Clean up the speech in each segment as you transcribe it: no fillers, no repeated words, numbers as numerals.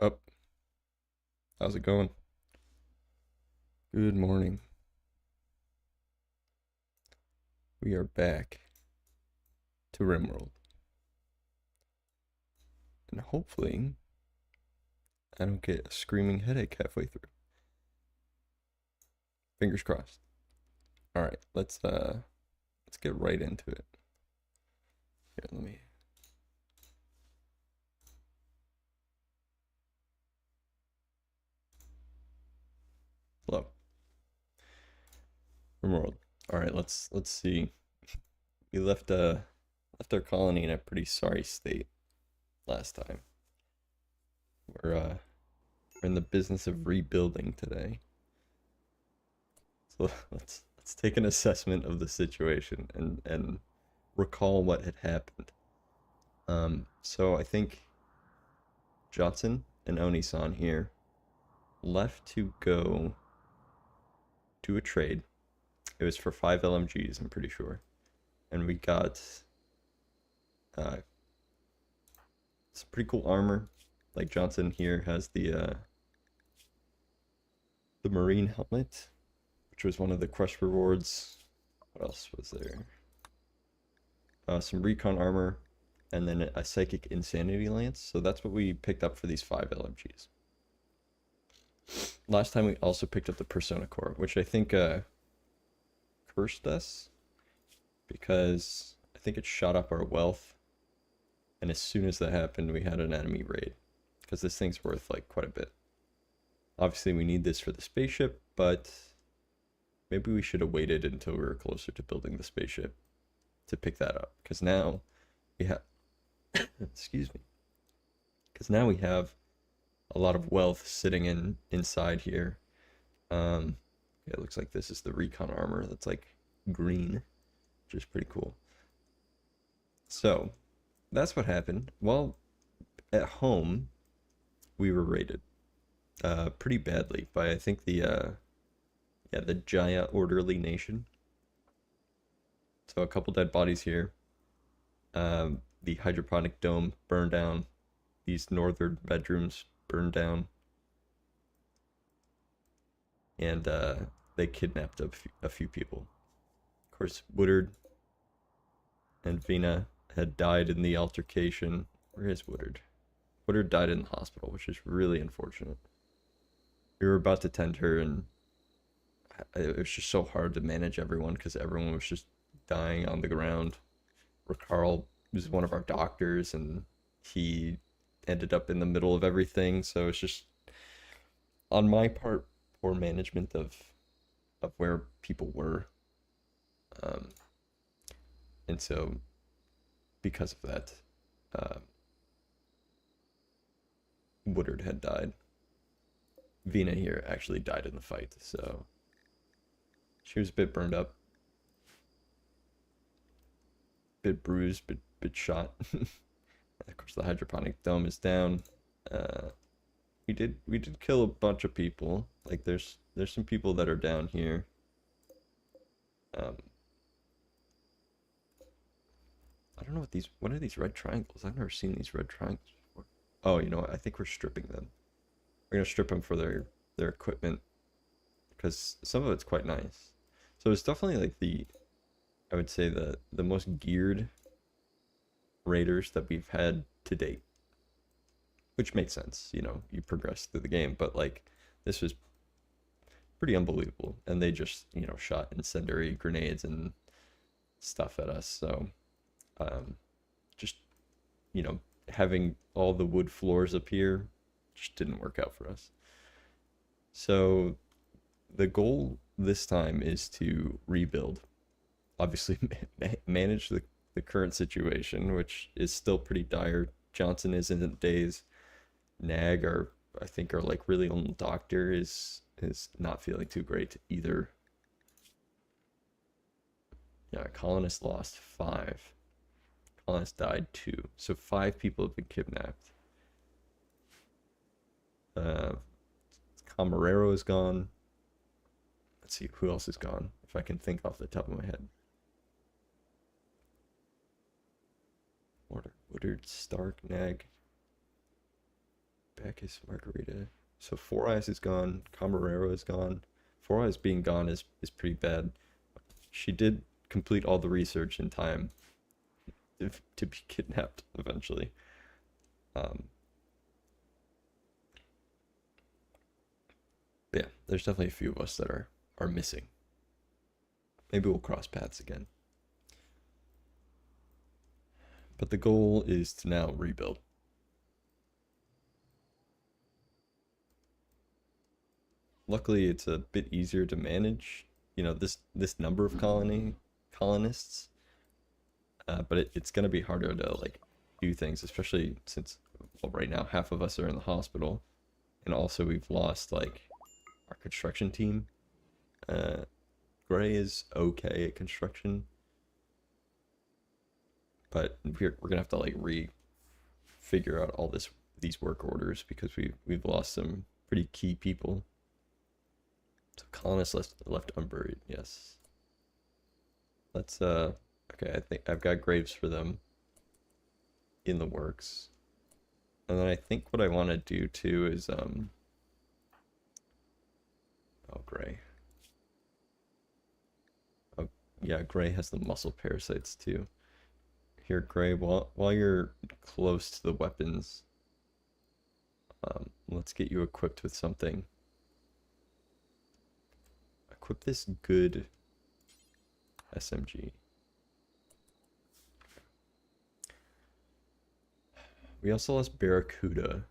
Up. How's it going? Good morning. We are back to RimWorld. And hopefully I don't get a screaming headache halfway through. Fingers crossed. Alright, let's get right into it. Here, let me hello. RimWorld. Alright, let's see. We left our colony in a pretty sorry state last time. We're in the business of rebuilding today. So let's take an assessment of the situation and recall what had happened. So I think Johnson and Oni-san here left to go do a trade. It was for 5 LMGs, I'm pretty sure. And we got uh, some pretty cool armor. Like Johnson here has the marine helmet, which was one of the quest rewards. What else was there? Some recon armor, and then a psychic insanity lance. So that's what we picked up for these 5 LMGs. Last time we also picked up the Persona Core, which I think cursed us because I think it shot up our wealth, and as soon as that happened we had an enemy raid because this thing's worth like quite a bit. Obviously we need this for the spaceship, but maybe we should have waited until we were closer to building the spaceship to pick that up, because now we have excuse me, because now we have a lot of wealth sitting inside here. It looks like this is the recon armor that's like green, which is pretty cool. So that's what happened. Well, at home we were raided pretty badly by, I think, the Jaya Orderly Nation. So a couple dead bodies here. The hydroponic dome burned down. These northern bedrooms burned down. And they kidnapped a few people. Of course, Woodard and Vina had died in the altercation. Where is Woodard? Woodard died in the hospital, which is really unfortunate. We were about to tend her, and it was just so hard to manage everyone because everyone was just dying on the ground. Carl was one of our doctors, and he ended up in the middle of everything. So it's just, on my part, poor management of where people were. And so because of that, Woodard had died. Vina here actually died in the fight, so she was a bit burned up, bit bruised, bit shot. Of course, the hydroponic dome is down. We did kill a bunch of people. Like there's some people that are down here. I don't know what are these red triangles? I've never seen these red triangles before. Oh, you know what? I think we're stripping them. We're gonna strip them for their equipment because some of it's quite nice. So it's definitely like I would say the most geared raiders that we've had to date, which makes sense. You know, you progress through the game, but like this was pretty unbelievable, and they just, you know, shot incendiary grenades and stuff at us. So just, you know, having all the wood floors up here just didn't work out for us. So the goal this time is to rebuild, obviously manage the current situation, which is still pretty dire. Johnson is in days. Nag, I think our like really old doctor, is not feeling too great either. Yeah, colonists lost 5. Colonists died 2. So 5 people have been kidnapped. Camarero is gone. Let's see who else is gone, if I can think off the top of my head. Woodard, Stark, Nag, back is Margarita. So Four Eyes is gone. Camarero is gone. Four Eyes being gone is pretty bad. She did complete all the research in time to be kidnapped eventually. Yeah, there's definitely a few of us that are missing. Maybe we'll cross paths again. But the goal is to now rebuild. Luckily, it's a bit easier to manage, you know, this number of colonists. But it's gonna be harder to like do things, especially since, well, right now half of us are in the hospital, and also we've lost like our construction team. Gray is okay at construction, but we're gonna have to like figure out all these work orders because we've lost some pretty key people. So colonists left unburied, yes. Let's okay, I think I've got graves for them in the works. And then I think what I want to do too is oh, Gray. Oh yeah, Gray has the muscle parasites too. Here, Gray, while you're close to the weapons, let's get you equipped with something. Equip this good SMG. We also lost Barracuda,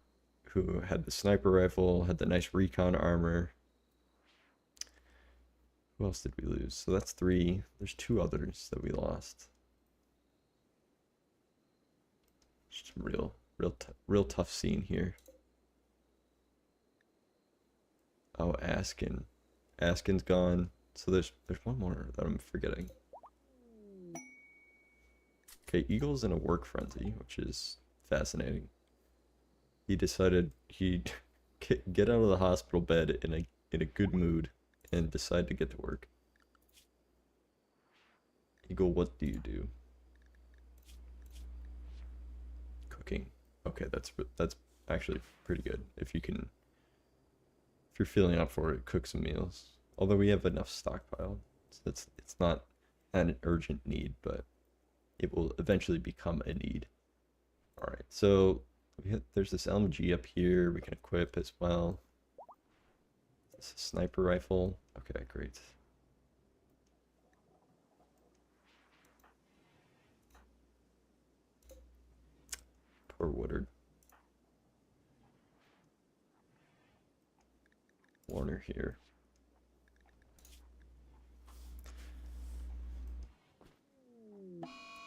who had the sniper rifle, had the nice recon armor. Who else did we lose? So that's 3. There's 2 others that we lost. Just real tough scene here. Oh, Askin. Askin's gone. So there's one more that I'm forgetting. Okay, Eagle's in a work frenzy, which is fascinating. He decided he'd get out of the hospital bed in a good mood and decide to get to work. Eagle, what do you do? Cooking. Okay, that's actually pretty good. If you're feeling up for it, cook some meals. Although we have enough stockpile, so it's not an urgent need, but it will eventually become a need. All right, so there's this LMG up here we can equip as well. This is a sniper rifle. Okay, great. Poor Woodard. Warner here.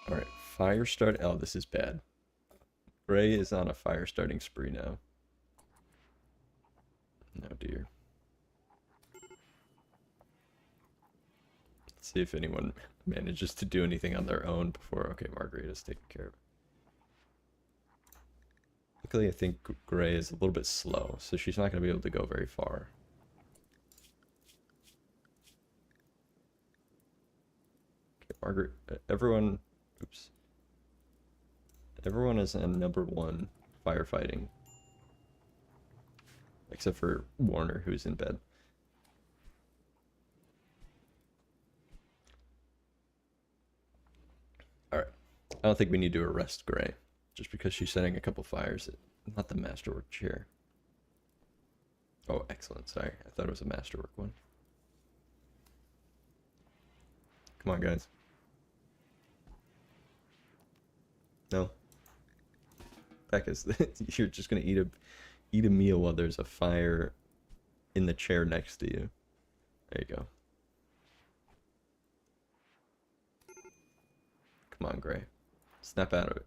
All right, fire start. Oh, this is bad. Gray is on a fire starting spree now. Oh dear. Let's see if anyone manages to do anything on their own before. Okay, Margarita's taken care of. Luckily, I think Gray is a little bit slow, so she's not going to be able to go very far. Okay, Margaret, everyone, oops. Everyone is in number 1 firefighting. Except for Warner, who's in bed. Alright. I don't think we need to arrest Gray. Just because she's setting a couple fires. Not the masterwork chair. Oh, excellent. Sorry. I thought it was a masterwork one. Come on, guys. No. Becca's, you're just gonna eat a meal while there's a fire in the chair next to you. There you go. Come on, Gray. Snap out of it.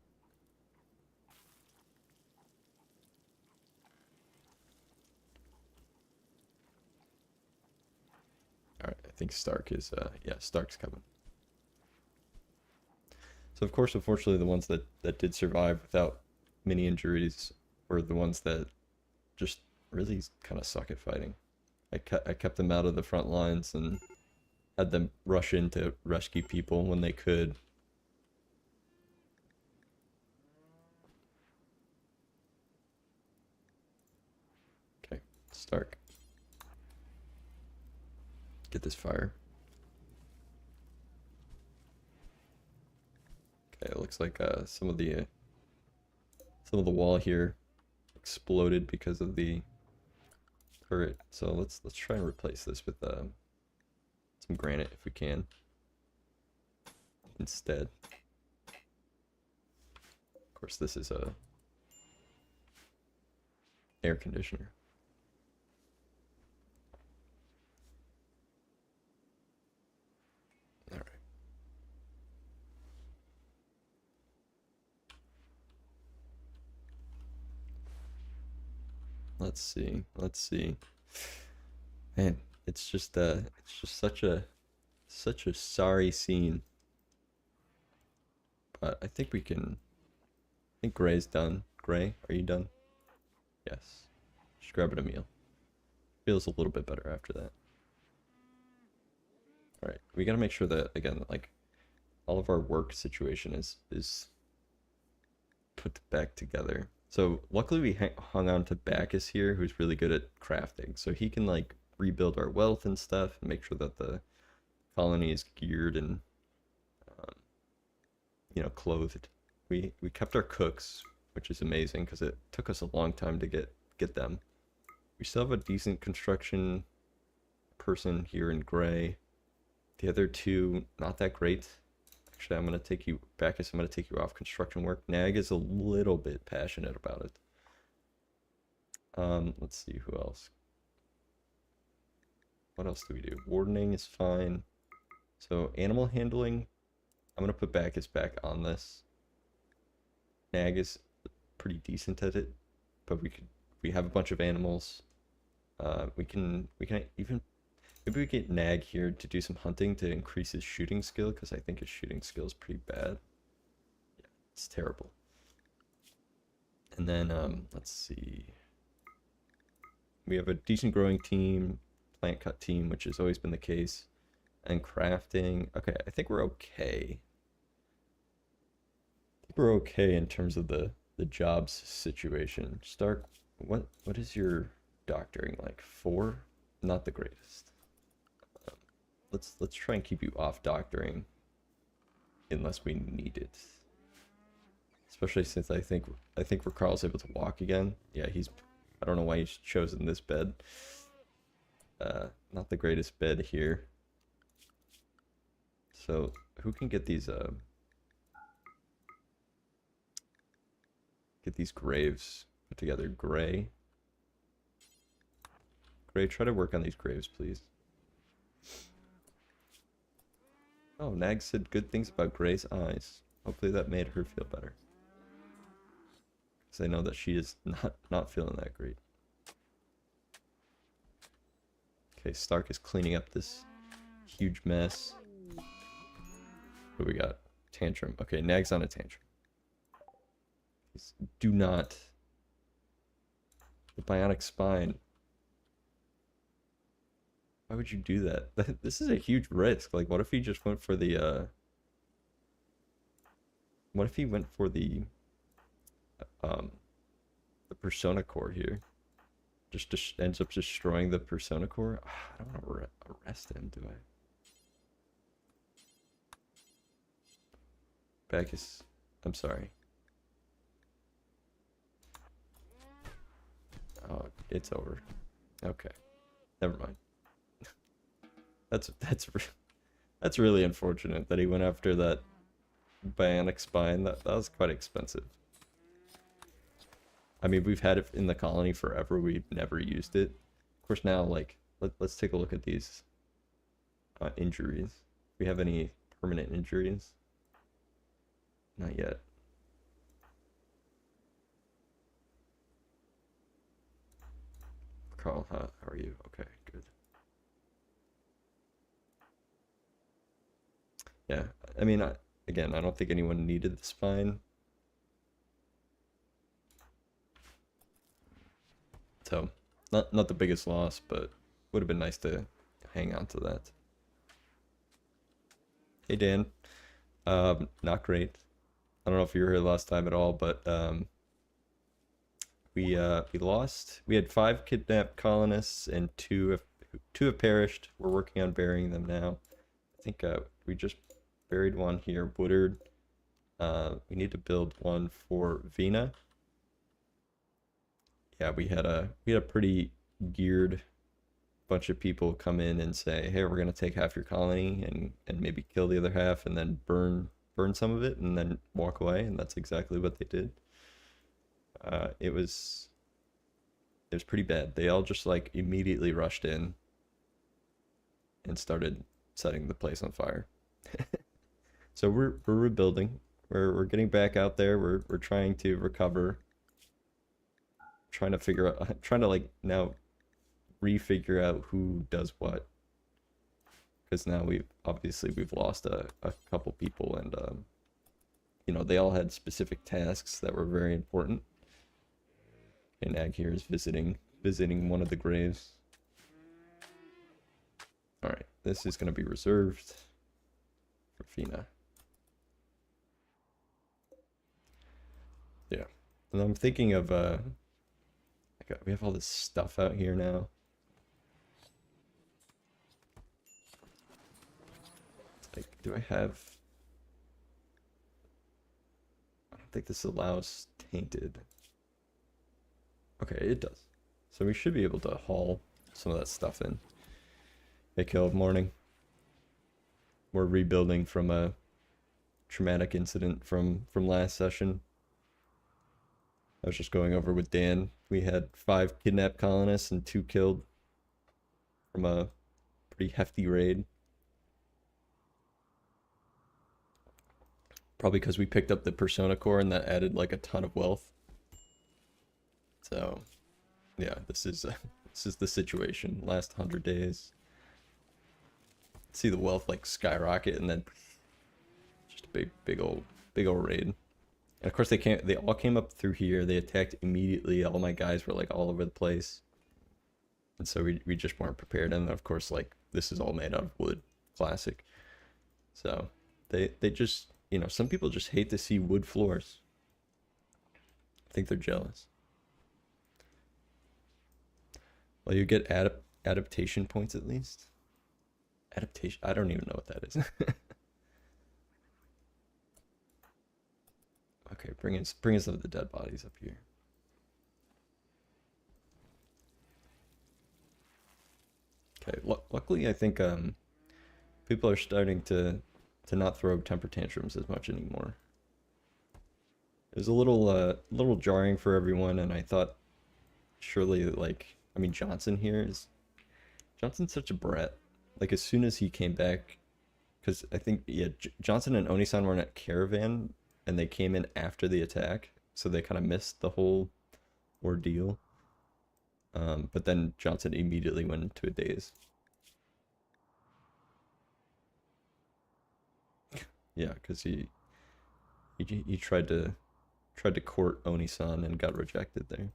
Alright, I think Stark is, yeah, Stark's coming. So, of course, unfortunately, the ones that did survive without many injuries were the ones that just really kind of suck at fighting. I kept them out of the front lines and had them rush in to rescue people when they could. Stark. Get this fire. Okay, it looks like some of the wall here exploded because of the turret. So let's try and replace this with some granite if we can. Instead, of course, this is a air conditioner. All right. Let's see. Let's see. Man, it's just such a sorry scene. But I think we can. I think Gray's done. Gray, are you done? Yes. Just grabbing a meal. Feels a little bit better after that. All right, we gotta make sure that again, like, all of our work situation is put back together. So luckily we hung on to Bacchus here, who's really good at crafting, so he can like rebuild our wealth and stuff, and make sure that the colony is geared and you know, clothed. We kept our cooks, which is amazing because it took us a long time to get them. We still have a decent construction person here in Gray. The other two, not that great. Actually, I'm gonna take you, Bacchus, I'm gonna take you off construction work. Nag is a little bit passionate about it. Let's see who else. What else do we do? Wardening is fine. So animal handling, I'm gonna put Bacchus back on this. Nag is pretty decent at it, but we have a bunch of animals. We can even maybe we get Nag here to do some hunting to increase his shooting skill, because I think his shooting skill is pretty bad. Yeah, it's terrible. And then let's see. We have a decent growing team, plant cut team, which has always been the case, and crafting. Okay, I think we're okay. We're okay in terms of the jobs situation. Stark, what is your doctoring like? 4? Not the greatest. Let's try and keep you off doctoring unless we need it. Especially since I think Carl's able to walk again. Yeah, I don't know why he's chosen this bed. Not the greatest bed here. So who can get these graves put together? Gray, try to work on these graves, please. Oh, Nag said good things about Gray's eyes. Hopefully that made her feel better, because I know that she is not feeling that great. Okay, Stark is cleaning up this huge mess. What do we got? Tantrum. Okay, Nag's on a tantrum. Do not. The bionic spine. Why would you do that? This is a huge risk. Like, what if he just went for the, what if he went for the Persona Core here? Just ends up destroying the Persona Core? I don't want to arrest him, do I? Bacchus, I'm sorry. Oh, it's over. Okay, never mind. That's really unfortunate that he went after that bionic spine. That was quite expensive. I mean, we've had it in the colony forever. We've never used it. Of course, now, like, let's take a look at these injuries. Do we have any permanent injuries? Not yet. Carl, how are you? Okay, good. Yeah, I mean, again, I don't think anyone needed the spine. So, not the biggest loss, but would have been nice to hang on to that. Hey, Dan. Not great. I don't know if you were here last time at all, but we lost. We had 5 kidnapped colonists, and two have perished. We're working on burying them now. I think we just buried one here, Woodard. We need to build one for Vina. Yeah, we had a pretty geared bunch of people come in and say, hey, we're gonna take half your colony and maybe kill the other half and then burn some of it and then walk away, and that's exactly what they did. It was pretty bad. They all just like immediately rushed in and started setting the place on fire. So we're rebuilding. We're getting back out there. We're trying to recover. Trying to figure out, trying to like now refigure out who does what, because now we've lost a couple people, and you know, they all had specific tasks that were very important. And Ag here is visiting one of the graves. All right, this is going to be reserved for Fina. Yeah, and I'm thinking of we have all this stuff out here now. Like, do I have? I don't think this allows tainted. Okay, it does. So we should be able to haul some of that stuff in. Hey, Kill, morning. We're rebuilding from a traumatic incident from last session. I was just going over with Dan. We had 5 kidnapped colonists and 2 killed from a pretty hefty raid. Probably because we picked up the Persona Core and that added like a ton of wealth. So, yeah, this is the situation. Last 100 days. See the wealth like skyrocket, and then just a big old raid. And of course they all came up through here. They attacked immediately. All my guys were like all over the place. And so we just weren't prepared. And of course, like, this is all made out of wood. Classic. So they just, you know, some people just hate to see wood floors. I think they're jealous. Well, you get adaptation points at least. Adaptation, I don't even know what that is. Okay, bring some of the dead bodies up here. Okay, luckily I think people are starting to not throw temper tantrums as much anymore. It was a little jarring for everyone, and I thought surely, like, I mean, Johnson's such a brat. Like, as soon as he came back, because I think, yeah, Johnson and Onisan were in a caravan, and they came in after the attack, so they kind of missed the whole ordeal. But then Johnson immediately went into a daze. Yeah, because he tried to court Onisan and got rejected there.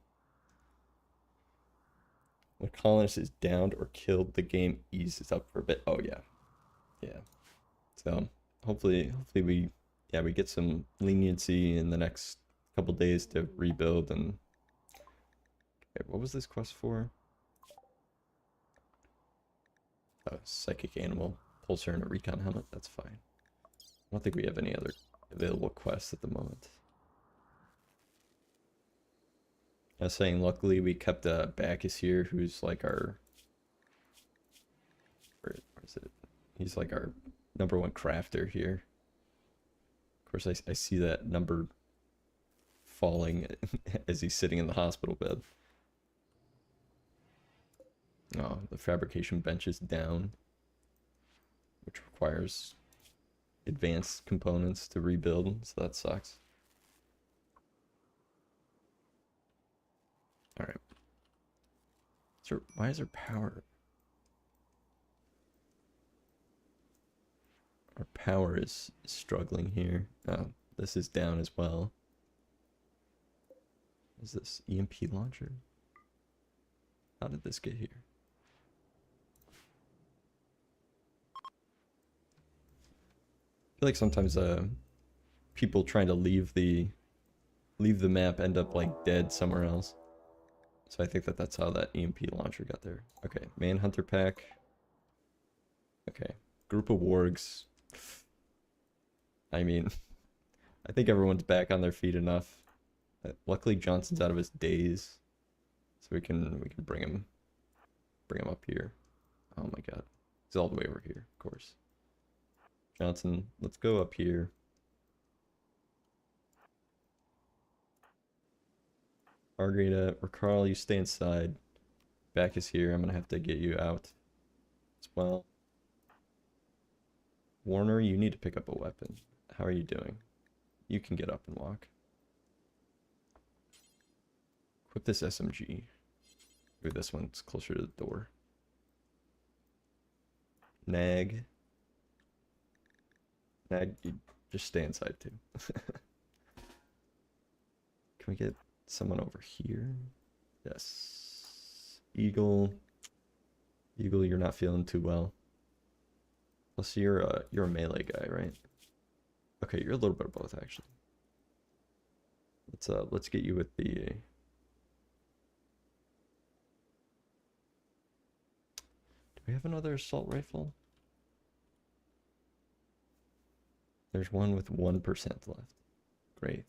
When colonist is downed or killed, the game eases up for a bit. Oh yeah, yeah. So hopefully we get some leniency in the next couple days to rebuild. And okay, what was this quest for? Oh, psychic animal, pulsar, and a recon helmet. That's fine. I don't think we have any other available quests at the moment. I was saying, luckily we kept Bacchus here, who's like our, where is it? He's like our #1 crafter here. Of course, I see that number falling as he's sitting in the hospital bed. Oh, the fabrication bench is down, which requires advanced components to rebuild, so that sucks. All right. So why is our power? Our power is struggling here. Oh, this is down as well. What is this? EMP launcher? How did this get here? I feel like sometimes people trying to leave the map end up like dead somewhere else. So I think that that's how that EMP launcher got there. Okay, Manhunter pack. Okay, group of wargs. I mean, I think everyone's back on their feet enough. Luckily, Johnson's out of his daze, so we can bring him up here. Oh my God, he's all the way over here, of course. Johnson, let's go up here. Margarita or Carl, you stay inside. Back is here. I'm gonna have to get you out as well. Warner, you need to pick up a weapon. How are you doing? You can get up and walk. Equip this SMG. Ooh, this one's closer to the door. Nag. Nag, you just stay inside too. Can we get someone over here? Yes. Eagle. Eagle, you're not feeling too well. Plus you're a melee guy, right? Okay, you're a little bit of both actually. Let's get you with the do we have another assault rifle? There's one with 1% left. Great.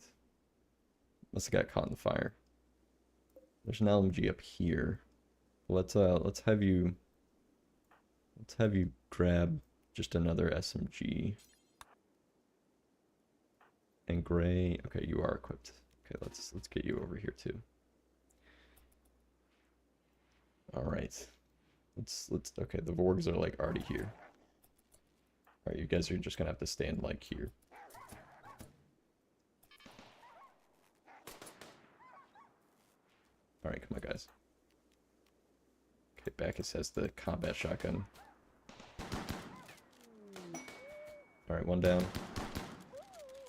Must have got caught in the fire. There's an LMG up here. Let's have you grab just another SMG. And Gray, okay, you are equipped. Okay, let's get you over here too. All right. Let's okay, the Vorgs are like already here. All right, you guys are just gonna have to stand like here. All right, come on, guys. Okay, Bacchus has the combat shotgun. All right, one down.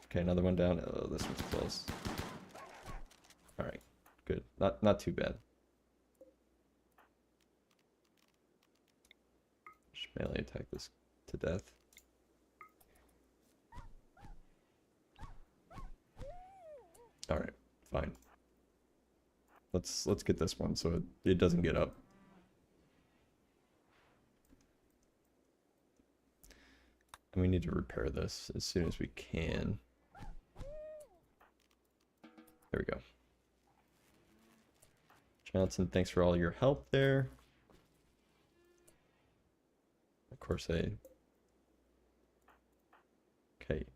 Okay, another one down. Oh, this one's close. All right, good. Not too bad. Just melee attack this to death. All right, fine. Let's get this one so it doesn't get up. And we need to repair this as soon as we can. There we go. Johnson, thanks for all your help there. Of course, okay,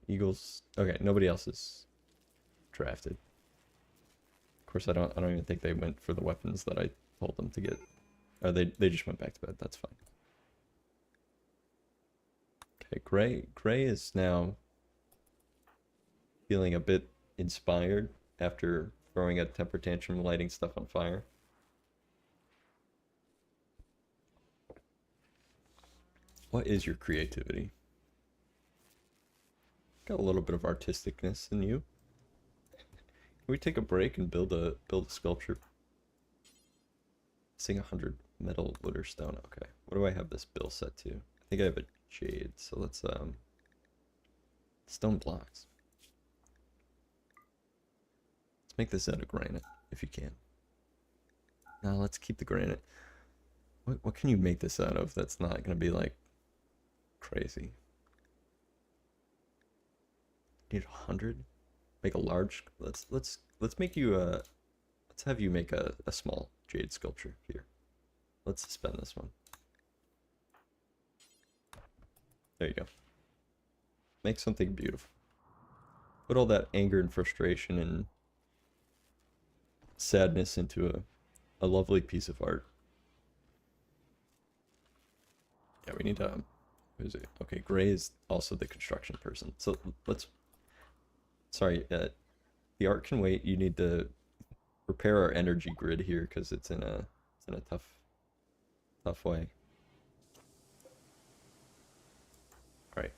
Eagles. Okay, nobody else is drafted. Of course, I don't even think they went for the weapons that I told them to get. Or they just went back to bed. That's fine. Okay, Gray is now feeling a bit inspired after throwing a temper tantrum, lighting stuff on fire. What is your creativity? Got a little bit of artisticness in you. Can we take a break and build a sculpture? Sing 100 metal litter stone. Okay, what do I have this bill set to? I think I have a jade, so let's stone blocks. Let's make this out of granite if you can. Now let's keep the granite. What can you make this out of that's not gonna be like crazy? Need 100? Make a large. Let's make you let's have you make a small jade sculpture here. Let's suspend this one. There you go. Make something beautiful. Put all that anger and frustration and sadness into a lovely piece of art. Yeah, we need who is it? Okay, Gray is also the construction person. So let's. Sorry, the art can wait. You need to repair our energy grid here because it's in a tough way. All right,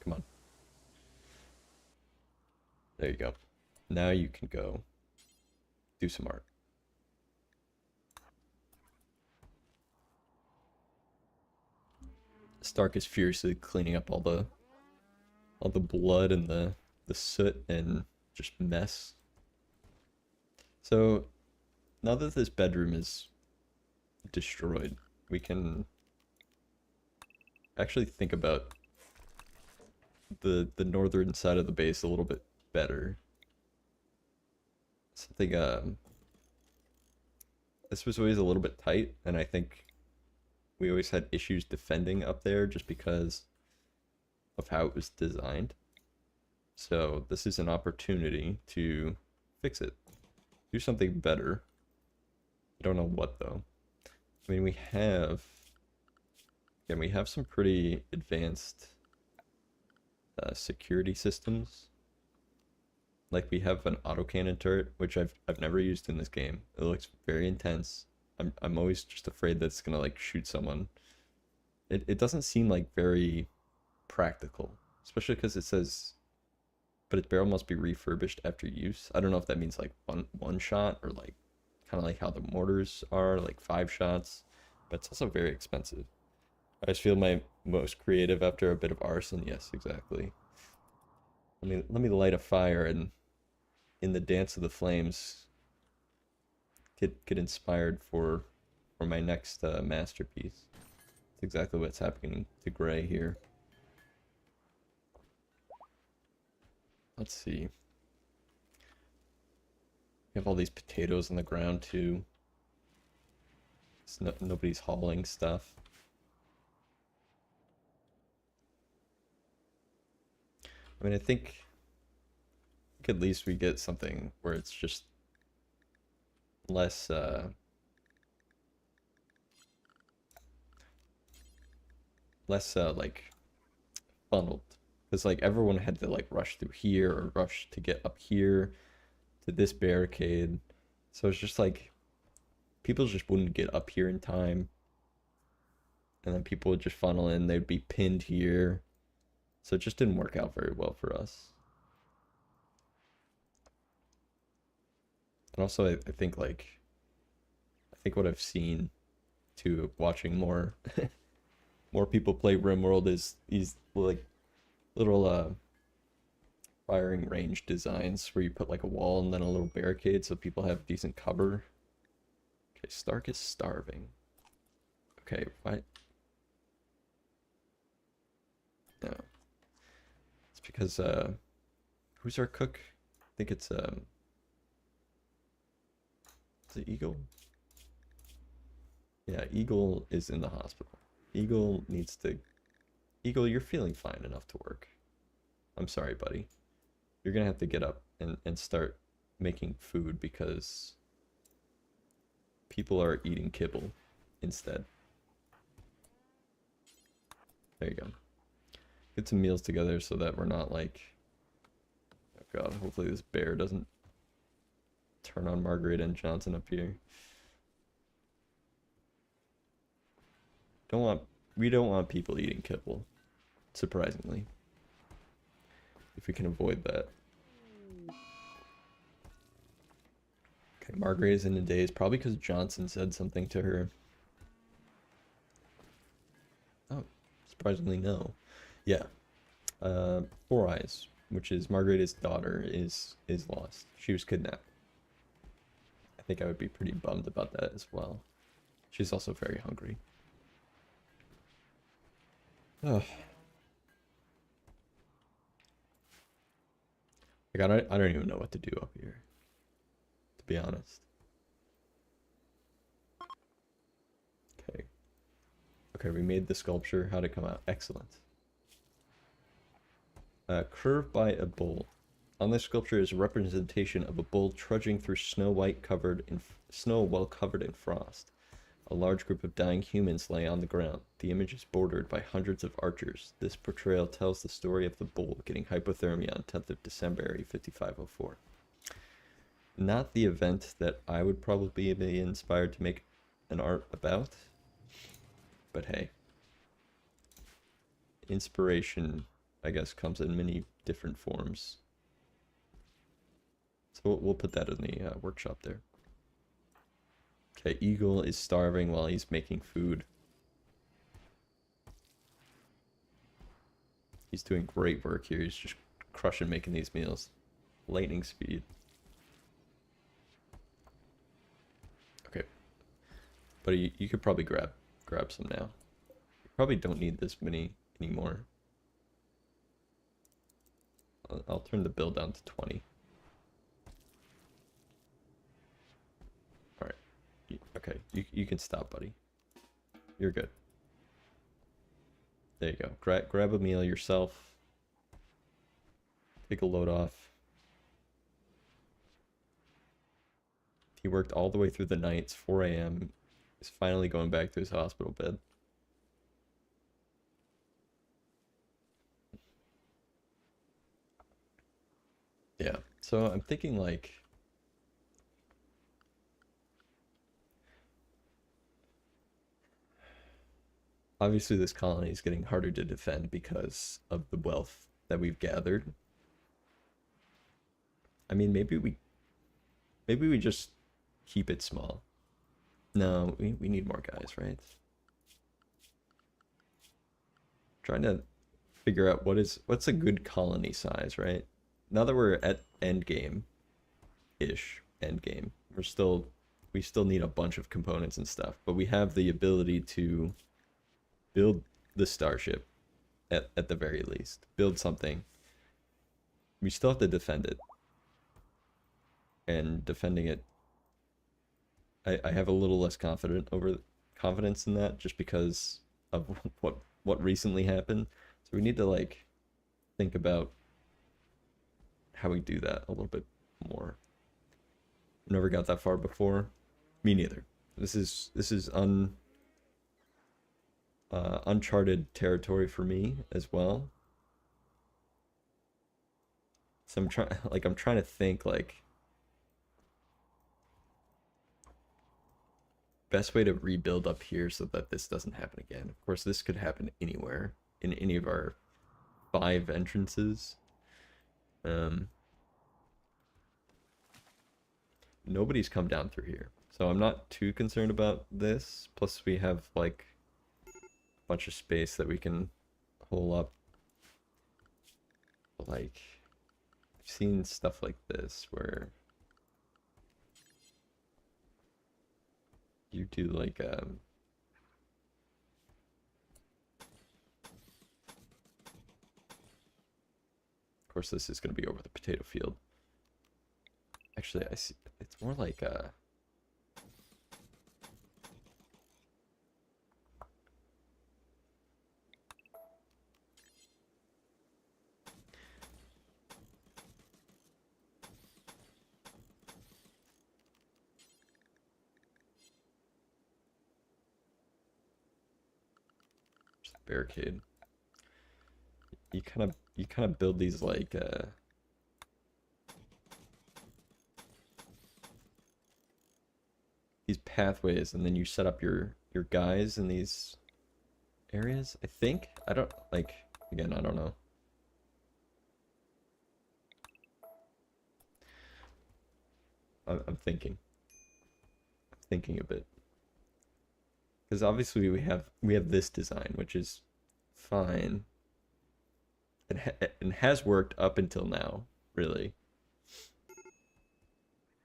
come on. There you go. Now you can go do some art. Stark is furiously cleaning up all the blood and the soot and just mess. So now that this bedroom is destroyed, we can actually think about the northern side of the base a little bit better. Something this was always a little bit tight, and I think we always had issues defending up there just because of how it was designed. So this is an opportunity to fix it. Do something better. I don't know what though. I mean, we have some pretty advanced security systems. Like we have an autocannon turret, which I've never used in this game. It looks very intense. I'm always just afraid that it's gonna like shoot someone. It doesn't seem like very practical, especially because it says, but its barrel must be refurbished after use. I don't know if that means like one shot or like kind of like how the mortars are, like 5 shots, but it's also very expensive. I just feel my most creative after a bit of arson. Yes, exactly. Let me light a fire and in the dance of the flames get inspired for my next masterpiece. That's exactly what's happening to Gray here. Let's see. We have all these potatoes on the ground too. Nobody's hauling stuff. I mean, I think at least we get something where it's just less like funneled, because like everyone had to like rush through here or rush to get up here to this barricade, so it's just like people just wouldn't get up here in time, and then people would just funnel in, they'd be pinned here, so it just didn't work out very well for us. And also I think what I've seen to watching more more people play RimWorld is these like little firing range designs where you put like a wall and then a little barricade so people have decent cover. Okay, Stark is starving. Okay, why? No. It's because who's our cook? I think it's the Eagle. Yeah, Eagle is in the hospital. Eagle needs to... Eagle, you're feeling fine enough to work. I'm sorry, buddy. You're gonna have to get up and start making food because people are eating kibble instead. There you go. Get some meals together so that we're not like... Oh god, hopefully this bear doesn't turn on Margaret and Johnson up here. We don't want people eating kibble, surprisingly. If we can avoid that. Okay, Margaret is in a daze, probably because Johnson said something to her. Oh, surprisingly no. Yeah. Four Eyes, which is Margaret's daughter, is lost. She was kidnapped. I think I would be pretty bummed about that as well. She's also very hungry. Ugh. Like, I don't even know what to do up here, to be honest. Okay. Okay, we made the sculpture. How'd it come out? Excellent. Curved by a bull. On this sculpture is a representation of a bull trudging through snow while covered in frost. A large group of dying humans lay on the ground. The image is bordered by hundreds of archers. This portrayal tells the story of the bull getting hypothermia on 10th of December 5504. Not the event that I would probably be inspired to make an art about, but hey. Inspiration, I guess, comes in many different forms. So we'll put that in the workshop there. Okay, Eagle is starving while he's making food. He's doing great work here. He's just crushing making these meals. Lightning speed. But you could probably grab some now. You probably don't need this many anymore. I'll turn the build down to 20. Alright. Okay, you can stop, buddy. You're good. There you go. Grab a meal yourself. Take a load off. He worked all the way through the night. It's 4 a.m. He's finally going back to his hospital bed. Yeah, so I'm thinking like... Obviously this colony is getting harder to defend because of the wealth that we've gathered. I mean, maybe we just keep it small. No, we need more guys, right? Trying to figure out what's a good colony size, right? Now that we're at endgame, we still need a bunch of components and stuff, but we have the ability to build the starship at the very least. Build something. We still have to defend it. And defending it, I have a little less confidence in that just because of what recently happened. So we need to like think about how we do that a little bit more. Never got that far before. Me neither. This is uncharted territory for me as well. So I'm trying to think like best way to rebuild up here so that this doesn't happen again. Of course, this could happen anywhere in any of our 5 entrances. Nobody's come down through here, so I'm not too concerned about this. Plus, we have like a bunch of space that we can hole up. Like, I've seen stuff like this where you do like of course this is going to be over the potato field. Actually, I see it's more like barricade. You kind of build these like these pathways, and then you set up your guys in these areas. I think I don't know. I'm thinking a bit. Because obviously we have this design, which is fine. It has worked up until now, really.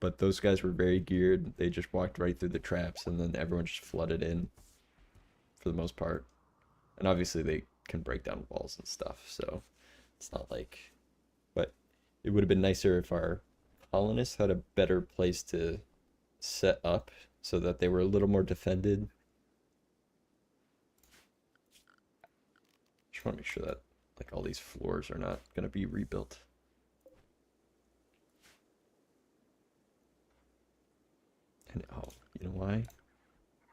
But those guys were very geared. They just walked right through the traps, and then everyone just flooded in for the most part. And obviously they can break down walls and stuff, so it's not like... But it would have been nicer if our colonists had a better place to set up so that they were a little more defended. Just want to make sure that like all these floors are not going to be rebuilt. And oh, you know why?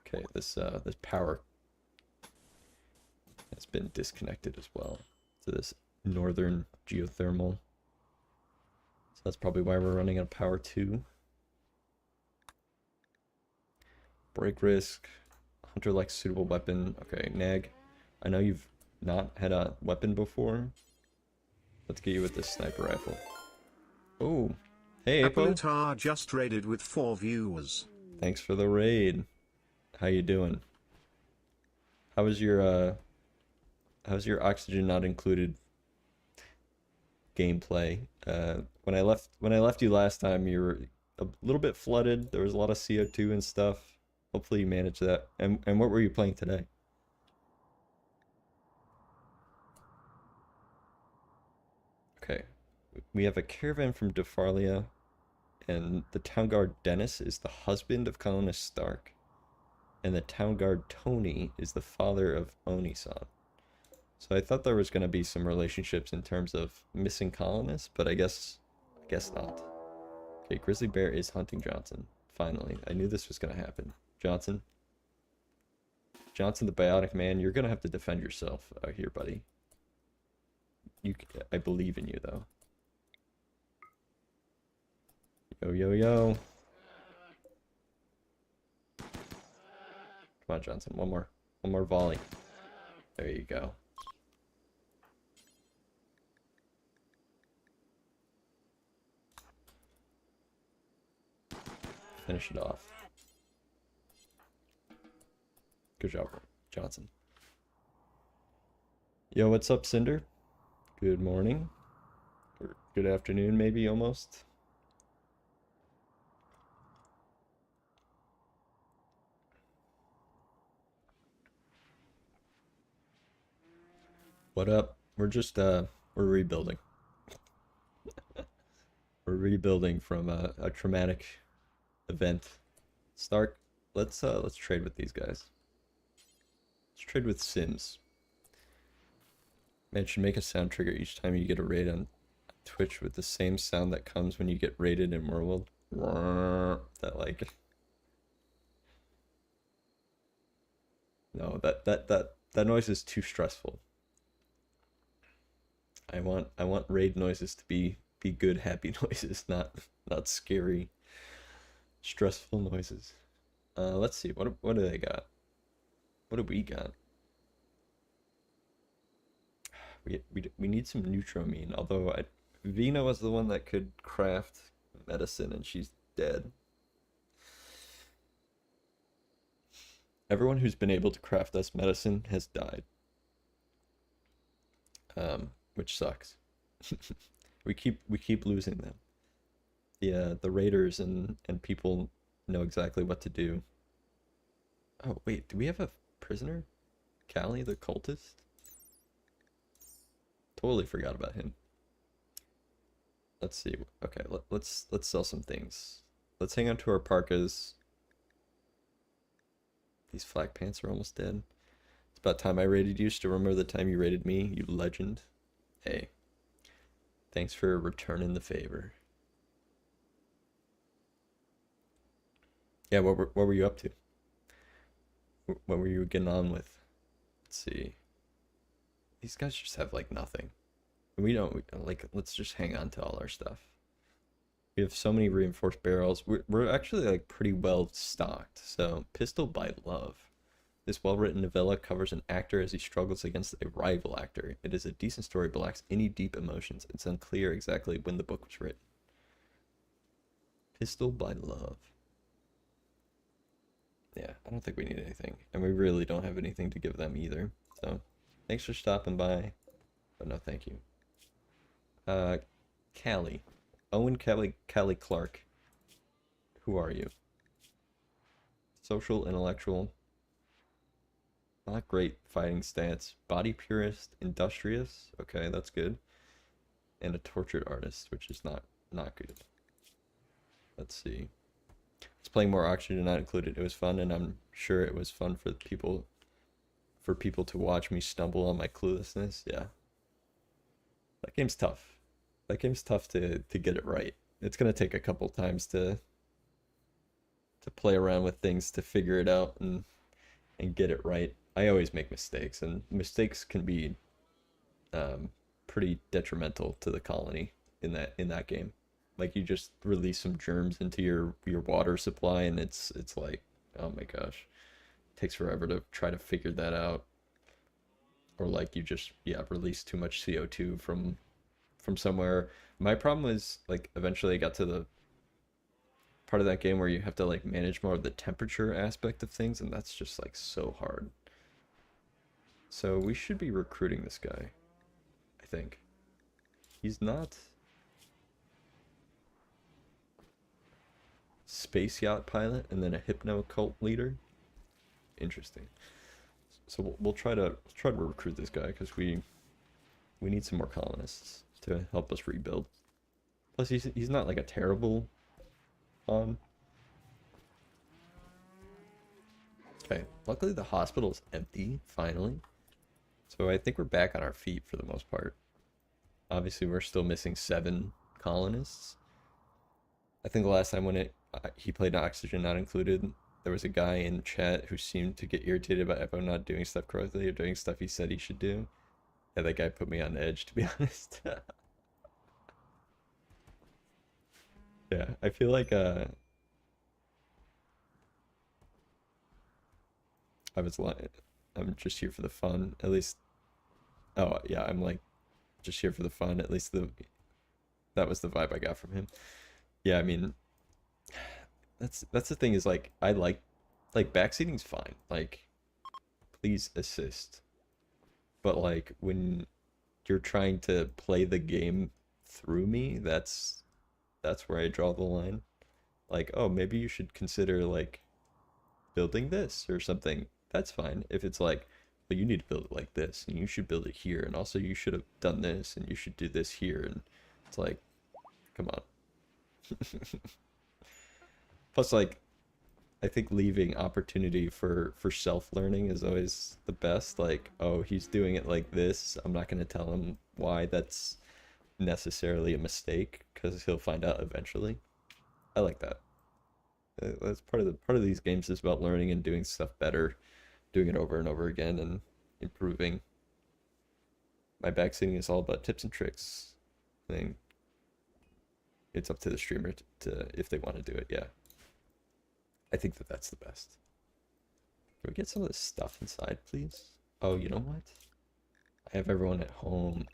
Okay, this power has been disconnected as well to this northern geothermal. So that's probably why we're running out of power too. Break risk. Hunter likes suitable weapon. Okay, Nag. I know you've not had a weapon before. Let's get you with this sniper rifle. Oh, hey Apo. Appletar just raided with 4 viewers. Thanks for the raid. How you doing? How was your oxygen not included gameplay? When I left you last time, you were a little bit flooded. There was a lot of CO2 and stuff. Hopefully you manage that. And what were you playing today? Okay. We have a caravan from Defarlia, and the town guard Dennis is the husband of Colonist Stark, and the town guard Tony is the father of Oni-san. So I thought there was going to be some relationships in terms of missing colonists, but I guess not. Okay, Grizzly Bear is hunting Johnson. Finally, I knew this was going to happen. Johnson the Biotic Man, you're going to have to defend yourself out here, buddy. I believe in you, though. Yo, yo, yo. Come on, Johnson. One more volley. There you go. Finish it off. Good job, Johnson. Yo, what's up, Cinder? Good morning. Or good afternoon, maybe, almost. What up? We're rebuilding. We're rebuilding from a traumatic event. Stark, let's trade with these guys. Let's trade with Sims. Man, should make a sound trigger each time you get a raid on Twitch with the same sound that comes when you get raided in RimWorld. That like no, that noise is too stressful. I want raid noises to be good, happy noises, not scary, stressful noises. Let's see, what do they got? What do we got? We need some Neutramine, although Vina was the one that could craft medicine and she's dead. Everyone who's been able to craft us medicine has died. Which sucks. we keep losing them. The raiders and people know exactly what to do. Oh wait, do we have a prisoner? Callie the cultist? Totally forgot about him. Let's see. Okay, let's sell some things. Let's hang on to our parkas. These flak pants are almost dead. It's about time I raided you. Still remember the time you raided me, you legend. Hey, thanks for returning the favor. Yeah, what were you up to? What were you getting on with? Let's see. These guys just have like nothing. Let's just hang on to all our stuff. We have so many reinforced barrels. We're actually like pretty well stocked. So, Pistol by Love. This well-written novella covers an actor as he struggles against a rival actor. It is a decent story, but lacks any deep emotions. It's unclear exactly when the book was written. Pistol by Love. Yeah, I don't think we need anything. And we really don't have anything to give them either. So, thanks for stopping by. But no, thank you. Callie. Owen Callie Clark. Who are you? Social, intellectual. Not great fighting stats. Body purist, industrious. Okay, that's good. And a tortured artist, which is not good. Let's see. It's playing more Oxygen not included. It was fun, and I'm sure it was fun for people to watch me stumble on my cluelessness. Yeah. That game's tough. That game's tough to get it right. It's gonna take a couple times to play around with things to figure it out and get it right. I always make mistakes, and mistakes can be pretty detrimental to the colony in that game. Like, you just release some germs into your water supply, and it's like, oh my gosh, it takes forever to try to figure that out. Or like you just release too much CO2 from somewhere. My problem is, like, eventually I got to the part of that game where you have to like manage more of the temperature aspect of things, and that's just like so hard. So we should be recruiting this guy, I think. He's not space yacht pilot and then a hypno cult leader. interesting. So we'll try to recruit this guy because we need some more colonists to help us rebuild. Plus, he's not like a terrible pawn. Okay, luckily the hospital is empty finally, so I think we're back on our feet for the most part. Obviously, we're still missing 7 colonists. I think the last time when he played Oxygen Not Included, there was a guy in chat who seemed to get irritated about Epo not doing stuff correctly or doing stuff he said he should do. Yeah, that guy put me on edge, to be honest. Yeah, I feel like I was like, I'm just here for the fun. At least, oh yeah, I'm like just here for the fun. At least that was the vibe I got from him. Yeah, I mean, that's the thing is like I like backseating's fine. Like, please assist. But like when you're trying to play the game through me, that's where I draw the line. Like, oh, maybe you should consider like building this or something. That's fine. If it's like, well, you need to build it like this, and you should build it here, and also you should have done this, and you should do this here, and it's like, come on. Plus, like, I think leaving opportunity for self-learning is always the best. Like, oh, he's doing it like this. I'm not going to tell him why that's necessarily a mistake, because he'll find out eventually. I like that. That's part of these games is about learning and doing stuff better, doing it over and over again and improving. My backseating is all about tips and tricks. I think it's up to the streamer to if they want to do it. Yeah, I think that's the best. Can we get some of this stuff inside, please? Oh, you know what? I have everyone at home.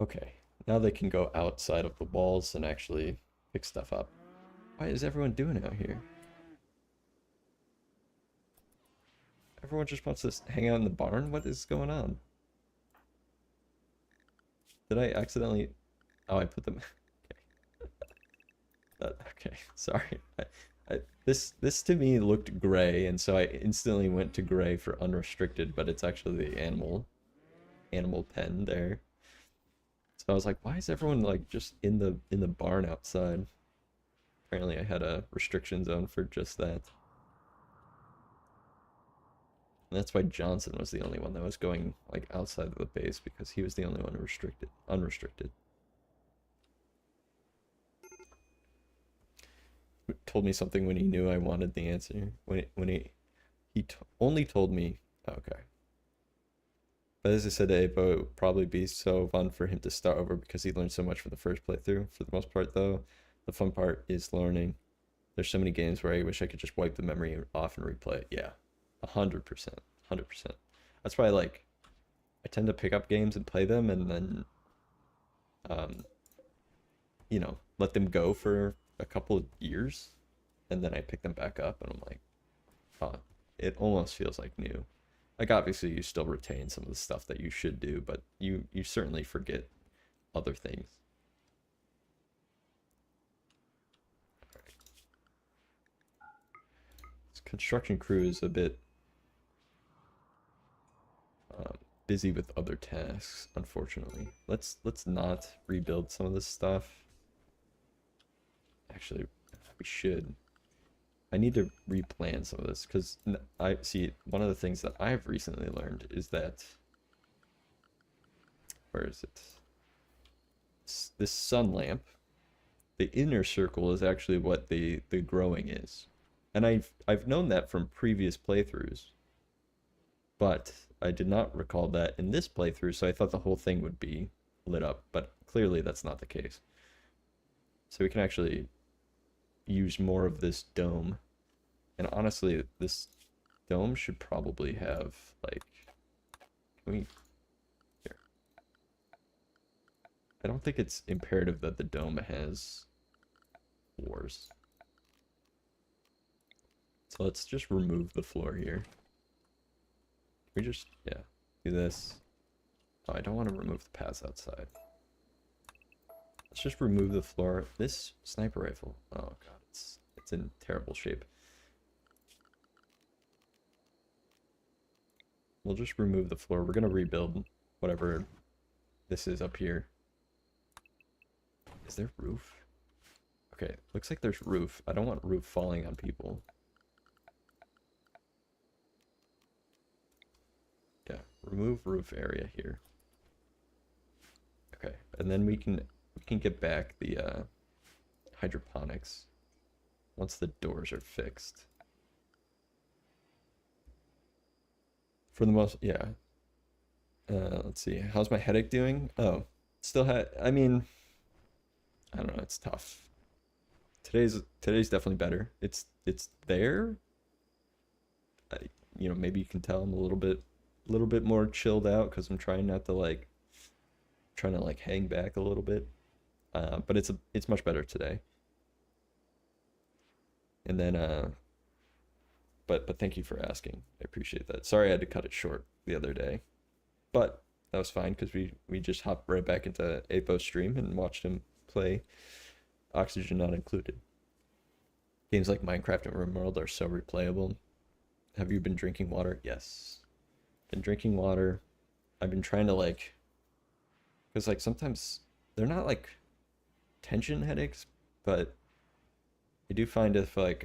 Okay, now they can go outside of the walls and actually pick stuff up. Why is everyone doing out here? Everyone just wants to hang out in the barn? What is going on? Did I accidentally... Oh, I put them... Okay. Okay, sorry. This to me looked gray, and so I instantly went to gray for unrestricted, but it's actually the animal pen there. So I was like, why is everyone like just in the barn outside? Apparently I had a restriction zone for just that. And that's why Johnson was the only one that was going like outside of the base, because he was the only one unrestricted. Told me something when he knew I wanted the answer. When he only told me, okay. But as I said to Apo, it would probably be so fun for him to start over because he learned so much from the first playthrough. For the most part, though, the fun part is learning. There's so many games where I wish I could just wipe the memory off and replay it. Yeah, 100%, 100%. That's why I tend to pick up games and play them, and then, you know, let them go for a couple of years, and then I pick them back up, and I'm like, oh, it almost feels like new. Like, obviously, you still retain some of the stuff that you should do, but you certainly forget other things. Right. This construction crew is a bit busy with other tasks, unfortunately. Let's not rebuild some of this stuff. Actually, we should. I need to replan some of this, because I see one of the things that I've recently learned is that, where is it? This sun lamp, the inner circle is actually what the growing is. And I've known that from previous playthroughs, but I did not recall that in this playthrough, so I thought the whole thing would be lit up, but clearly that's not the case. So we can actually use more of this dome. And honestly, this dome should probably have, like, can we, here. I don't think it's imperative that the dome has floors. So let's just remove the floor here. Can we just, yeah, do this. Oh, I don't want to remove the paths outside. Let's just remove the floor. This sniper rifle, oh god, it's in terrible shape. we'll just remove the floor. We're gonna rebuild whatever this is up here. Is there roof? Okay, looks like there's roof. I don't want roof falling on people. Yeah, remove roof area here. Okay, and then we can get back the hydroponics once the doors are fixed. For the most, yeah. Let's see. How's my headache doing? Oh, still I mean, I don't know. It's tough. Today's definitely better. It's there. You know, maybe you can tell I'm a little bit more chilled out because I'm trying not to trying to hang back a little bit. But it's much better today. And then but thank you for asking. I appreciate that. Sorry I had to cut it short the other day. But that was fine because we just hopped right back into Apo's stream and watched him play Oxygen Not Included. Games like Minecraft and RimWorld are so replayable. Have you been drinking water? Yes. Been drinking water. I've been trying to because sometimes they're not tension headaches, but I do find if I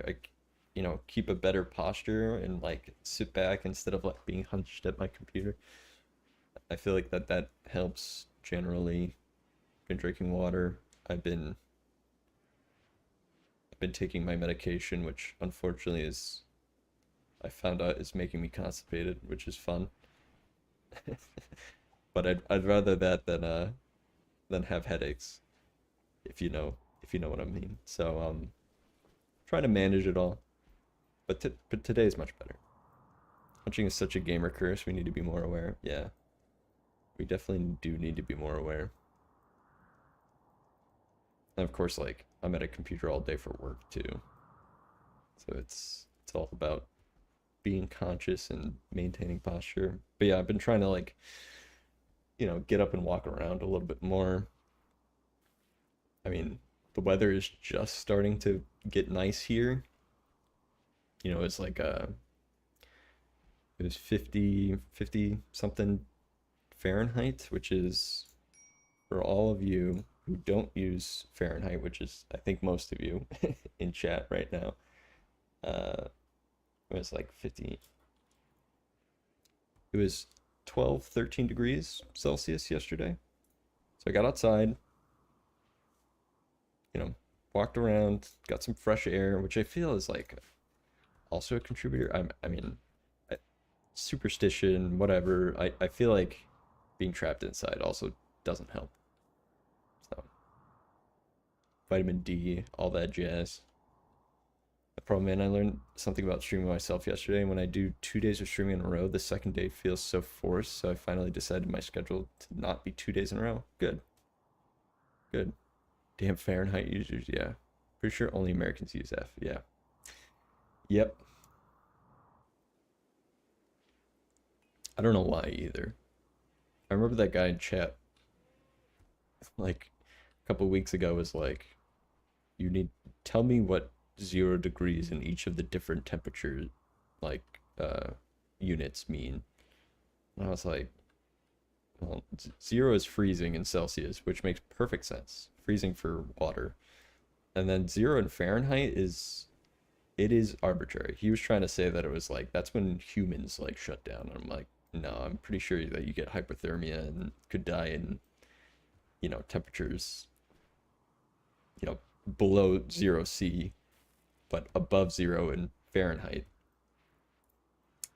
keep a better posture and sit back instead of being hunched at my computer, I feel like that helps generally. Been drinking water. I've been taking my medication, which unfortunately I found out is making me constipated, which is fun. But I'd rather that than have headaches, if you know what I mean. So trying to manage it all. But today is much better. Punching is such a gamer curse. We need to be more aware. Yeah, we definitely do need to be more aware. And of course, I'm at a computer all day for work too. So it's all about being conscious and maintaining posture. But yeah, I've been trying to get up and walk around a little bit more. I mean, the weather is just starting to get nice here. You know, it's it was 50 something Fahrenheit, which is, for all of you who don't use Fahrenheit, which is I think most of you in chat right now, it was 50. It was 12, 13 degrees Celsius yesterday. So I got outside, walked around, got some fresh air, which I feel is also a contributor. I mean, superstition, whatever. I feel like being trapped inside also doesn't help. So, vitamin D, all that jazz. The problem, man, I learned something about streaming myself yesterday. When I do 2 days of streaming in a row, the second day feels so forced. So I finally decided my schedule to not be 2 days in a row. Good. Good. Damn Fahrenheit users, yeah. Pretty sure only Americans use F, yeah. Yep. I don't know why either. I remember that guy in chat, a couple weeks ago, was you need, tell me what 0 degrees in each of the different temperature units mean. And I was like, well, 0 is freezing in Celsius, which makes perfect sense. Freezing for water. And then 0 in Fahrenheit is arbitrary. He was trying to say that it was that's when humans shut down. And I'm like, no, I'm pretty sure that you get hypothermia and could die in temperatures below 0 C, but above 0 in Fahrenheit.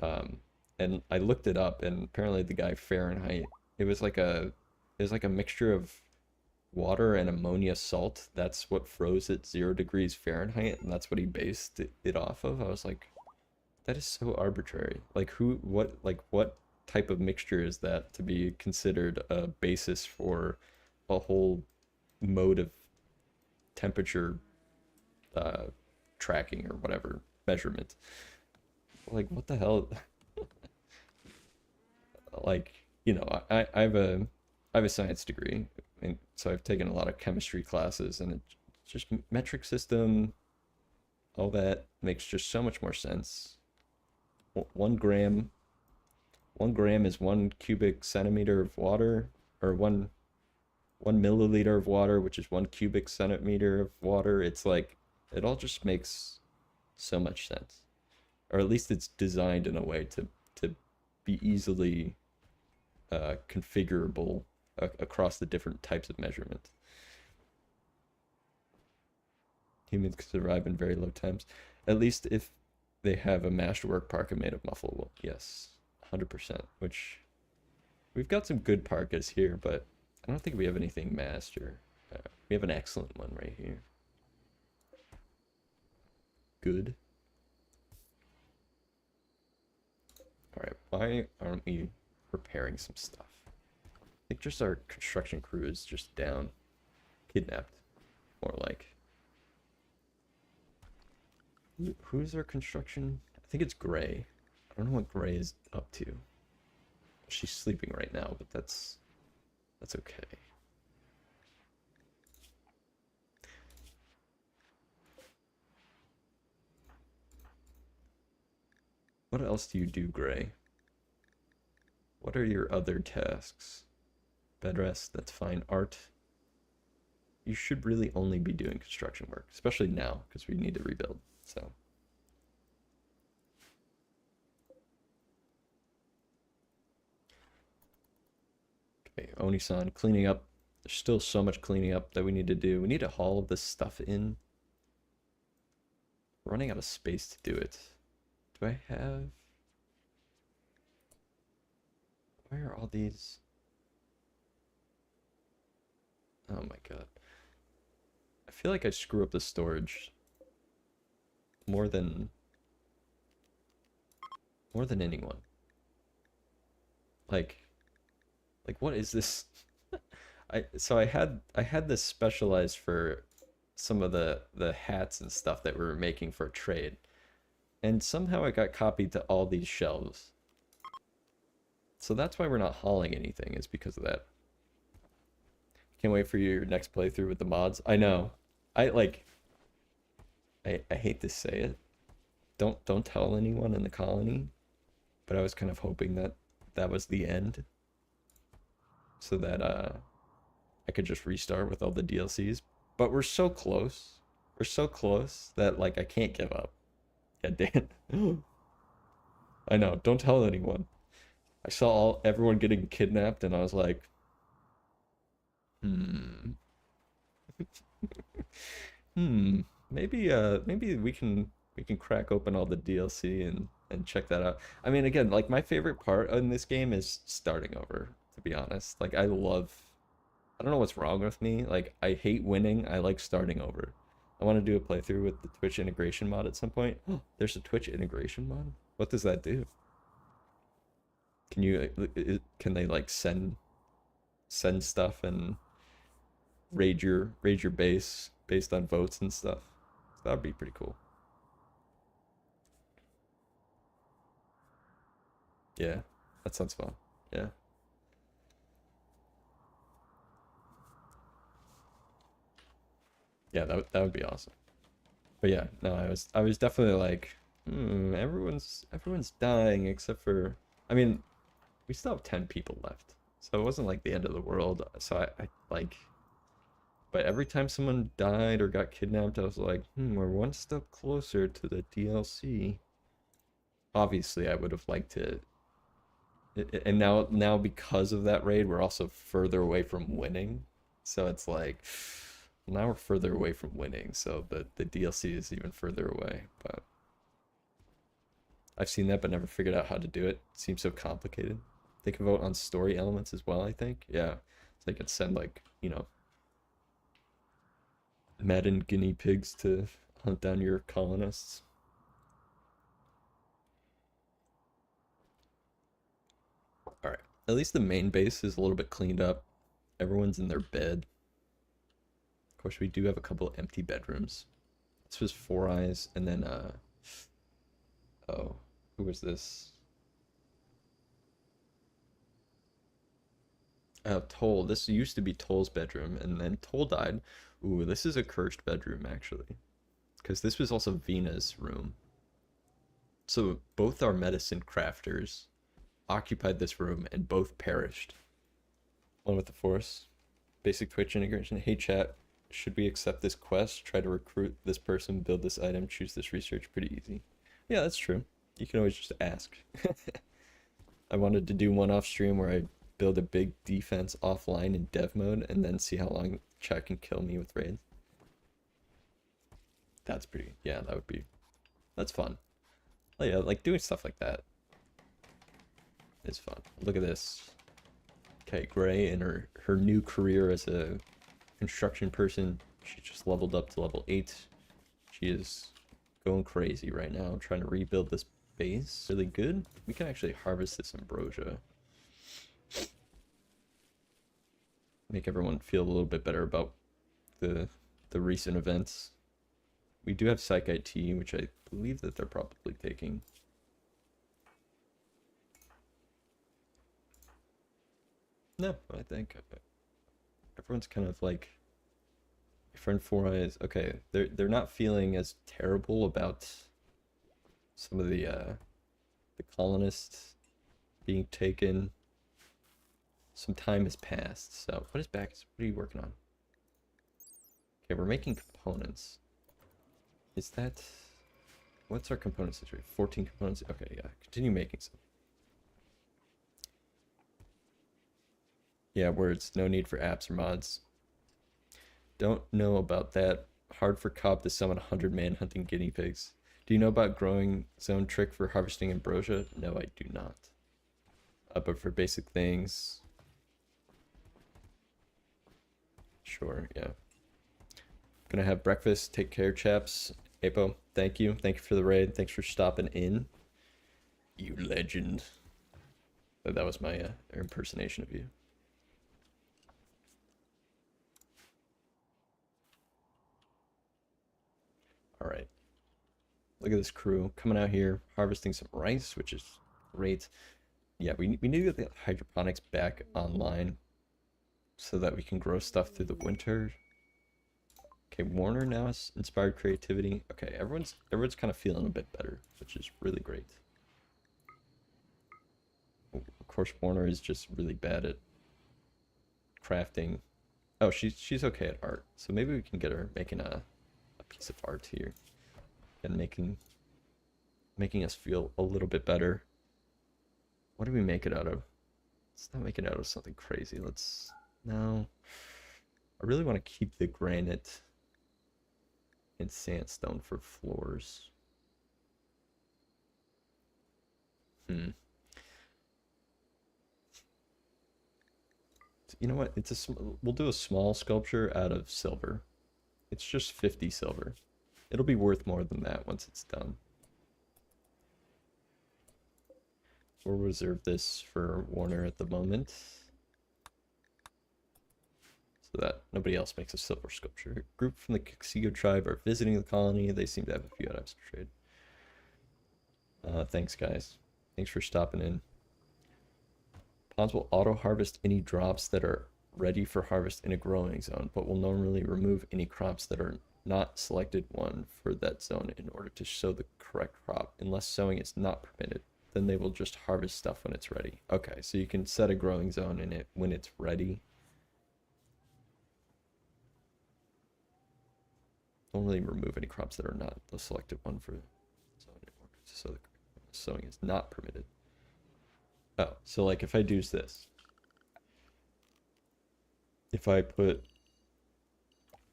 And I looked it up, and apparently the guy Fahrenheit, it was a mixture of water and ammonia salt. That's what froze at 0 degrees Fahrenheit, and that's what he based it off of. I was like, that is so arbitrary. What type of mixture is that to be considered a basis for a whole mode of temperature tracking or whatever measurement? What the hell? I have a science degree, and so I've taken a lot of chemistry classes, and it's just metric system, all that makes just so much more sense. 1 gram 1 gram is 1 cubic centimeter of water, or one milliliter of water, which is 1 cubic centimeter of water. It's like it all just makes so much sense, or at least it's designed in a way to be easily configurable across the different types of measurements. Humans can survive in very low temps, at least if they have a mashed work parka made of muffle wool. Yes, 100%. Which we've got some good parkas here, but I don't think we have anything mashed. Or we have an excellent one right here. Good. All right, why aren't we repairing some stuff? I think just our construction crew is just down, kidnapped, more like. Who's our construction? I think it's Gray. I don't know what Gray is up to. She's sleeping right now, but that's okay. What else do you do, Gray? What are your other tasks? Bed rest, that's fine. Art. You should really only be doing construction work, especially now, because we need to rebuild, so. Okay, Oni-san, cleaning up. There's still so much cleaning up that we need to do. We need to haul this stuff in. We're running out of space to do it. Do I have... Where are all these? Oh my god. I feel like I screw up the storage more than anyone. Like what is this? I had this specialized for some of the hats and stuff that we were making for trade. And somehow it got copied to all these shelves. So that's why we're not hauling anything, is because of that. Can't wait for your next playthrough with the mods. I know. I hate to say it. Don't tell anyone in the colony. But I was kind of hoping that that was the end. So that I could just restart with all the DLCs. But we're so close. We're so close that like I can't give up. Yeah, Dan. I know, don't tell anyone. I saw everyone getting kidnapped and I was like, maybe we can crack open all the DLC and check that out. I mean, again, like my favorite part in this game is starting over, to be honest. Like I don't know what's wrong with me. Like I hate winning. I like starting over. I want to do a playthrough with the Twitch integration mod at some point. Oh, there's a Twitch integration mod? What does that do? Can they like send stuff and raid your base based on votes and stuff? That would be pretty cool. Yeah, that sounds fun. Yeah. Yeah, that would be awesome. But yeah, no, I was definitely like, everyone's dying except for, I mean, we still have 10 people left, so it wasn't like the end of the world. So I like, but every time someone died or got kidnapped, I was like, we're one step closer to the DLC. Obviously, I would have liked to, and now because of that raid, we're also further away from winning. So it's like, now we're further away from winning, so the DLC is even further away. But I've seen that, but never figured out how to do it. It seems so complicated. They can vote on story elements as well, I think. Yeah, so they can send like, Madden guinea pigs to hunt down your colonists. All right, at least the main base is a little bit cleaned up. Everyone's in their bed. Of course, we do have a couple of empty bedrooms. This was Four Eyes, and then oh, who was this? Toll. This used to be Toll's bedroom, and then Toll died. Ooh, this is a cursed bedroom, actually. Because this was also Vina's room. So both our medicine crafters occupied this room and both perished. One with the Force. Basic Twitch integration. Hey chat, should we accept this quest? Try to recruit this person, build this item, choose this research. Pretty easy. Yeah, that's true. You can always just ask. I wanted to do one off stream where I build a big defense offline in dev mode and then see how long chat can kill me with raids. That's pretty, yeah, that's fun. Oh yeah, like doing stuff like that is fun. Look at this. Okay, Gray in her new career as a construction person, she just leveled up to level 8. She is going crazy right now, trying to rebuild this base. Really good. We can actually harvest this ambrosia. Make everyone feel a little bit better about the recent events. We do have Psych IT, which I believe that they're probably taking. No, I think everyone's kind of like, my friend Four Eyes. Okay, they're not feeling as terrible about some of the colonists being taken. Some time has passed. So what is back? What are you working on? Okay, we're making components. Is that, what's our component situation? 14 components. Okay, yeah, continue making some. Yeah, words. No need for apps or mods. Don't know about that. Hard for Cobb to summon 100 man hunting guinea pigs. Do you know about growing zone trick for harvesting ambrosia? No, I do not. But for basic things, sure, yeah. Gonna have breakfast. Take care, chaps. Apo, thank you. Thank you for the raid. Thanks for stopping in. You legend. That was my impersonation of you. All right. Look at this crew coming out here, harvesting some rice, which is great. Yeah, we need to get the hydroponics back online so that we can grow stuff through the winter. Okay, Warner now has inspired creativity. Okay, everyone's kind of feeling a bit better, which is really great. Of course, Warner is just really bad at crafting. Oh, she's okay at art, so maybe we can get her making a piece of art here and making us feel a little bit better. What do we make it out of? Let's not make it out of something crazy. No. I really want to keep the granite and sandstone for floors. You know what? We'll do a small sculpture out of silver. It's just 50 silver. It'll be worth more than that once it's done. We'll reserve this for Warner at the moment, so that nobody else makes a silver sculpture. A group from the Kixigo tribe are visiting the colony. They seem to have a few items to trade. Thanks, guys. Thanks for stopping in. Ponds will auto-harvest any drops that are ready for harvest in a growing zone, but will normally remove any crops that are not selected one for that zone in order to sow the correct crop. Unless sowing is not permitted, then they will just harvest stuff when it's ready. Okay, so you can set a growing zone in it when it's ready. Don't really remove any crops that are not the selected one for zone in order to sow the sowing is not permitted. Oh, so like if I do this, if I put,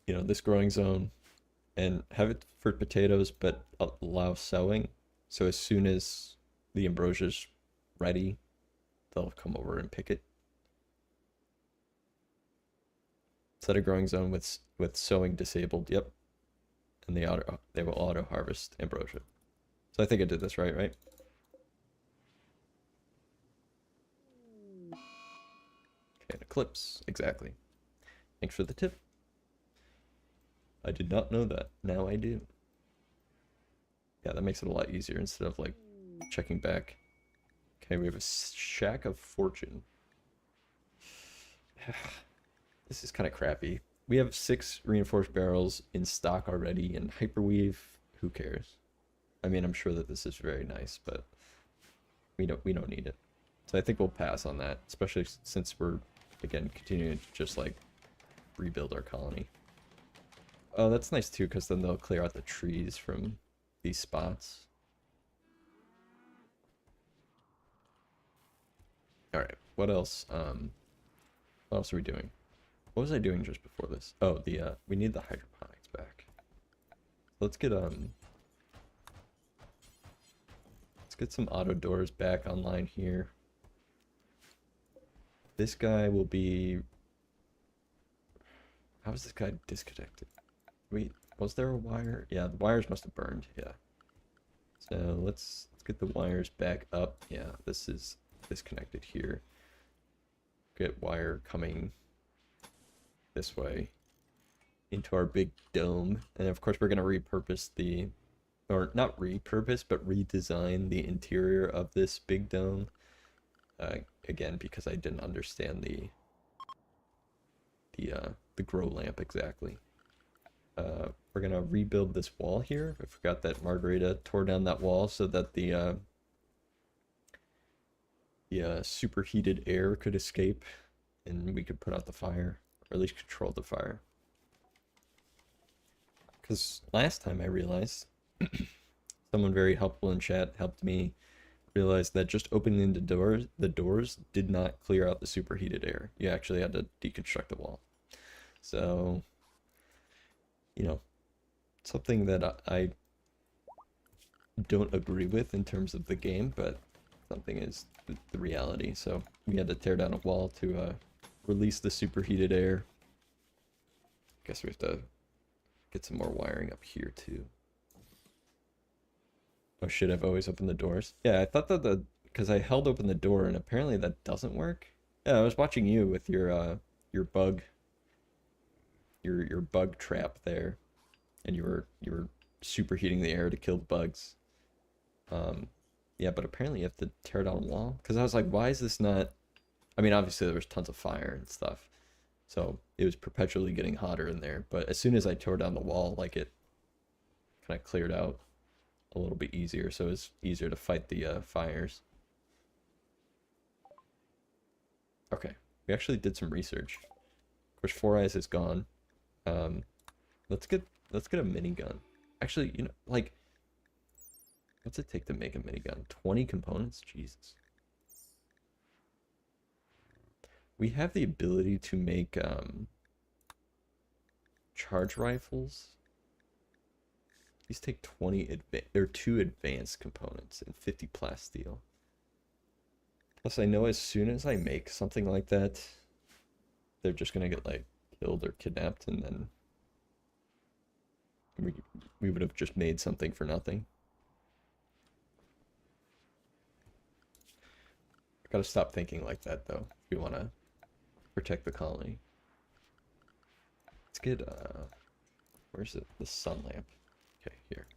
this growing zone and have it for potatoes, but allow sowing, so as soon as the ambrosia's ready, they'll come over and pick it. Set a growing zone with sowing disabled. Yep, and they will auto harvest ambrosia. So I think I did this right? Okay, an eclipse, exactly. Thanks for the tip. I did not know that. Now I do. Yeah, that makes it a lot easier instead of like checking back. Okay, we have a shack of fortune. This is kind of crappy. We have 6 reinforced barrels in stock already, and hyperweave, who cares? I mean, I'm sure that this is very nice, but we don't need it. So I think we'll pass on that, especially since we're, again, continuing to just, like, rebuild our colony. Oh, that's nice, too, because then they'll clear out the trees from these spots. Alright, what else? What else are we doing? What was I doing just before this? Oh, we need the hydroponics back. Let's get some auto doors back online here. This guy will be... How is this guy disconnected? Wait, was there a wire? Yeah, the wires must have burned, yeah. So let's get the wires back up. Yeah, this is disconnected here. Get wire coming this way into our big dome. And of course we're going to repurpose the... Or not repurpose, but redesign the interior of this big dome. Again, because I didn't understand the grow lamp exactly. We're gonna rebuild this wall here. I forgot that Margarita tore down that wall so that the superheated air could escape and we could put out the fire, or at least control the fire. Because last time I realized, someone very helpful in chat helped me realize that just opening the doors did not clear out the superheated air. You actually had to deconstruct the wall. So, you know, something that I don't agree with in terms of the game, but something is the reality. So we had to tear down a wall to release the superheated air. Guess we have to get some more wiring up here too. Oh shit, I've always opened the doors. Yeah, I thought that because I held open the door and apparently that doesn't work. Yeah, I was watching you with your bug trap there, and you were superheating the air to kill the bugs. Yeah, but apparently you have to tear down a wall. Because I was like, why is this not... I mean, obviously there was tons of fire and stuff, so it was perpetually getting hotter in there. But as soon as I tore down the wall, like, it kind of cleared out a little bit easier, so it's easier to fight the fires. Okay, we actually did some research. Of course, Four Eyes is gone. Let's get a minigun. Actually, you know, like, what's it take to make a minigun? 20 components? Jesus. We have the ability to make charge rifles. These take 2 advanced components and 50 plasteel. Plus, I know as soon as I make something like that, they're just gonna get, like, killed or kidnapped, and then we would have just made something for nothing. Gotta stop thinking like that, though, if we want to protect the colony. Let's get, where's the sun lamp? Okay, here.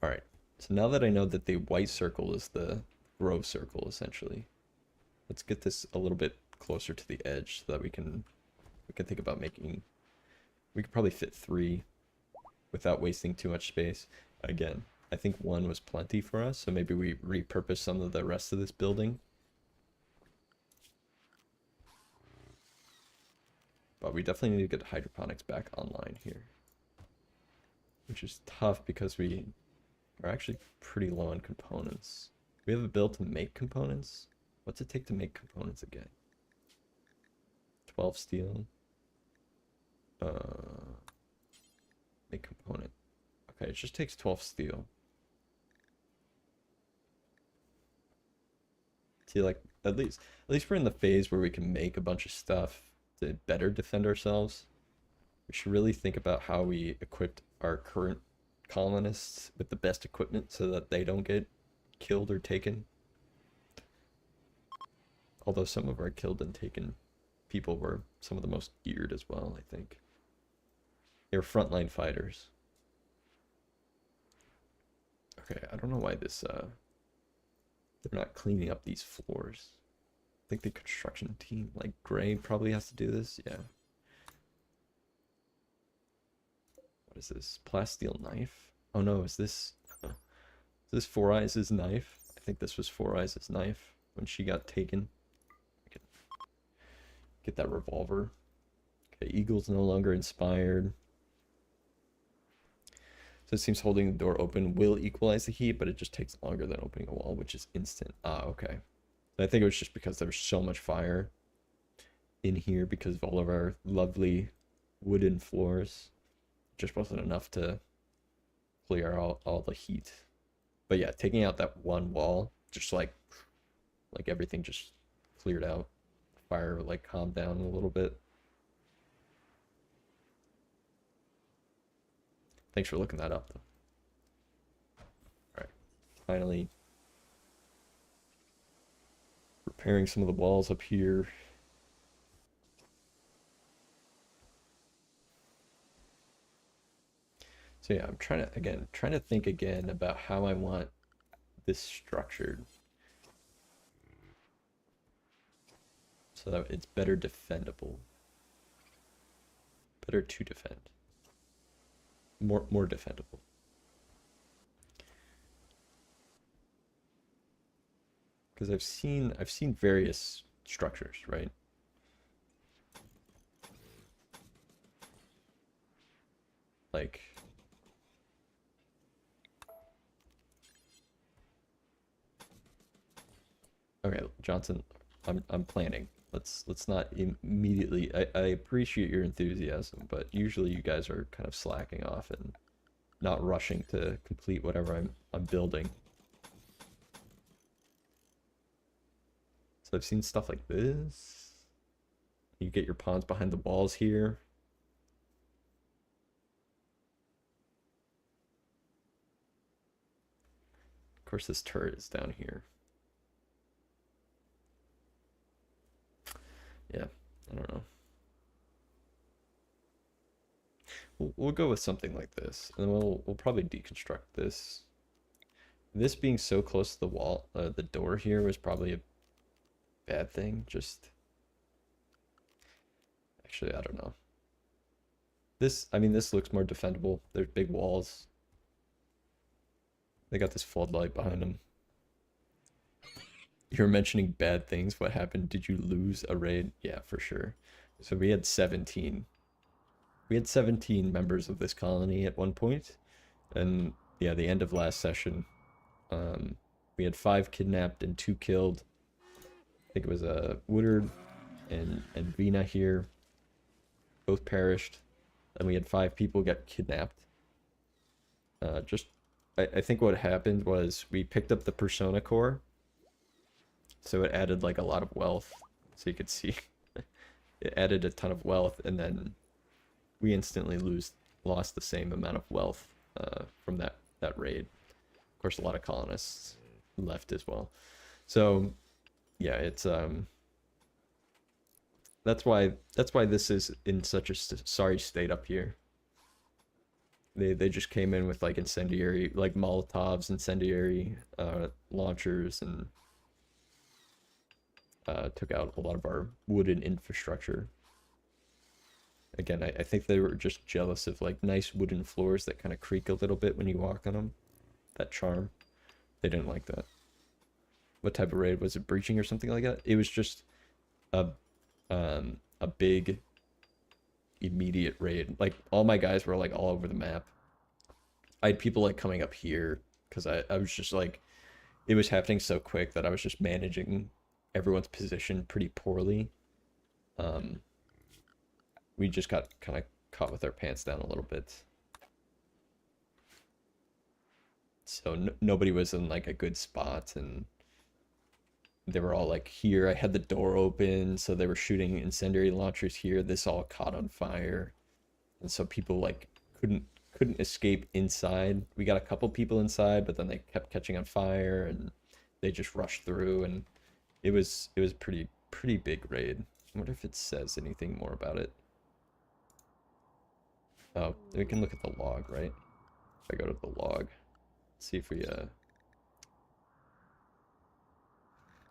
Alright, so now that I know that the white circle is the grow circle, essentially, let's get this a little bit closer to the edge so that we can think about making... We could probably fit 3 without wasting too much space. Again, I think 1 was plenty for us, so maybe we repurpose some of the rest of this building. But we definitely need to get hydroponics back online here, which is tough because we are actually pretty low on components. We have a build to make components. What's it take to make components again? 12 steel. Make component. Okay, it just takes 12 steel. See, like, at least we're in the phase where we can make a bunch of stuff to better defend ourselves. We should really think about how we equipped our current colonists with the best equipment so that they don't get killed or taken. Although some of our killed and taken people were some of the most geared as well, I think. They were frontline fighters. Okay, I don't know why this, they're not cleaning up these floors. I think the construction team, like Gray, probably has to do this, yeah. What is this? Plasteel knife? Oh no, is this Four Eyes' knife? I think this was Four Eyes' knife. when she got taken. Get that revolver. Okay, Eagle's no longer inspired. So it seems holding the door open will equalize the heat, but it just takes longer than opening a wall, which is instant. Ah, okay. I think it was just because there was so much fire in here because of all of our lovely wooden floors. It just wasn't enough to clear all the heat. But yeah, taking out that one wall, just like everything just cleared out. Fire like calmed down a little bit. Thanks for looking that up though. Alright, finally repairing some of the walls up here. So yeah, I'm trying to think again about how I want this structured so that it's better defendable. Better to defend. More defendable. Because I've seen various structures, right? Like okay, Johnson, I'm planning. Let's not immediately. I appreciate your enthusiasm, but usually you guys are kind of slacking off and not rushing to complete whatever I'm building. So I've seen stuff like this. You get your pawns behind the walls here. Of course, this turret is down here. Yeah, I don't know. We'll go with something like this, and we'll probably deconstruct this. This being so close to the wall, the door here was probably a bad thing. Just actually, I don't know. I mean, this looks more defendable. There's big walls. They got this floodlight behind them. You were mentioning bad things. What happened? Did you lose a raid? Yeah, for sure. So we had 17. We had 17 members of this colony at one point. And yeah, the end of last session, we had 5 kidnapped and 2 killed. I think it was Woodard and Vina here. Both perished. And we had 5 people get kidnapped. I think what happened was we picked up the Persona Core. So it added like a lot of wealth. So you could see it added a ton of wealth, and then we instantly lost the same amount of wealth from that raid. Of course, a lot of colonists left as well. So yeah, it's that's why this is in such a sorry state up here. They just came in with like incendiary, like Molotovs, incendiary launchers, and took out a lot of our wooden infrastructure. Again, I think they were just jealous of like nice wooden floors that kind of creak a little bit when you walk on them. That charm. They didn't like that. What type of raid was it? Breaching or something like that? It was just a big immediate raid. Like all my guys were like all over the map. I had people like coming up here because I was just like, it was happening so quick that I was just managing everyone's position pretty poorly. We just got kind of caught with our pants down a little bit. So nobody was in like a good spot, and they were all like here. I had the door open, so they were shooting incendiary launchers here. This all caught on fire, and so people like couldn't escape inside. We got a couple people inside, but then they kept catching on fire, and they just rushed through, and it was pretty big raid. I wonder if it says anything more about it. Oh, we can look at the log, right? If I go to the log, see if we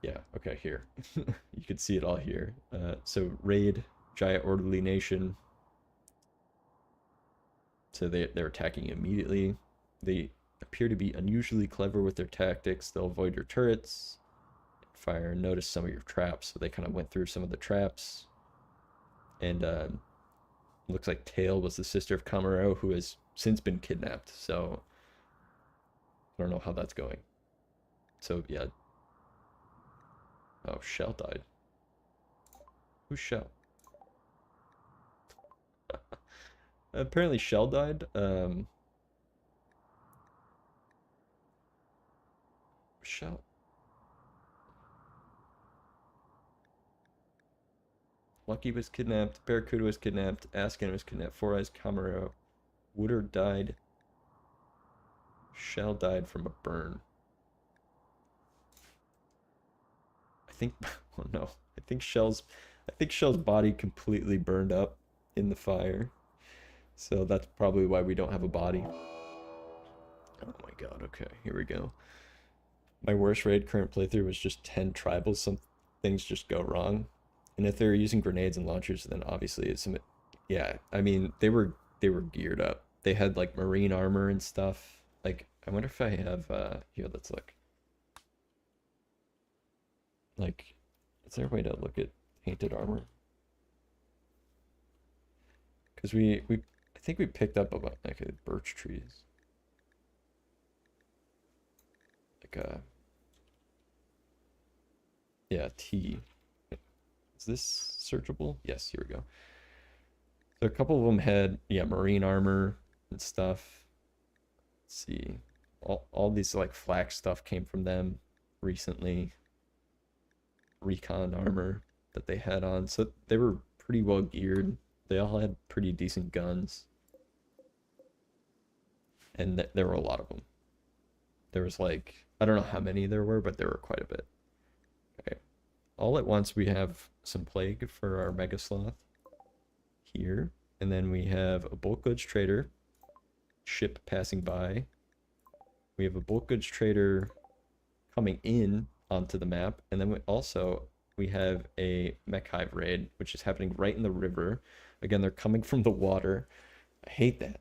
yeah, okay, here. You can see it all here. So raid, Giant Orderly Nation. So they're attacking immediately. They appear to be unusually clever with their tactics. They'll avoid your turrets, fire and noticed some of your traps. So they kind of went through some of the traps. And looks like Tail was the sister of Camaro, who has since been kidnapped. So I don't know how that's going. So yeah. Oh, Shell died. Who's Shell? Apparently Shell died. Shell. Lucky was kidnapped. Barracuda was kidnapped. Askin was kidnapped. Four Eyes Camaro. Woodard died. Shell died from a burn. I think. Oh no. I think Shell's body completely burned up in the fire. So that's probably why we don't have a body. Oh my god. Okay, here we go. My worst raid current playthrough was just 10 tribals. Some things just go wrong. And if they're using grenades and launchers, then obviously it's some, yeah, I mean, they were geared up. They had like marine armor and stuff. Like, I wonder if I have here, let's look. Like, is there a way to look at painted armor? Because I think we picked up about like birch trees. Like yeah, T. Is this searchable? Yes, here we go. So a couple of them had, yeah, marine armor and stuff. Let's see. All these like flak stuff came from them recently. Recon armor that they had on. So they were pretty well geared. They all had pretty decent guns. And there were a lot of them. There was like, I don't know how many there were, but there were quite a bit. Okay. All at once we have some plague for our Mega Sloth here. And then we have a bulk goods trader ship passing by. We have a bulk goods trader coming in onto the map. And then we have a mech hive raid, which is happening right in the river. Again, they're coming from the water. I hate that.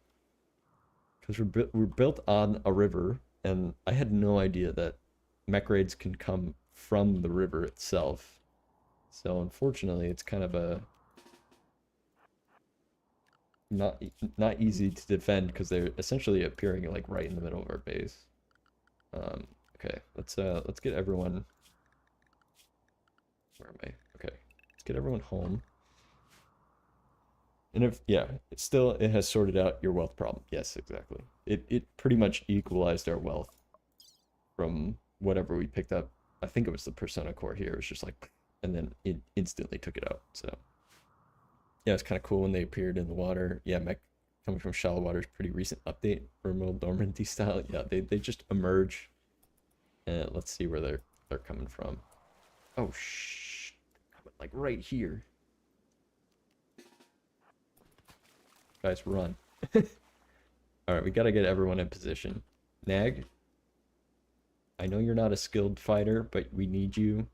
Because we're built on a river, and I had no idea that mech raids can come from the river itself. So unfortunately, it's kind of a not easy to defend because they're essentially appearing like right in the middle of our base. Okay, let's get everyone. Where am I? Okay, let's get everyone home. And if, yeah, it has sorted out your wealth problem. Yes, exactly. It pretty much equalized our wealth from whatever we picked up. I think it was the Persona core here. It was just like, and then it instantly took it out. So yeah, it's kind of cool when they appeared in the water. Yeah, mech coming from shallow water is pretty recent update. RimWorld Normandy style. Yeah, they just emerge. And let's see where they're coming from. Oh shh, like right here. Guys, run. Alright, we gotta get everyone in position. Nag, I know you're not a skilled fighter, but we need you.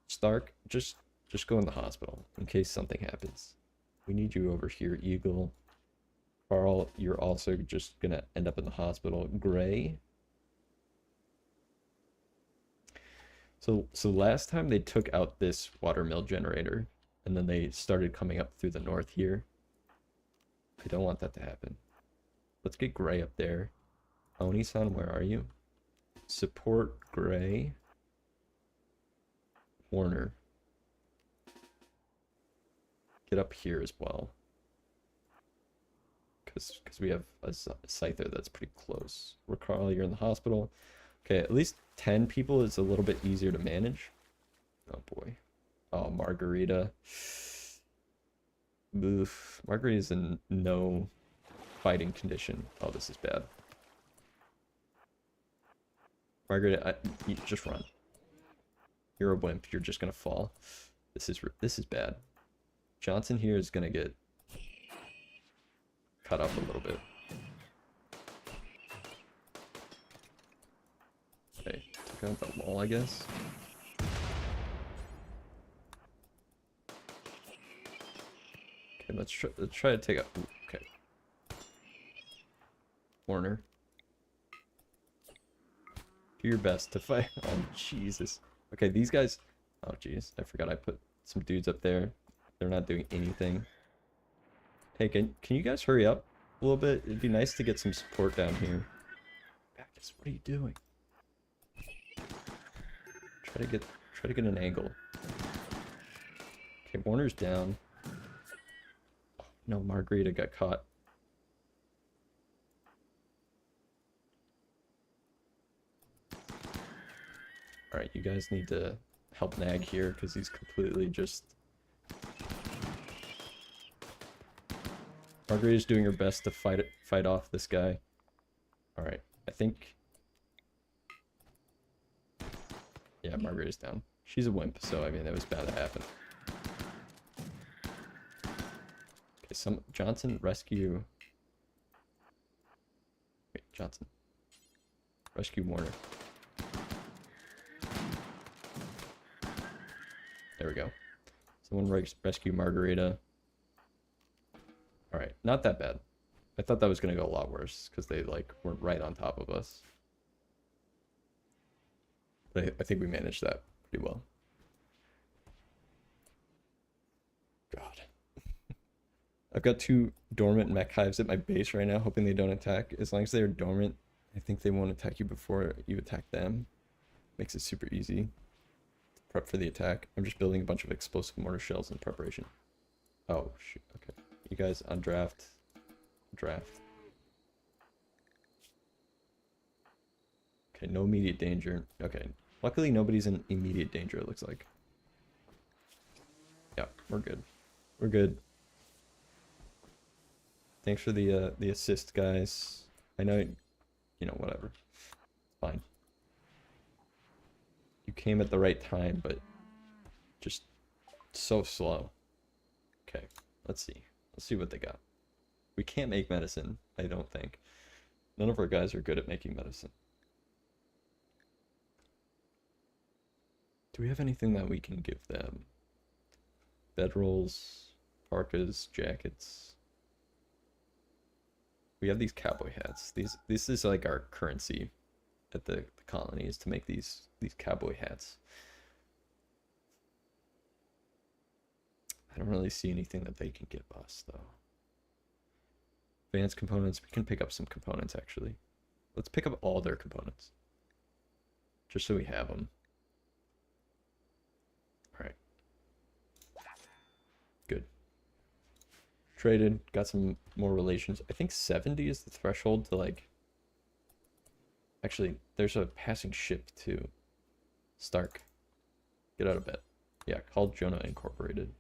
Stark, just go in the hospital in case something happens. We need you over here, Eagle. Carl, you're also just gonna end up in the hospital. Gray. So last time they took out this watermill generator, and then they started coming up through the north here. I don't want that to happen. Let's get Gray up there. Oni-san, where are you? Support Gray. Warner. Get up here as well. Because we have a Scyther that's pretty close. Carl, you're in the hospital. Okay, at least 10 people is a little bit easier to manage. Oh boy. Oh, Margarita. Oof. Margarita's in no fighting condition. Oh, this is bad. Margarita, you just run. You're a wimp. You're just gonna fall. This is bad. Johnson here is gonna get cut up a little bit. Okay, took out the wall, I guess. Okay, let's try to take out. Ooh, okay. Warner. Do your best to fight. Oh, Jesus. Okay, these guys... Oh, jeez. I forgot I put some dudes up there. They're not doing anything. Hey, can you guys hurry up a little bit? It'd be nice to get some support down here. Bacchus, what are you doing? Try to get an angle. Okay, Warner's down. Oh, no, Margarita got caught. Alright, you guys need to help Nag here, because he's completely just... Margarita's doing her best to fight off this guy. Alright, I think... Yeah, Margarita's down. She's a wimp, so I mean, it was bound to happen. Okay, Johnson, rescue... Wait, Johnson. Rescue Warner. There we go. Someone rescue Margarita. Alright, not that bad. I thought that was going to go a lot worse, because they, like, weren't right on top of us. But I think we managed that pretty well. God. I've got 2 dormant mech hives at my base right now, hoping they don't attack. As long as they're dormant, I think they won't attack you before you attack them. Makes it super easy. Prep for the attack. I'm just building a bunch of explosive mortar shells in preparation. Oh, shoot. Okay. You guys on draft. Draft. Okay, no immediate danger. Okay. Luckily, nobody's in immediate danger, it looks like. Yeah, we're good. We're good. Thanks for the assist, guys. I know, you know, whatever. It's fine. You came at the right time, but just so slow. Okay, let's see. Let's see what they got. We can't make medicine, I don't think. None of our guys are good at making medicine. Do we have anything that we can give them? Bedrolls, parkas, jackets. We have these cowboy hats. This is like our currency at the colony, is to make these cowboy hats. I don't really see anything that they can give us though. Advanced components, we can pick up some components actually. Let's pick up all their components. Just so we have them. Alright. Good. Traded, got some more relations. I think 70 is the threshold to like... Actually, there's a passing ship too. Stark. Get out of bed. Yeah, called Jonah Incorporated.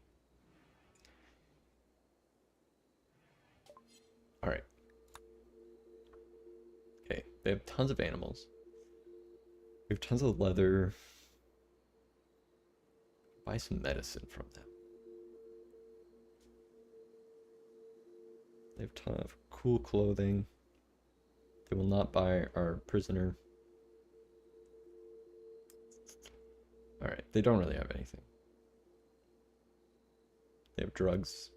Alright. Okay, they have tons of animals. We have tons of leather. Buy some medicine from them. They have a ton of cool clothing. They will not buy our prisoner. Alright, they don't really have anything. They have drugs.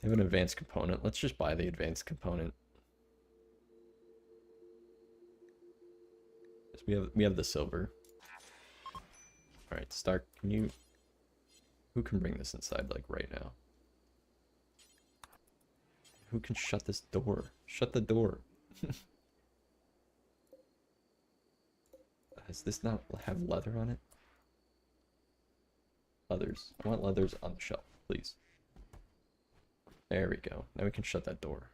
They have an advanced component. Let's just buy the advanced component. We have the silver. Alright, Stark, can you... Who can bring this inside, like, right now? Who can shut this door? Shut the door. Does this not have leather on it? Leathers. I want leathers on the shelf, please. There we go. Now we can shut that door.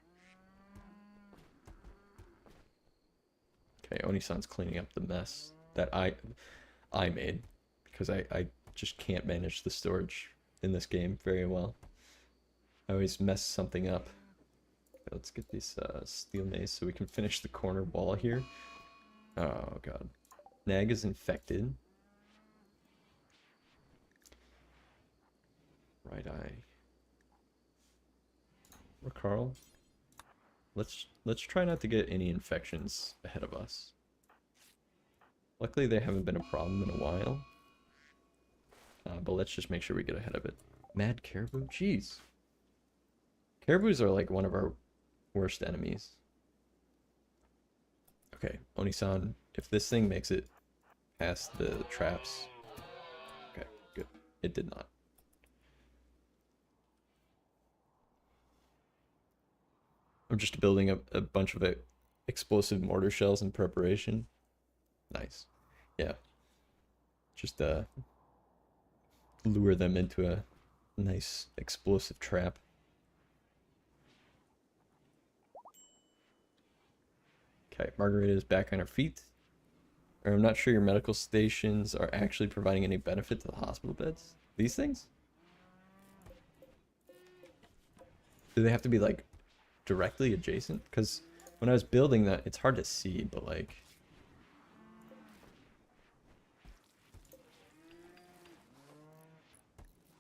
Okay, Oni-san's cleaning up the mess that I made. Because I just can't manage the storage in this game very well. I always mess something up. Let's get this steel mace so we can finish the corner wall here. Oh god. Nag is infected. Right eye. Or Carl. Let's try not to get any infections ahead of us. Luckily they haven't been a problem in a while. But let's just make sure we get ahead of it. Mad caribou? Jeez. Caribous are like one of our worst enemies. Okay, Oni-san, if this thing makes it past the traps. Okay, good. It did not. I'm just building a bunch of explosive mortar shells in preparation. Nice. Yeah. Just lure them into a nice explosive trap. Okay, Margarita is back on her feet. Or I'm not sure your medical stations are actually providing any benefit to the hospital beds. These things? Do they have to be like directly adjacent? Because when I was building that, it's hard to see, but like...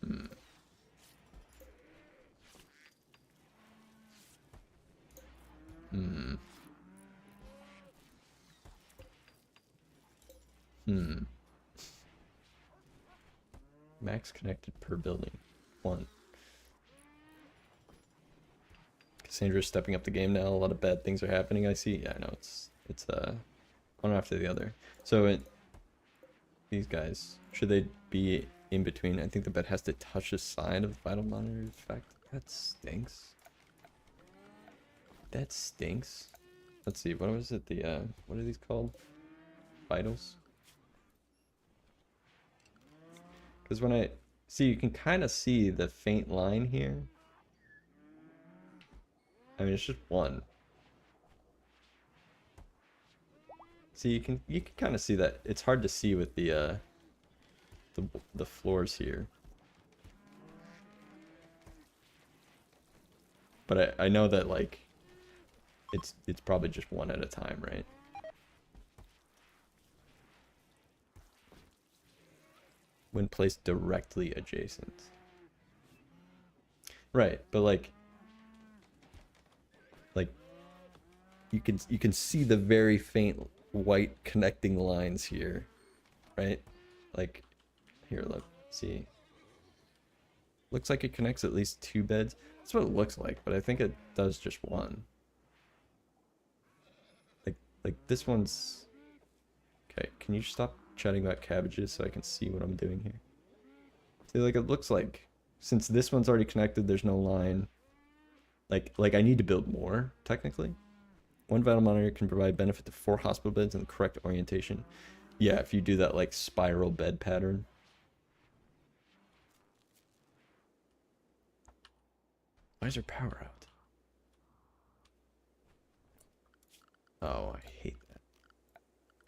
Hmm. Hmm. Hmm. Max connected per building. 1. Cassandra's stepping up the game now. A lot of bad things are happening, I see. Yeah, I know. It's one after the other. So these guys, should they be in between? I think the bed has to touch the side of the vital monitor effect. That stinks. That stinks. Let's see, what was it? The what are these called? Vitals? Because when I see, you can kind of see the faint line here. I mean, it's just one. See, you can kind of see that. It's hard to see with the floors here. But I know that like it's probably just one at a time, right? When placed directly adjacent. Right, but like you can see the very faint white connecting lines here, right? Like here, look, see. Looks like it connects at least 2 beds. That's what it looks like, but I think it does just one. Like this one's... Okay, can you stop chatting about cabbages so I can see what I'm doing here? See, like it looks like, since this one's already connected, there's no line. Like I need to build more, technically. 1 vital monitor can provide benefit to 4 hospital beds in the correct orientation. Yeah, if you do that like spiral bed pattern. Why is there power out? Oh, I hate that.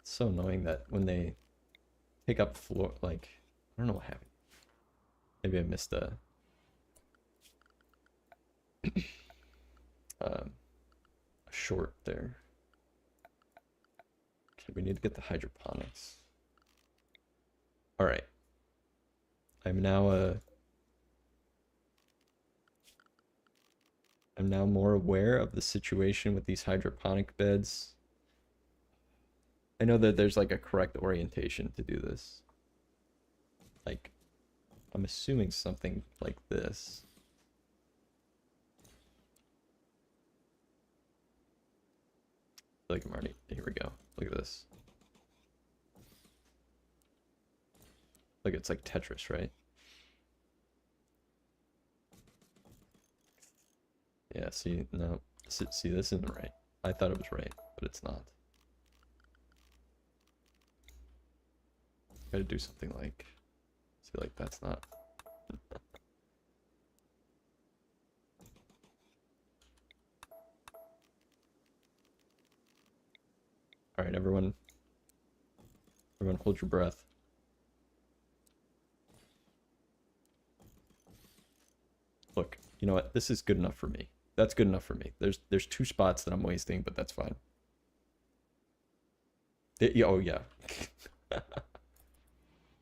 It's so annoying that when they pick up floor, like, I don't know what happened. Maybe I missed a short there. Okay, we need to get the hydroponics. All right. I'm now more aware of the situation with these hydroponic beds. I know that there's like a correct orientation to do this. Like, I'm assuming something like this. Like I'm already, here we go. Look at this. Like it's like Tetris, right? Yeah, see, no. See, this isn't right. I thought it was right, but it's not. Gotta do something like... See, like, that's not... Alright, everyone. Everyone hold your breath. Look, you know what? This is good enough for me. That's good enough for me. There's 2 spots that I'm wasting, but that's fine. Oh, yeah.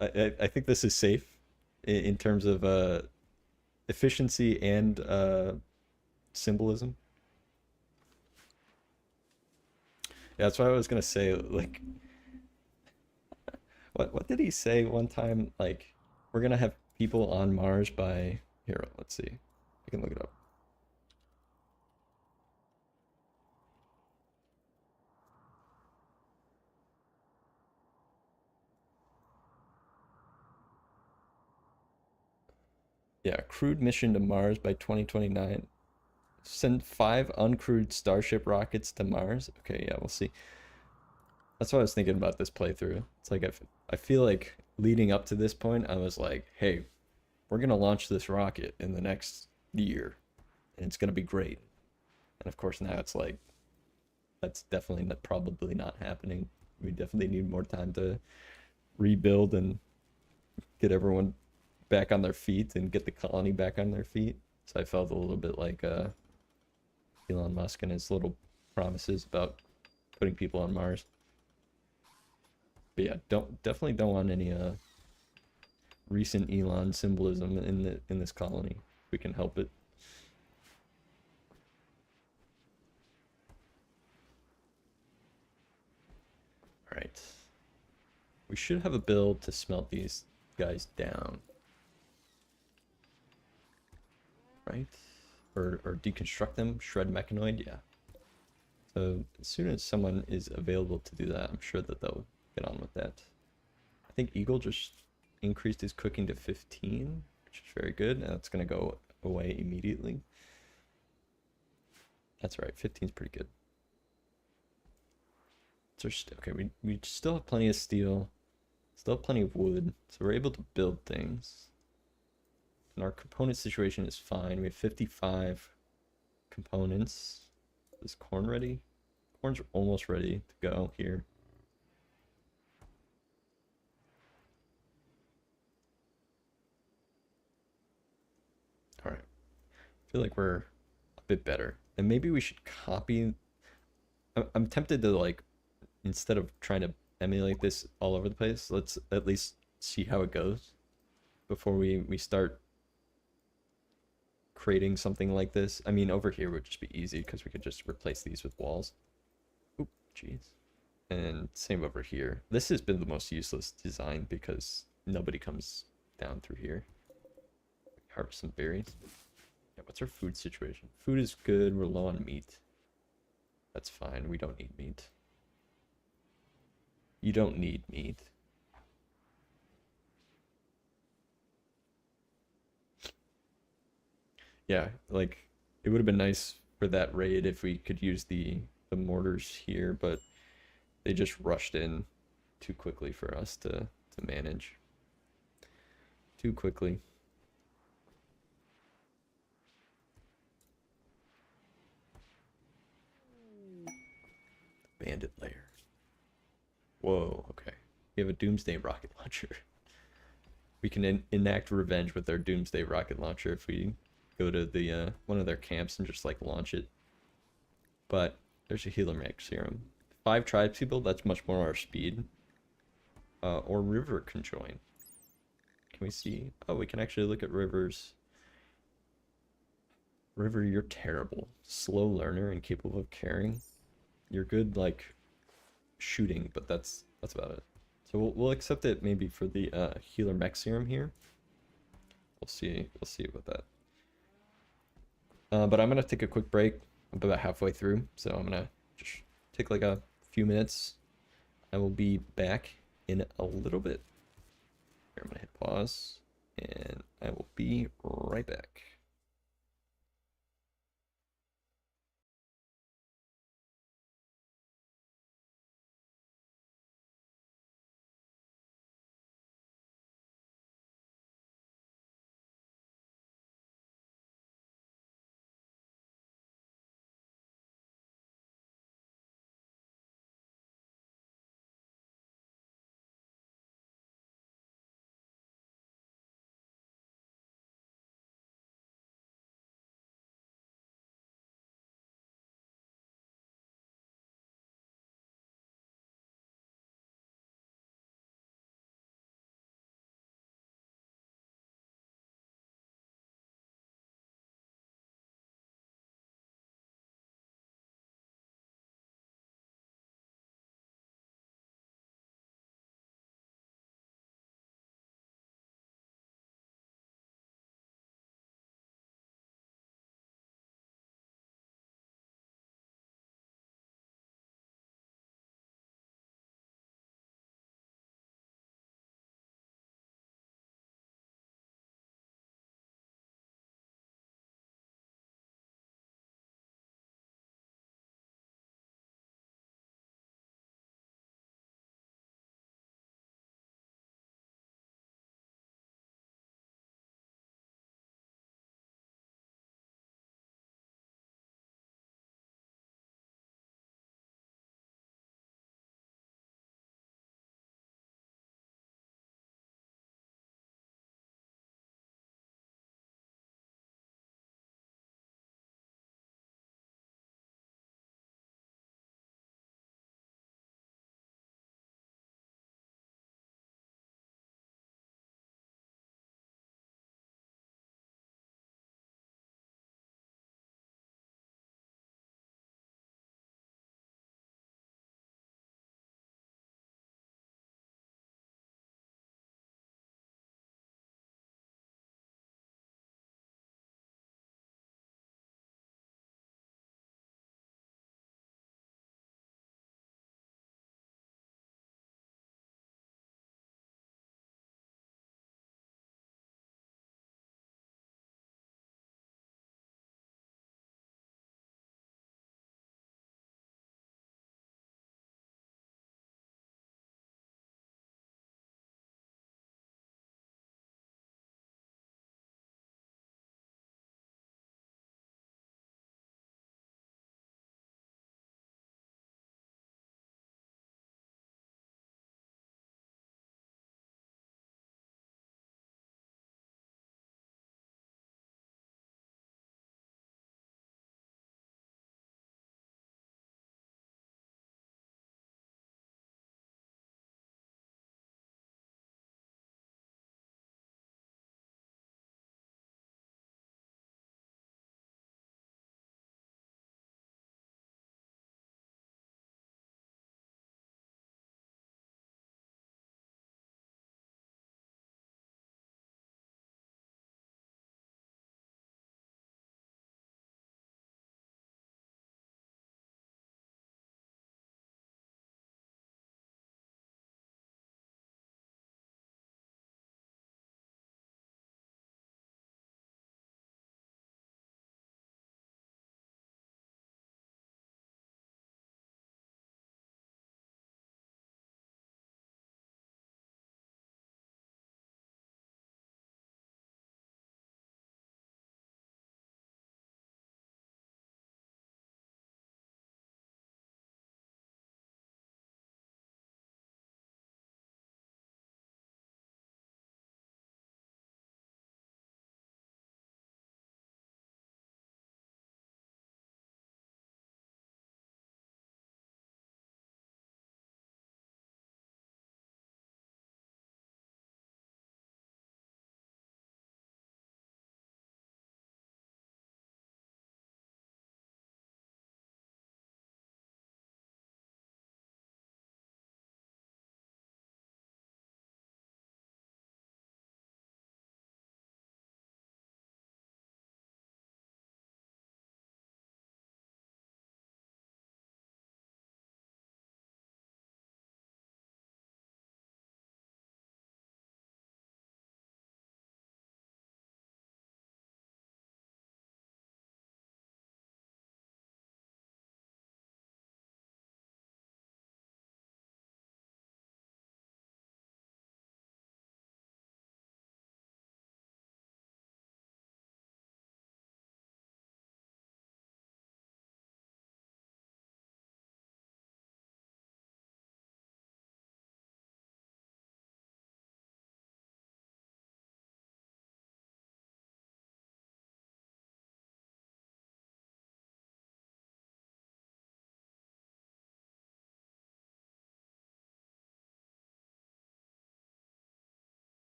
I think this is safe in terms of efficiency and symbolism. Yeah, that's what I was gonna say. Like, what did he say one time? Like, we're gonna have people on Mars by... Here, let's see. I can look it up. Yeah, crewed mission to Mars by 2029. Send 5 uncrewed Starship rockets to Mars. Okay, yeah, we'll see. That's what I was thinking about this playthrough. It's like I feel like leading up to this point, I was like, hey, we're gonna launch this rocket in the next year, and it's gonna be great. And of course now it's like that's definitely not, probably not happening. We definitely need more time to rebuild and get everyone back on their feet and get the colony back on their feet. So I felt a little bit like Elon Musk and his little promises about putting people on Mars. But yeah, definitely don't want any recent Elon symbolism in this colony. If we can help it. All right. We should have a build to smelt these guys down. Right? Or deconstruct them, shred mechanoid, yeah. So as soon as someone is available to do that, I'm sure that they'll get on with that. I think Eagle just increased his cooking to 15, which is very good, and that's going to go away immediately. That's right, 15 is pretty good. Okay, we still have plenty of steel, still have plenty of wood, so we're able to build things. And our component situation is fine. We have 55 components. Is corn ready? Corn's almost ready to go here. All right. I feel like we're a bit better. And maybe we should copy. I'm tempted to, like, instead of trying to emulate this all over the place, let's at least see how it goes before we start creating something like this. I mean, over here would just be easy because we could just replace these with walls. Oop, jeez. And same over here. This has been the most useless design because nobody comes down through here. Harvest some berries. Yeah, what's our food situation? Food is good. We're low on meat. That's fine. We don't need meat. You don't need meat. Yeah, like it would have been nice for that raid if we could use the mortars here, but they just rushed in too quickly for us to manage. Too quickly. Bandit lair. Whoa, okay. We have a Doomsday rocket launcher. We can enact revenge with our Doomsday rocket launcher if we go to the one of their camps and just like launch it. But there's a healer mag serum. 5 tribes people, that's much more our speed. Or river conjoin. Can we see? Oh, we can actually look at rivers. River, you're terrible. Slow learner, incapable of carrying. You're good, like, shooting, but that's about it. So we'll accept it maybe for the healer mech serum here. We'll see about that. But I'm gonna take a quick break. I'm about halfway through, so I'm gonna just take like a few minutes. I will be back in a little bit. Here, I'm gonna hit pause, and I will be right back.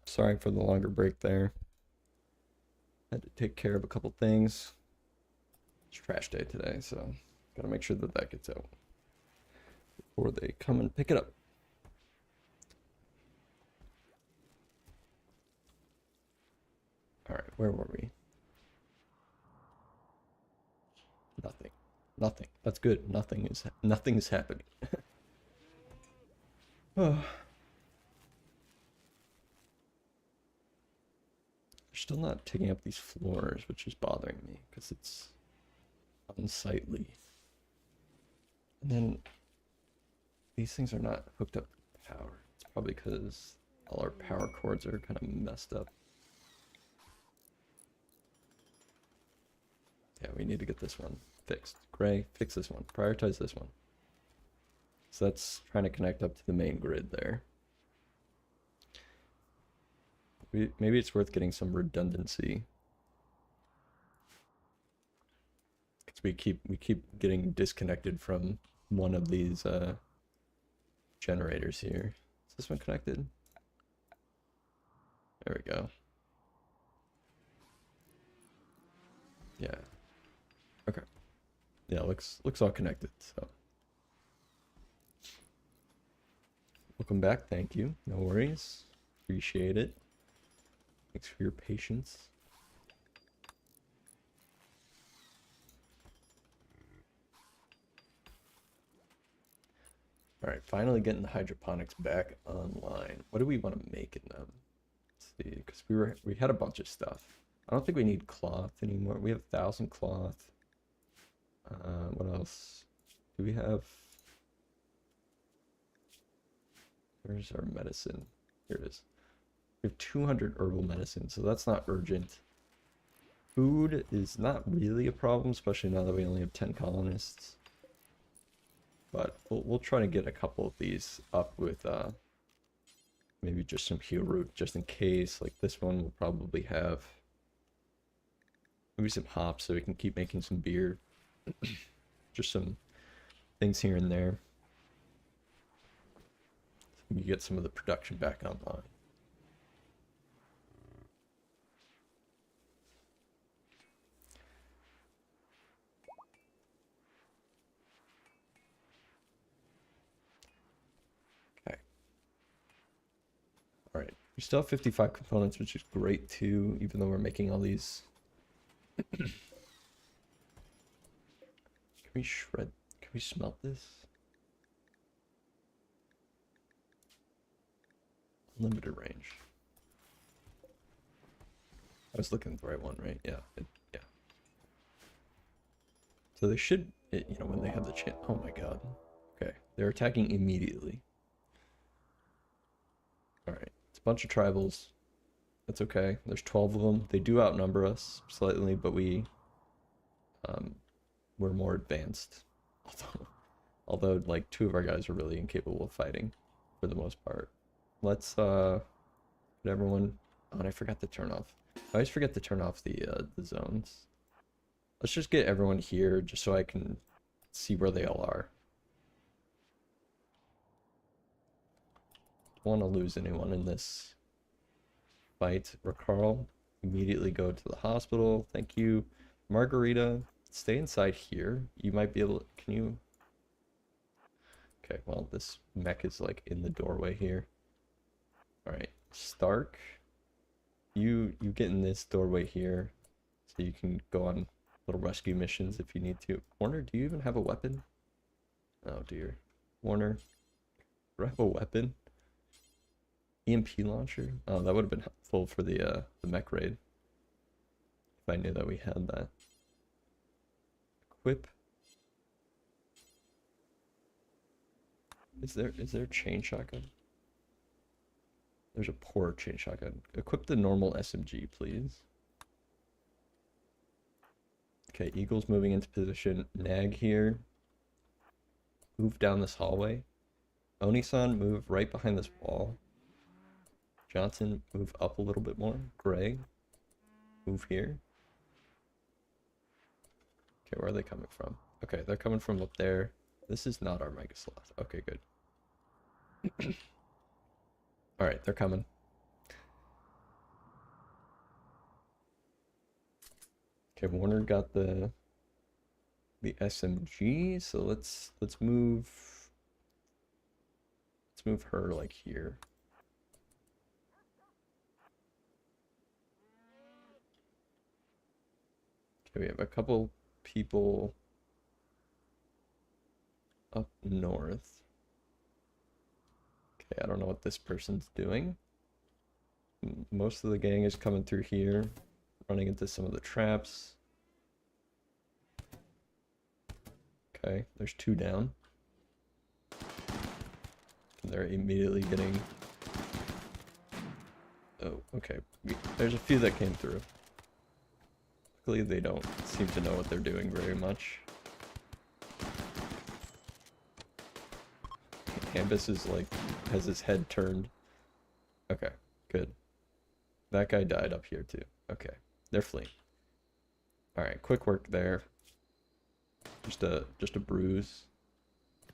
Sorry for the longer break there. Had to take care of a couple things. It's trash day today, so gotta make sure that that gets out before they come and pick it up. All right, where were we? Nothing. Nothing. That's good. Nothing is happening. Oh. They're still not taking up these floors, which is bothering me because it's unsightly. And then these things are not hooked up to power. It's probably because all our power cords are kind of messed up. Yeah, we need to get this one fixed. Gray, fix this one. Prioritize this one. So that's trying to connect up to the main grid there. Maybe it's worth getting some redundancy. Because we keep getting disconnected from one of these generators here. Is this one connected? There we go. Yeah. Okay. Yeah, looks all connected, so. Welcome back, thank you. No worries. Appreciate it. Thanks for your patience. Alright, finally getting the hydroponics back online. What do we want to make in them? Let's see, because we had a bunch of stuff. I don't think we need cloth anymore. We have 1,000 cloth. What else? Do we have? Where's our medicine? Here it is. We have 200 herbal medicine, so that's not urgent. Food is not really a problem, especially now that we only have 10 colonists. But we'll try to get a couple of these up with maybe just some heal root, just in case. Like this one will probably have maybe some hops so we can keep making some beer. Just some things here and there. So we can get some of the production back online. Okay. Alright. We still have 55 components, which is great too, even though we're making all these. Can we smelt this? Limited range. I was looking at the right one, right? Yeah, yeah. So they should, you know, when they have the chance. Oh my god. Okay, they're attacking immediately. Alright, it's a bunch of tribals. That's okay. There's 12 of them. They do outnumber us slightly, but we're more advanced. Although like 2 of our guys are really incapable of fighting for the most part. Let's put everyone. Oh, and I forgot to turn off. I always forget to turn off the zones. Let's just get everyone here just so I can see where they all are. Don't want to lose anyone in this fight. Rakarl, immediately go to the hospital. Thank you. Margarita, stay inside here. You might be able to, can you? Okay, well, this mech is like in the doorway here. All right, Stark, you get in this doorway here so you can go on little rescue missions if you need to. Warner, do you even have a weapon? Oh dear. Warner, do I have a weapon? EMP launcher? Oh, that would have been helpful for the mech raid. If I knew that we had that. Equip. Is there chain shotgun? There's a poor chain shotgun. Equip the normal SMG, please. Okay, Eagle's moving into position. Nag here. Move down this hallway. Oni-san, move right behind this wall. Johnson, move up a little bit more. Gray, move here. Okay, where are they coming from? Okay, they're coming from up there. This is not our Mega Sloth. Okay, good. Alright, they're coming. Okay, Warner got the SMG, so let's move her like here. Okay, we have a couple people up north. Okay, I don't know what this person's doing. Most of the gang is coming through here, running into some of the traps. Okay, there's 2 down. And they're immediately getting... Oh, okay. There's a few that came through. Luckily, they don't seem to know what they're doing very much. Ambus is like, has his head turned. Okay, good. That guy died up here too. Okay, they're fleeing. Alright, quick work there. Just a bruise.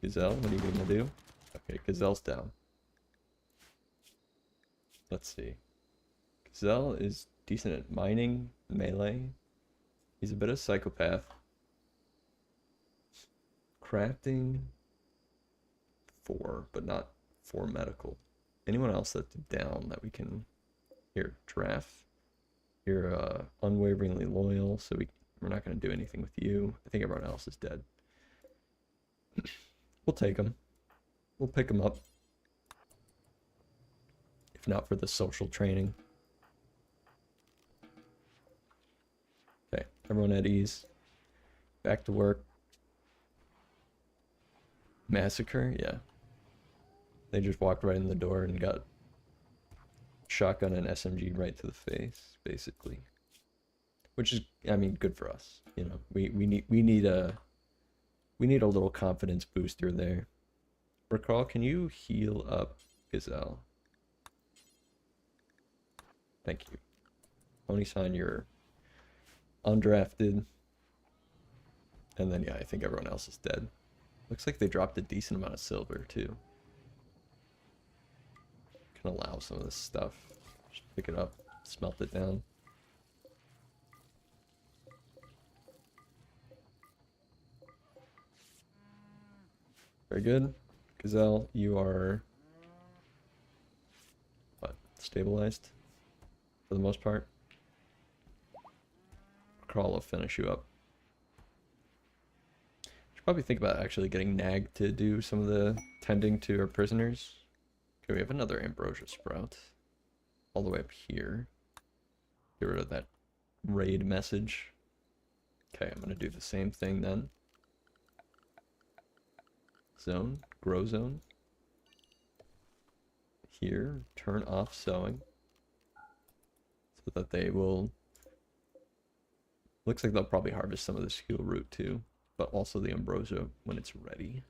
Gazelle, what are you gonna do? Okay, Gazelle's down. Let's see. Gazelle is decent at mining, melee. He's a bit of a psychopath. Crafting, 4, but not 4 medical. Anyone else that's down that we can... Here, Giraffe. You're unwaveringly loyal, so we're not going to do anything with you. I think everyone else is dead. We'll take them. We'll pick them up. If not for the social training. Okay, everyone at ease. Back to work. Massacre? Yeah. They just walked right in the door and got shotgun and SMG right to the face, basically. Which is, I mean, good for us. You know, we need a little confidence booster there. Recall, can you heal up Gazelle? Thank you. Pony sign, you're undrafted. And then, yeah, I think everyone else is dead. Looks like they dropped a decent amount of silver, too. Can allow some of this stuff. Just pick it up, smelt it down. Very good. Gazelle, you are... what? Stabilized? For the most part? Crawl will finish you up. Should probably think about actually getting Nag to do some of the tending to our prisoners. Okay, we have another Ambrosia Sprout. All the way up here. Get rid of that raid message. Okay, I'm going to do the same thing then. Zone, grow zone. Here, turn off sowing. So that they will... Looks like they'll probably harvest some of this heal root too. But also the ambrosia when it's ready.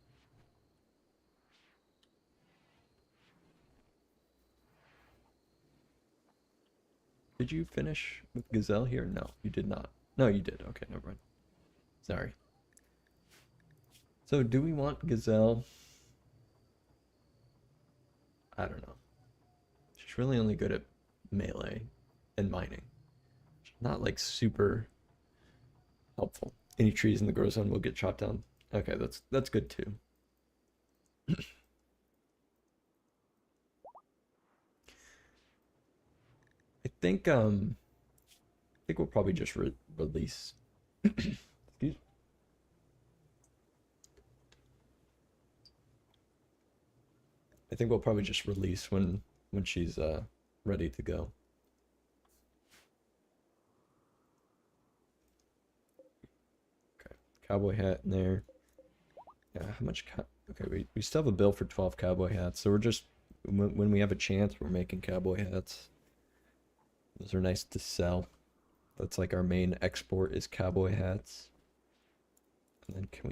Did you finish with Gazelle here? No, you did not. No, you did. Okay, never mind. Sorry. So, do we want Gazelle? I don't know. She's really only good at melee and mining. She's not like super helpful. Any trees in the grow zone will get chopped down. Okay, that's good too. I think we'll probably just release. Excuse me. I think we'll probably just release when she's ready to go. Okay, cowboy hat in there. Yeah, how much? Okay, we still have a bill for 12 cowboy hats, so we're just when we have a chance, we're making cowboy hats. Those are nice to sell. That's like our main export is cowboy hats. And then can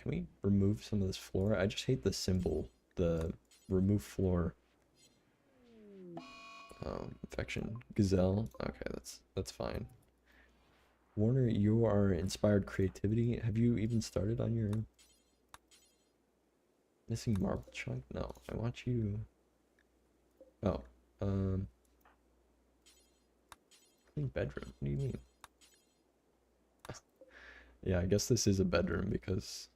we remove some of this flora? I just hate the symbol, the remove floor. Infection. Gazelle. Okay, that's fine. Warner, you are inspired creativity. Have you even started on your missing marble chunk? No, I want you. Oh, clean bedroom. What do you mean? Yeah, I guess this is a bedroom because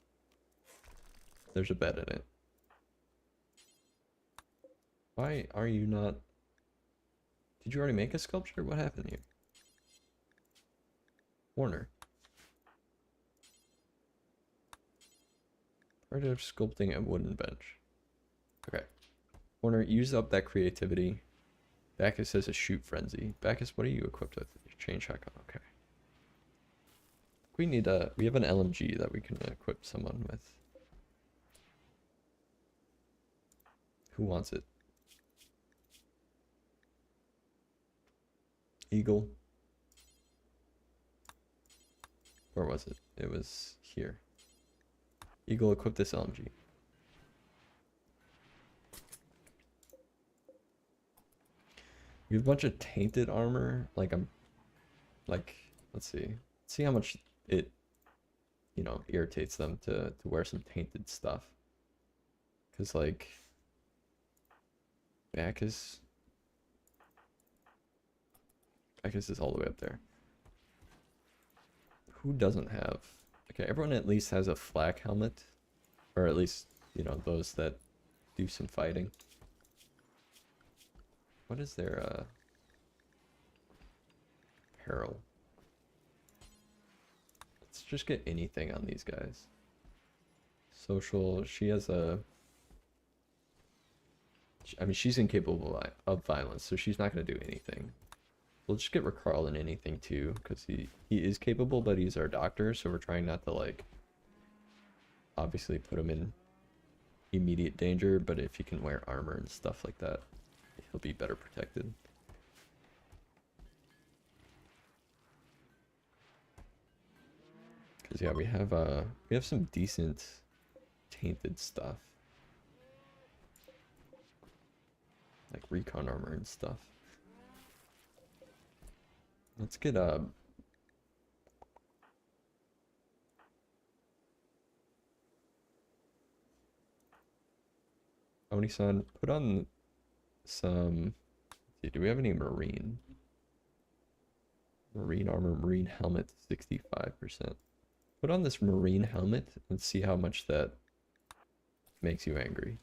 there's a bed in it. Why are you not... Did you already make a sculpture? What happened here? Warner. Part of sculpting a wooden bench. Okay. Warner, use up that creativity. Bacchus has a shoot frenzy. Bacchus, what are you equipped with? Chain shotgun. Okay. We need a... We have an LMG that we can equip someone with. Who wants it? Eagle. Where was it? It was here. Eagle, equip this LMG. We have a bunch of tainted armor. Like, let's see. Let's see how much it, you know, irritates them to wear some tainted stuff. Because, like, Bacchus is all the way up there. Who doesn't have... Okay, everyone at least has a flak helmet. Or at least, you know, those that do some fighting. What is their, apparel? Let's just get anything on these guys. Social, she has a... I mean, she's incapable of violence, so she's not going to do anything. We'll just get Ricarl in anything too, because he is capable, but he's our doctor, so we're trying not to, like, obviously put him in immediate danger, but if he can wear armor and stuff like that, he'll be better protected. Because yeah, we have some decent tainted stuff. Like recon armor and stuff. Let's get Oni-san, put on some... Do we have any marine? Marine armor, marine helmet, 65%. Put on this marine helmet and see how much that makes you angry.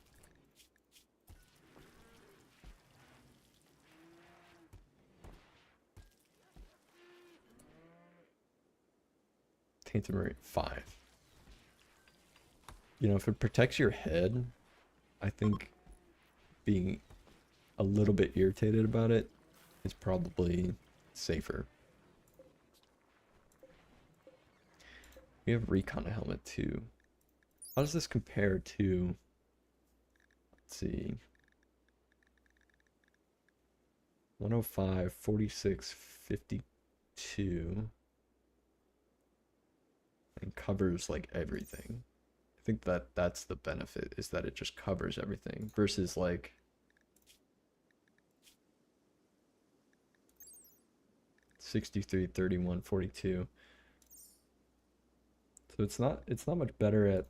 Tainted marine, 5. You know, if it protects your head, I think being a little bit irritated about it is probably safer. We have recon helmet too. How does this compare to, let's see, 105, 46, 52, and covers like everything. I think that's the benefit, is that it just covers everything versus like 63, 31, 42. So it's not much better at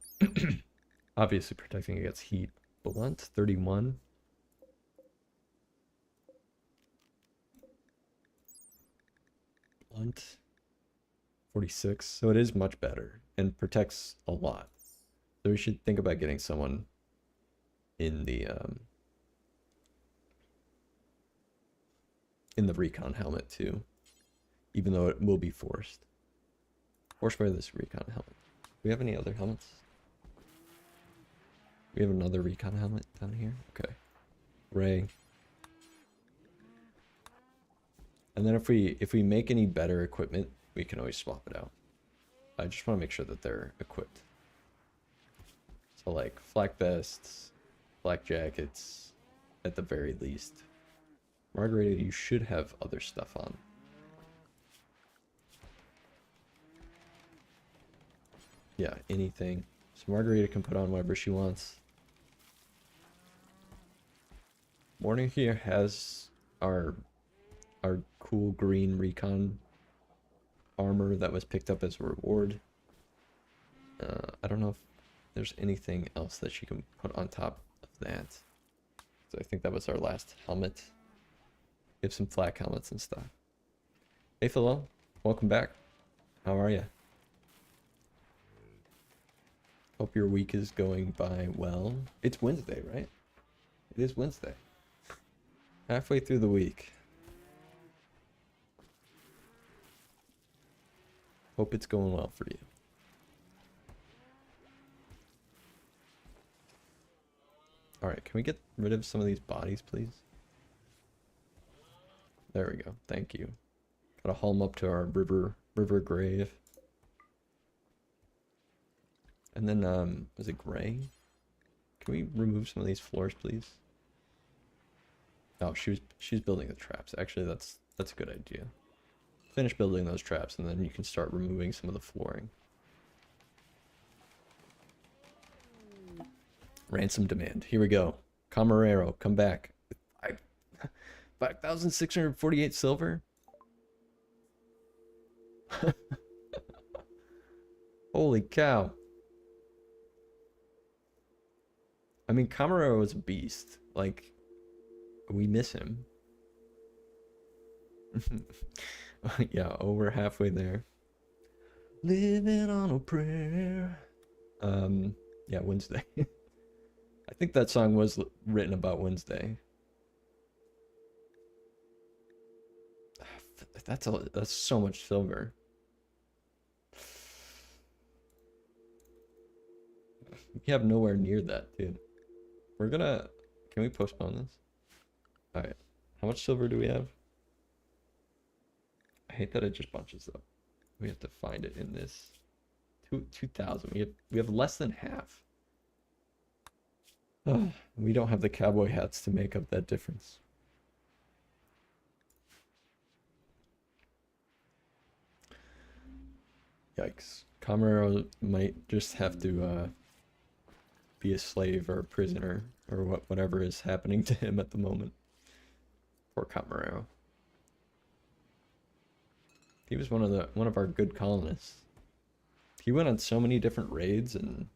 obviously protecting against heat. Blunt 31. Blunt 46. So it is much better and protects a lot. So we should think about getting someone in the recon helmet too, even though it will be forced by this recon helmet. Do we have any other helmets? We have another recon helmet down here. Okay, Ray. And then if we make any better equipment, we can always swap it out. I just want to make sure that they're equipped. So like flak vests, black jackets, at the very least. Margarita, you should have other stuff on. Yeah, anything. So Margarita can put on whatever she wants. Morning here has our cool green recon armor that was picked up as a reward. I don't know if there's anything else that she can put on top of that. So I think that was our last helmet. We have some flak helmets and stuff. Hey Philo, welcome back. How are you? Hope your week is going by well. It's Wednesday, right? It is Wednesday. Halfway through the week. Hope it's going well for you. Alright, can we get rid of some of these bodies, please? There we go. Thank you. Gotta haul them up to our river grave. And then, was it gray? Can we remove some of these floors, please? Oh, she's building the traps. Actually, that's a good idea. Finish building those traps, and then you can start removing some of the flooring. Ransom demand. Here we go. Camarero, come back. 5,648 silver? Holy cow. I mean, Camarero was a beast. Like, we miss him. Yeah, over halfway there. Living on a prayer. Yeah, Wednesday. I think that song was written about Wednesday. That's so much silver. We have nowhere near that, dude. We're gonna... Can we postpone this? Alright. How much silver do we have? I hate that it just bunches up. We have to find it in this. 2,000. We have less than half. Oh, we don't have the cowboy hats to make up that difference. Yikes. Camarero might just have to be a slave or a prisoner or whatever is happening to him at the moment. Poor Camarero. He was one of our good colonists. He went on so many different raids and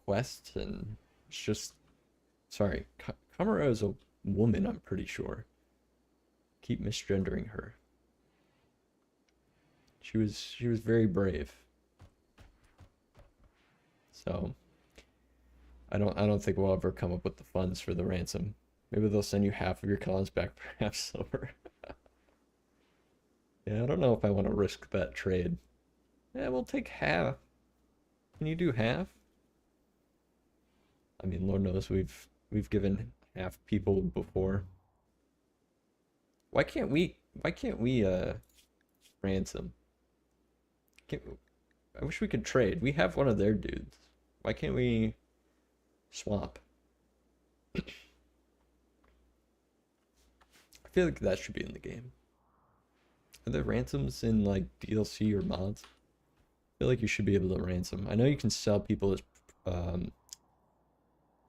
quests, and it's just... Sorry, Camarero is a woman, I'm pretty sure. Keep misgendering her. She was very brave. So I don't think we'll ever come up with the funds for the ransom. Maybe they'll send you half of your colons back for half silver. Yeah, I don't know if I want to risk that trade. Yeah, we'll take half. Can you do half? I mean, Lord knows we've given half people before. Why can't we ransom? I wish we could trade. We have one of their dudes. Why can't we swap? I feel like that should be in the game. Are there ransoms in like DLC or mods? I feel like you should be able to ransom. I know you can sell people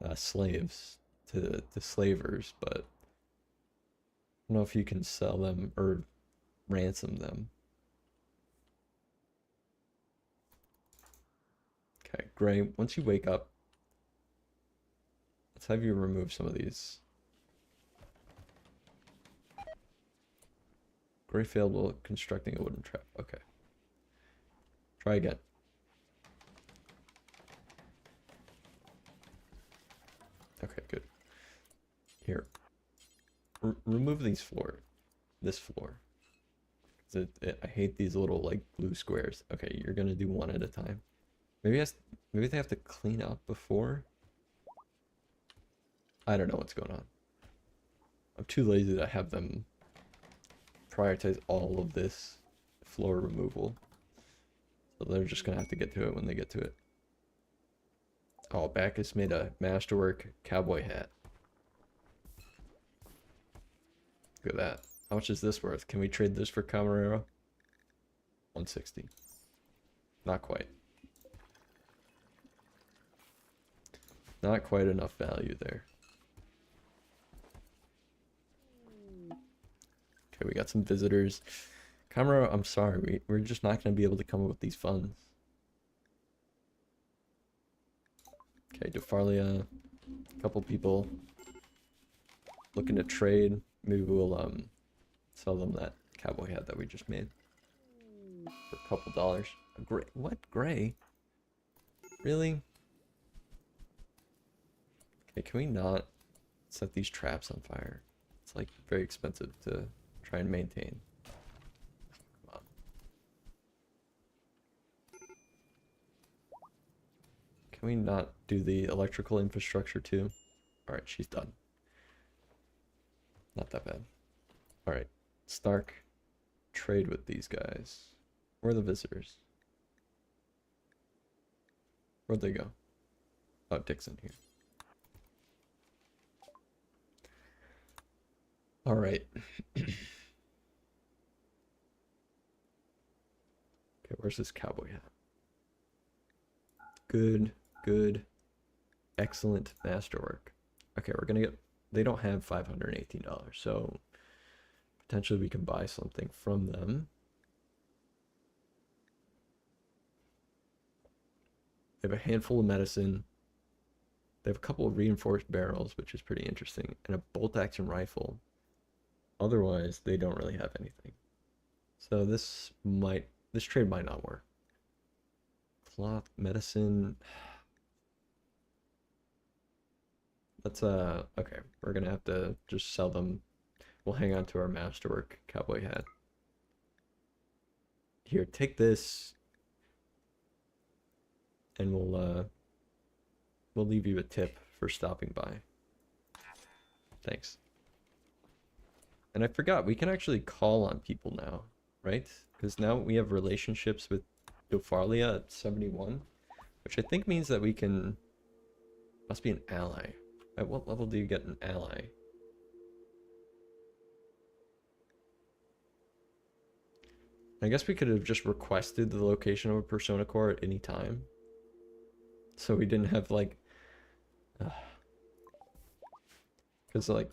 as slaves to slavers, but I don't know if you can sell them or ransom them. Okay, Gray, once you wake up, let's have you remove some of these. Gray failed while constructing a wooden trap. Okay. Try again. Okay, good. Here. Remove these floor. This floor. I hate these little, like, blue squares. Okay, you're gonna do one at a time. Maybe they have to clean up before? I don't know what's going on. I'm too lazy to have them prioritize all of this floor removal. So they're just gonna have to get to it when they get to it. Oh, Bacchus made a masterwork cowboy hat. Look at that. How much is this worth? Can we trade this for Camarero? 160. Not quite. Not quite enough value there. Okay, we got some visitors. Camarero, I'm sorry, we're just not going to be able to come up with these funds. Okay, DeFarlia, a couple people looking to trade. Maybe we'll sell them that cowboy hat that we just made for a couple dollars. Gray, what? Gray? Really? Okay, can we not set these traps on fire? It's like very expensive to try and maintain. Come on. Can we not do the electrical infrastructure too? Alright, she's done. Not that bad. Alright, Stark, trade with these guys. Where are the visitors? Where'd they go? Oh, Dixon here. Alright. Okay, where's this cowboy hat? Good, good, excellent masterwork. Okay, we're gonna get, they don't have $518, so potentially we can buy something from them. They have a handful of medicine. They have a couple of reinforced barrels, which is pretty interesting, and a bolt action rifle. Otherwise, they don't really have anything. So this trade might not work. Cloth, medicine. Let's okay, we're gonna have to just sell them. We'll hang on to our masterwork cowboy hat. Here, take this, and we'll leave you a tip for stopping by. Thanks. And I forgot, we can actually call on people now, right? Because now we have relationships with Dopharlia at 71, which I think means that we can, must be an ally. At what level do you get an ally? I guess we could have just requested the location of a Persona Core at any time. So we didn't have like, because like,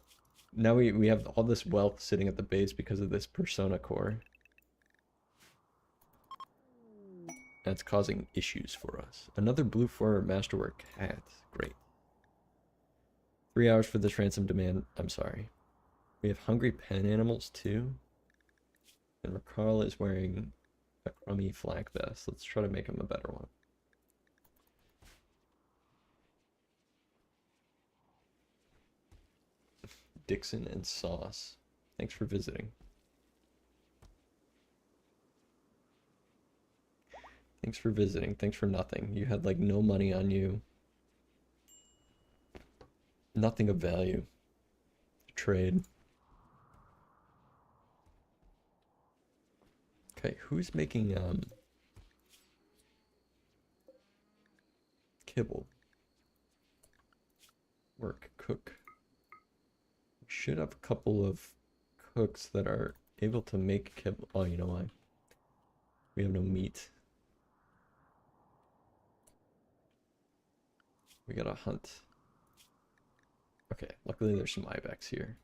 now we have all this wealth sitting at the base because of this Persona Core. That's causing issues for us. Another blue for masterwork hat. Great. 3 hours for this ransom demand. I'm sorry. We have hungry pen animals too. And Rakarl is wearing a crummy flak vest. Let's try to make him a better one. Dixon and Sauce. Thanks for visiting. Thanks for visiting. Thanks for nothing. You had like no money on you. Nothing of value. Trade. Okay, who's making kibble? Work, cook. We should have a couple of cooks that are able to make kibble. Oh, you know why? We have no meat. We gotta hunt. Okay, luckily there's some ibex here.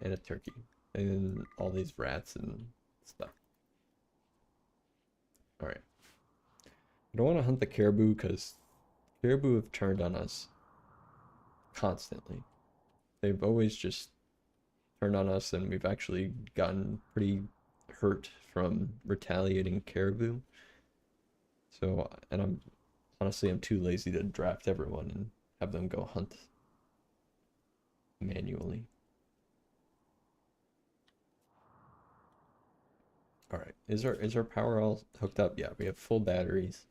And a turkey. And then all these rats and stuff. Alright. I don't want to hunt the caribou because caribou have turned on us constantly. They've always just turned on us, and we've actually gotten pretty hurt from retaliating caribou. So, and I'm too lazy to draft everyone and have them go hunt manually. All right, is our power all hooked up? Yeah, we have full batteries.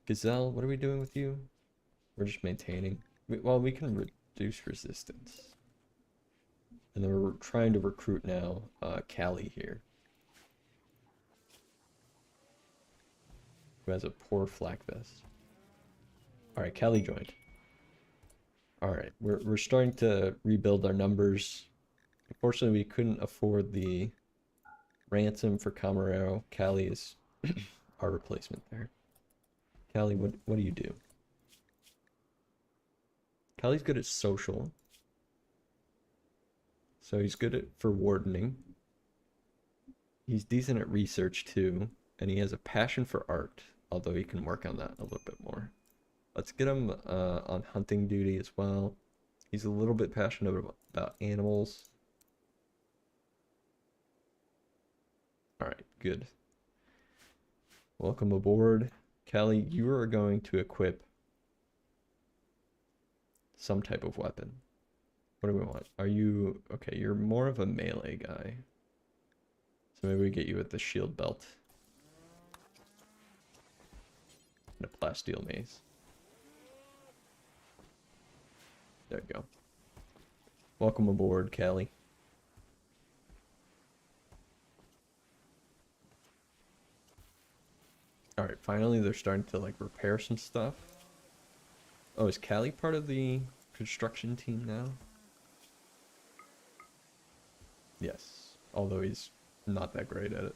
Gazelle, what are we doing with you? We're just maintaining. Well, we can reduce resistance. And then we're trying to recruit now Callie here, who has a poor flak vest. All right, Callie joined. All right, we're starting to rebuild our numbers. Unfortunately, we couldn't afford the ransom for Camarero. Callie is our replacement there. Callie, what do you do? Callie's good at social. So he's good for wardening. He's decent at research too. And he has a passion for art, although he can work on that a little bit more. Let's get him on hunting duty as well. He's a little bit passionate about animals. All right, good. Welcome aboard. Callie, you are going to equip some type of weapon. What do we want? Are you... Okay, you're more of a melee guy. So maybe we get you with the shield belt. And a plasteel mace. There you go. Welcome aboard, Callie. Alright, finally they're starting to like repair some stuff. Oh, is Callie part of the construction team now? Yes, although he's not that great at it.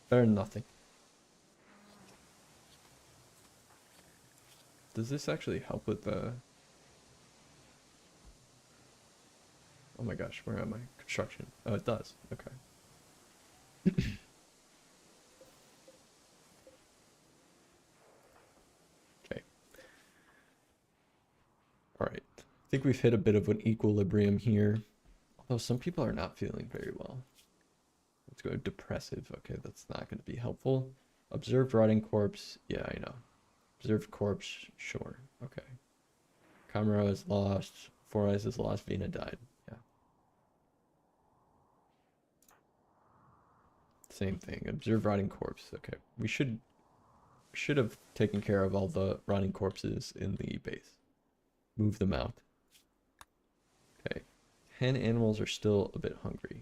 Better than nothing. Does this actually help with the... Oh my gosh, where am I? Construction. Oh, it does. Okay. Okay. Alright. I think we've hit a bit of an equilibrium here. Although some people are not feeling very well. Let's go depressive. Okay, that's not going to be helpful. Observed rotting corpse. Yeah, I know. Observed corpse. Sure. Okay. Camera is lost. Four Eyes is lost. Vina died. Yeah. Same thing. Observed rotting corpse. Okay. We should have taken care of all the rotting corpses in the base. Move them out. Okay. Hen animals are still a bit hungry.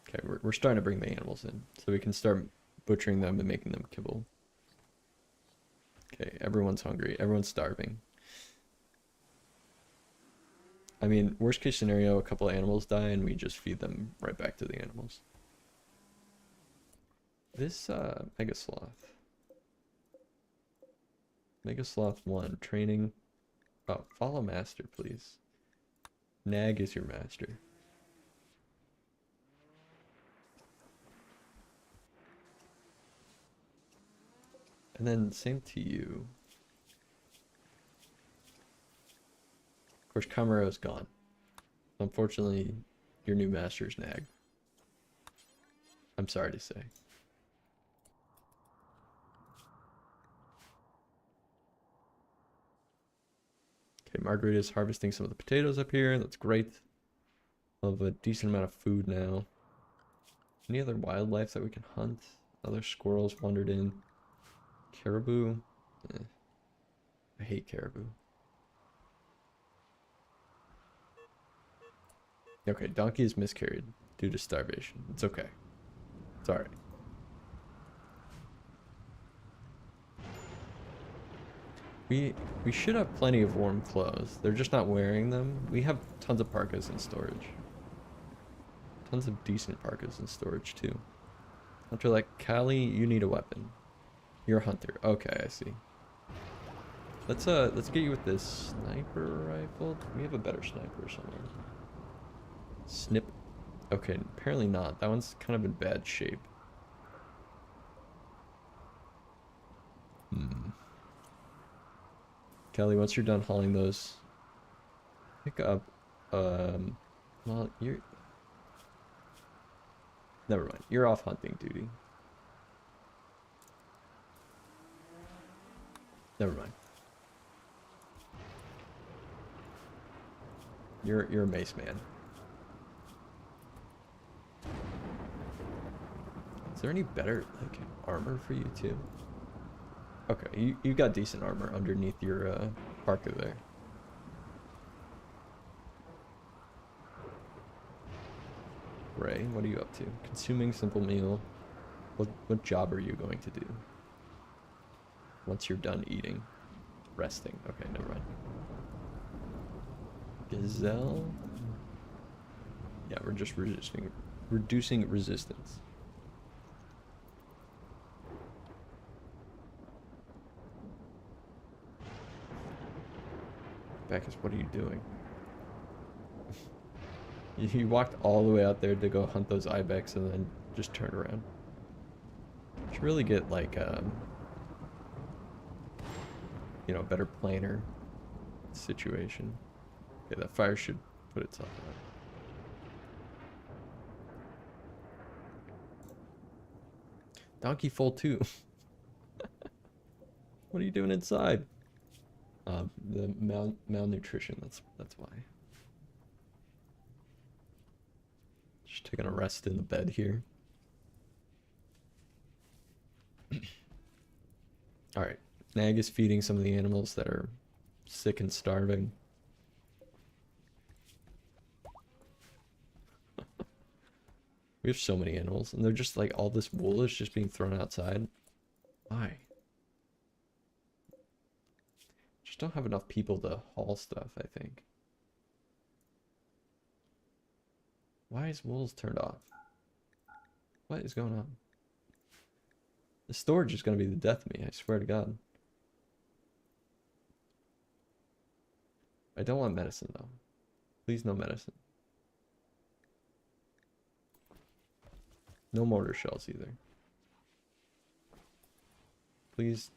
Okay, we're starting to bring the animals in, so we can start butchering them and making them kibble. Okay, everyone's hungry. Everyone's starving. I mean, worst case scenario, a couple of animals die and we just feed them right back to the animals. This Mega Sloth. Mega Sloth 1, training. Oh, follow master, please. Nag is your master. And then same to you. Of course, Camaro's gone. Unfortunately, your new master's Nag. I'm sorry to say. Okay, Margarita's harvesting some of the potatoes up here. That's great. We'll have a decent amount of food now. Any other wildlife that we can hunt? Other squirrels wandered in. Caribou? Eh. I hate caribou. Okay, donkey is miscarried due to starvation. It's okay. It's alright. We should have plenty of warm clothes. They're just not wearing them. We have tons of parkas in storage. Tons of decent parkas in storage too. Hunter like, Callie, you need a weapon. You're a hunter. Okay, I see. Let's get you with this sniper rifle. We have a better sniper somewhere. Snip. Okay, apparently not. That one's kind of in bad shape. Kelly, once you're done hauling those, pick up, well, you're... Never mind. You're off hunting duty. Never mind. You're a mace man. Is there any better like armor for you too? Okay, you got decent armor underneath your parka there. Ray, what are you up to? Consuming simple meal. What job are you going to do? Once you're done eating. Resting. Okay, never mind. Gazelle? Yeah, we're just reducing resistance. Bacchus, what are you doing? You walked all the way out there to go hunt those ibex and then just turned around. Should really get like you know, a better planer situation. Okay, that fire should put itself out. Donkey Foal 2. What are you doing inside? The malnutrition, that's why. Just taking a rest in the bed here. Alright. Nag is feeding some of the animals that are sick and starving. We have so many animals, and they're just like, all this wool is just being thrown outside. Why? Just don't have enough people to haul stuff, I think. Why is wool's turned off? What is going on? The storage is going to be the death of me, I swear to God. I don't want medicine, though. Please, no medicine. No mortar shells, either. Please.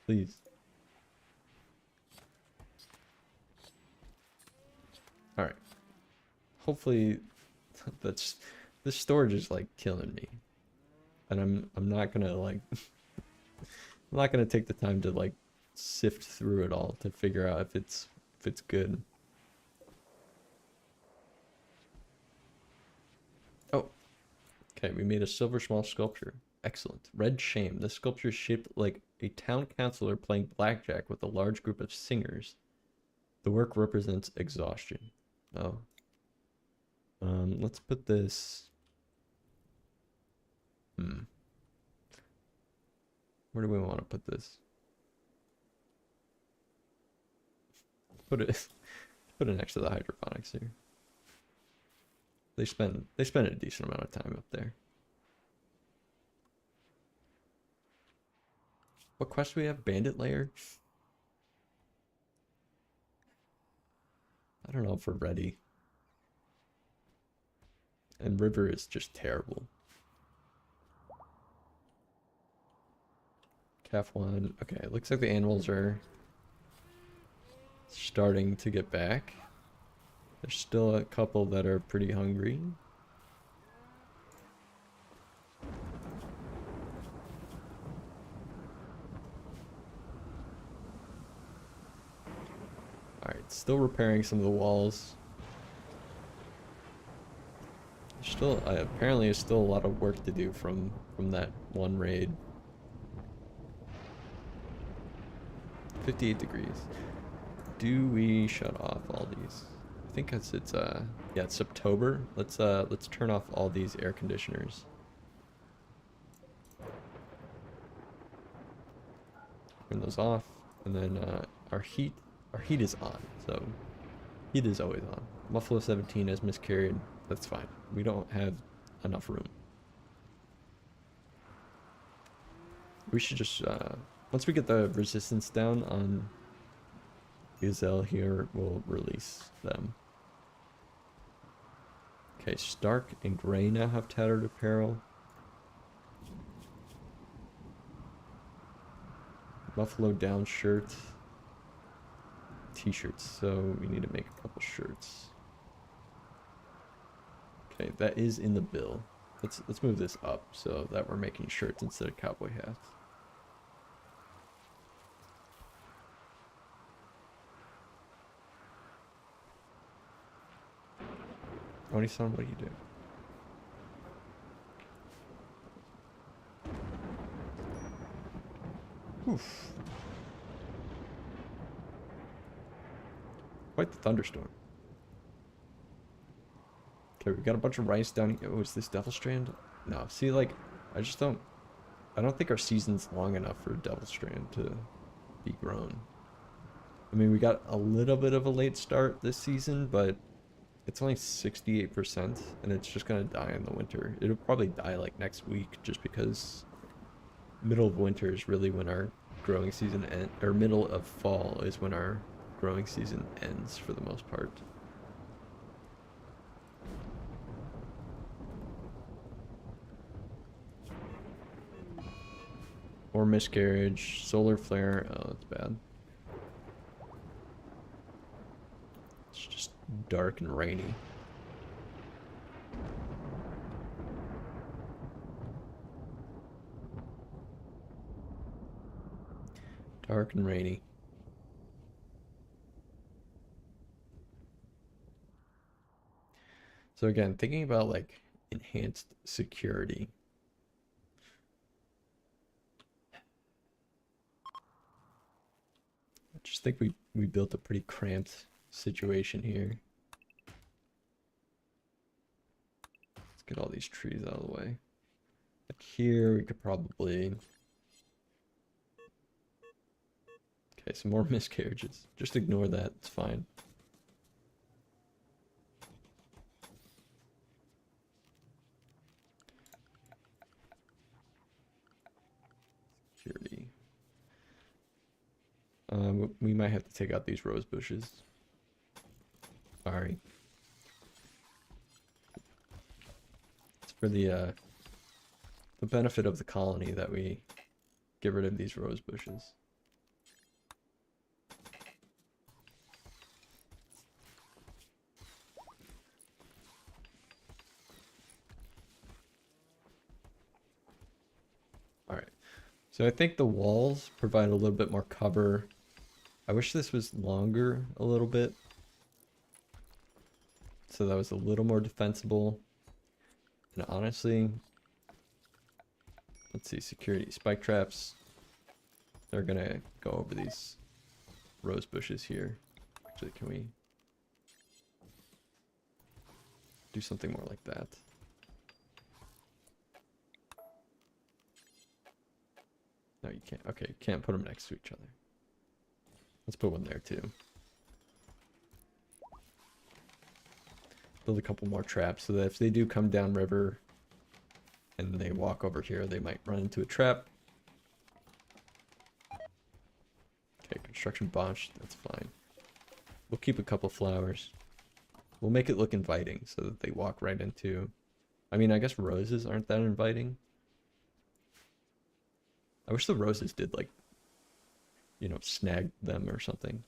Please. Alright. Hopefully, this storage is, like, killing me. And I'm not gonna, like... I'm not gonna take the time to, like, sift through it all to figure out if it's good. Oh. Okay, we made a silver small sculpture. Excellent. Red Shame. This sculpture is shaped like a town councilor playing blackjack with a large group of singers. The work represents exhaustion. Oh. Let's put this... Where do we want to put this? Put it next to the hydroponics here. They spend a decent amount of time up there. What quest do we have? Bandit Lair? I don't know if we're ready. And River is just terrible. Calf 1. Okay, it looks like the animals are starting to get back. There's still a couple that are pretty hungry. Alright, still repairing some of the walls. Still, apparently there's still a lot of work to do from that one raid. 58 degrees. Do we shut off all these? I think it's yeah, it's September. Let's turn off all these air conditioners. Turn those off, and then our heat is on. So heat is always on. Buffalo 17 has miscarried. That's fine. We don't have enough room. We should just once we get the resistance down on Gazelle here, we'll release them. Okay, Stark and Gray now have tattered apparel. Buffalo down shirt. T-shirts, so we need to make a couple shirts. Okay, that is in the bill. Let's move this up so that we're making shirts instead of cowboy hats. Oni-san, what do you do? Oof. Quite the thunderstorm. Okay, we've got a bunch of rice down here. Oh, is this Devil Strand? No, see, like, I don't think our season's long enough for Devil Strand to be grown. I mean, we got a little bit of a late start this season, but it's only 68%, and it's just gonna die in the winter. It'll probably die, like, next week, just because middle of winter is really when our growing season ends, or middle of fall is when our growing season ends for the most part. Or miscarriage, solar flare. Oh, that's bad. It's just dark and rainy. dark and rainy. So again, thinking about like enhanced security. I just think we built a pretty cramped situation here. Let's get all these trees out of the way. Like here we could probably... Okay, some more miscarriages. Just ignore that, it's fine. Security. We might have to take out these rose bushes. Sorry. It's for the benefit of the colony that we get rid of these rose bushes. Alright. So I think the walls provide a little bit more cover. I wish this was longer a little bit, so that was a little more defensible. And honestly, let's see, security, spike traps. They're gonna go over these rose bushes here. Actually, can we do something more like that? No, you can't. Okay, you can't put them next to each other. Let's put one there too. Build a couple more traps so that if they do come down river and they walk over here, they might run into a trap. Okay, construction botched. That's fine. We'll keep a couple flowers. We'll make it look inviting so that they walk right into... I mean, I guess roses aren't that inviting. I wish the roses did, like, you know, snag them or something.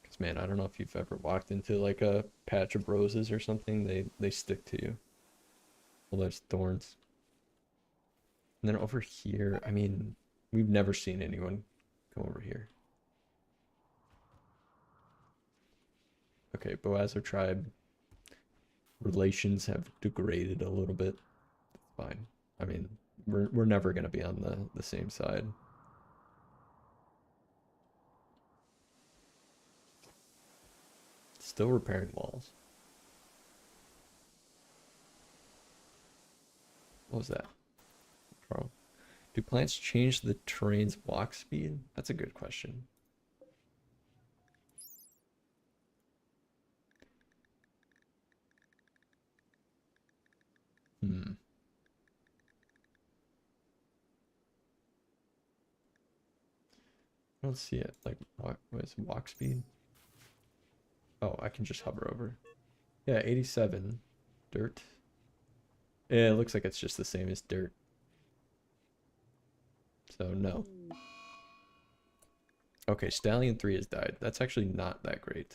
Because, man, I don't know if you've ever walked into, like, a patch of roses or something. They stick to you. All those thorns. And then over here, I mean, we've never seen anyone come over here. Okay, Boazo tribe relations have degraded a little bit. Fine. I mean, we're never gonna be on the same side. Still repairing walls. What was that? Carl? Do plants change the terrain's walk speed? That's a good question. I don't see it. Like, what is walk speed? Oh, I can just hover over. Yeah, 87. Dirt. Yeah, it looks like it's just the same as dirt. So, no. Okay, Stallion 3 has died. That's actually not that great.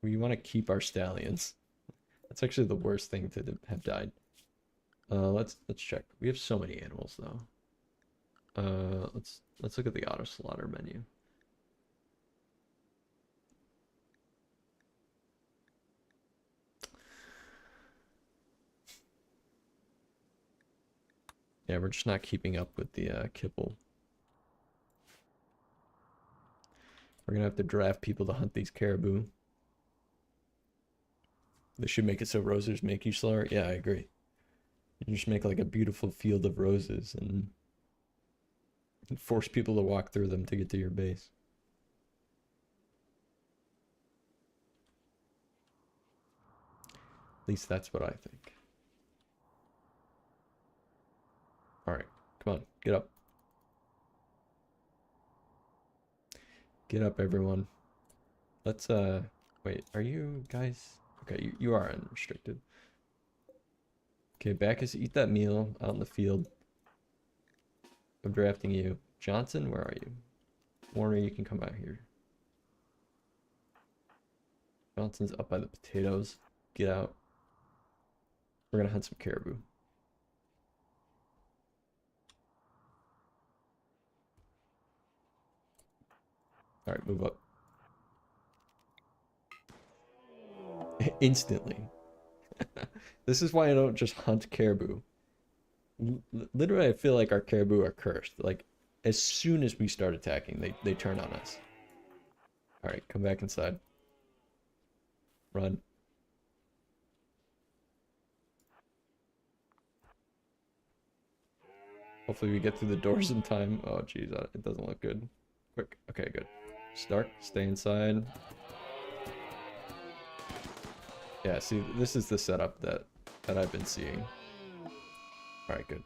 We want to keep our stallions. That's actually the worst thing to have died. Let's check. We have so many animals though. Let's look at the auto slaughter menu. Yeah, we're just not keeping up with the kibble. We're gonna have to draft people to hunt these caribou. They should make it so roses make you slower. Yeah, I agree. You just make like a beautiful field of roses and force people to walk through them to get to your base. At least that's what I think. Alright, come on, get up. Get up, everyone. Let's, wait, are you guys... Okay, you are unrestricted. Okay, Bacchus, eat that meal out in the field. I'm drafting you. Johnson, where are you? Warner, you can come out here. Johnson's up by the potatoes. Get out. We're gonna hunt some caribou. Alright, move up. Instantly. This is why I don't just hunt caribou. Literally, I feel like our caribou are cursed. Like, as soon as we start attacking, they turn on us. Alright, come back inside. Run. Hopefully we get through the doors in time. Oh, jeez, it doesn't look good. Quick. Okay, good. Stark, stay inside. Yeah, see, this is the setup that I've been seeing. Alright, good.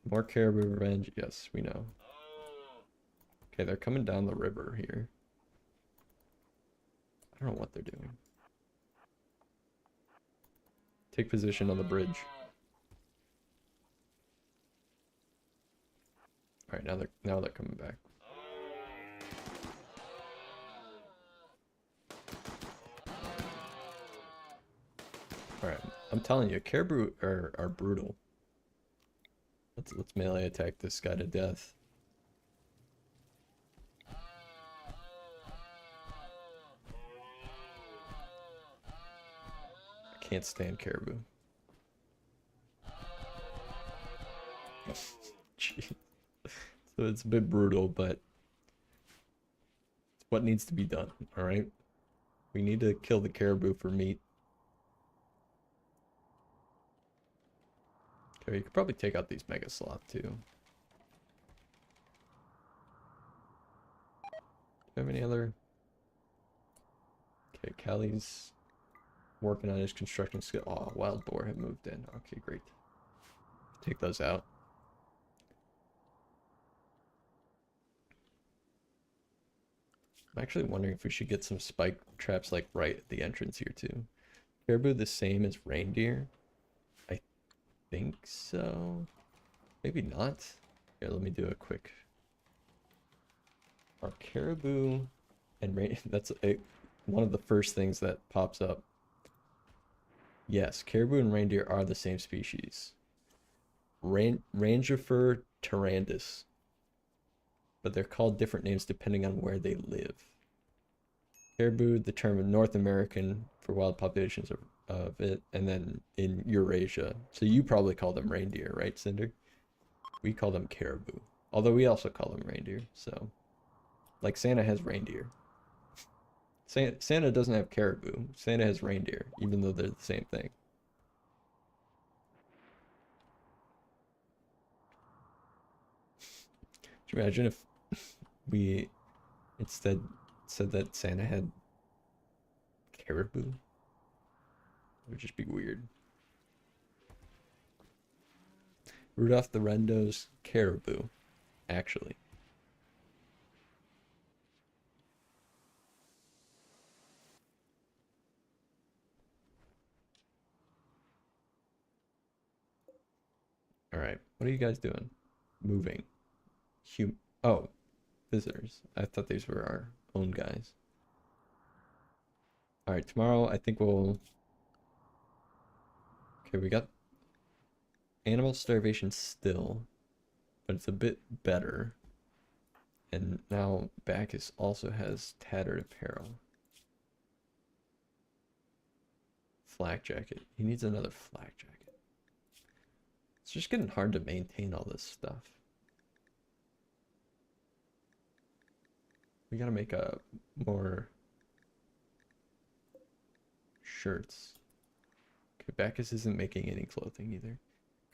More caribou revenge. Yes, we know. Okay, they're coming down the river here. I don't know what they're doing. Take position on the bridge. Alright, now they're coming back. Alright, I'm telling you, caribou are brutal. Let's melee attack this guy to death. I can't stand caribou. Jeez. So it's a bit brutal, but it's what needs to be done, alright? We need to kill the caribou for meat. Okay, you could probably take out these mega sloth too. Do you have any other? Okay, Callie's working on his construction skill. Oh, wild boar have moved in. Okay, great. Take those out. I'm actually wondering if we should get some spike traps like right at the entrance here too. Caribou the same as reindeer? I think so. Maybe not. Here, let me do a quick. Are caribou and reindeer? That's one of the first things that pops up. Yes, caribou and reindeer are the same species. Rangifer tarandus. But they're called different names depending on where they live. Caribou, the term of North American for wild populations of it, and then in Eurasia. So you probably call them reindeer, right, Cinder? We call them caribou. Although we also call them reindeer, so. Like Santa has reindeer. Santa doesn't have caribou. Santa has reindeer, even though they're the same thing. Could you imagine if we instead said that Santa had caribou? It would just be weird. Rudolph the Red-Nosed Caribou, actually. Alright, what are you guys doing? Moving. Oh, visitors. I thought these were our own guys. Alright, tomorrow I think we'll... Okay, we got animal starvation still, but it's a bit better. And now Bacchus also has tattered apparel. Flak jacket. He needs another flak jacket. It's just getting hard to maintain all this stuff. We gotta make a more shirts. Okay, Bacchus isn't making any clothing either.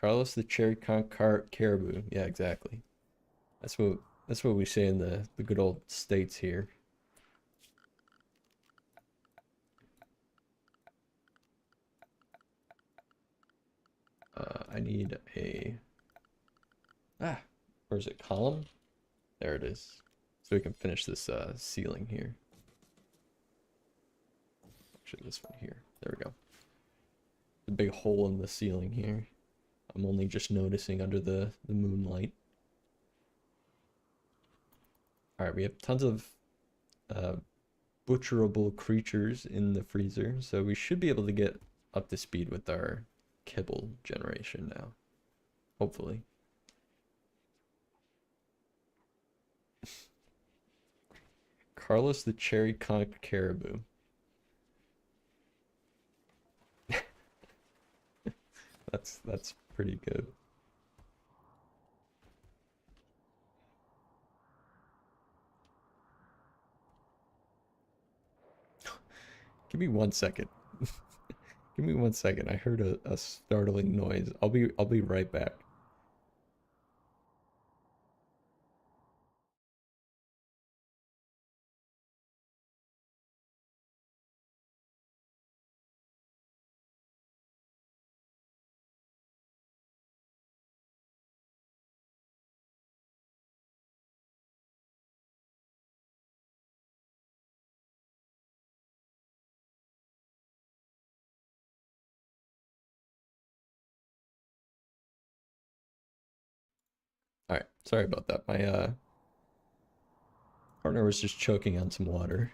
Carlos the Cherry Caribou. Yeah, exactly. That's what we say in the good old states here. I need a where is it? Column? There it is. So we can finish this ceiling here. Actually, this one here. There we go. The big hole in the ceiling here. I'm only just noticing under the moonlight. Alright, we have tons of butcherable creatures in the freezer, so we should be able to get up to speed with our kibble generation now. Hopefully. Carlos the cherry conked caribou. That's pretty good. Give me 1 second. Give me 1 second. I heard a startling noise. I'll be right back. All right, sorry about that. My partner was just choking on some water.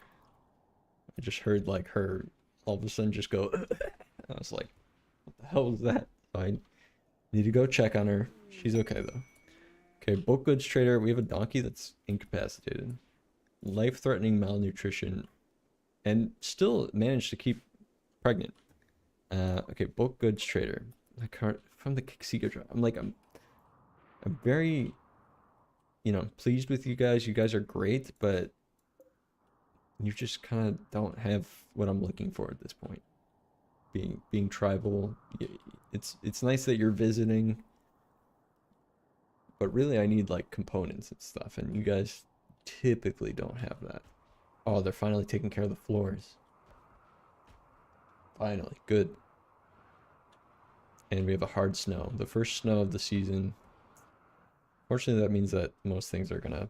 I just heard like her all of a sudden just go. I was like, "What the hell was that?" So I need to go check on her. She's okay though. Okay, bulk goods trader. We have a donkey that's incapacitated, life-threatening malnutrition, and still managed to keep pregnant. Okay, bulk goods trader. I can't from the Kixiga drop. I'm very, pleased with you guys. You guys are great, but you just kind of don't have what I'm looking for at this point. Being tribal, it's nice that you're visiting, but really I need like components and stuff, and you guys typically don't have that. Oh, they're finally taking care of the floors. Finally, good. And we have a hard snow, the first snow of the season. Fortunately, that means that most things are gonna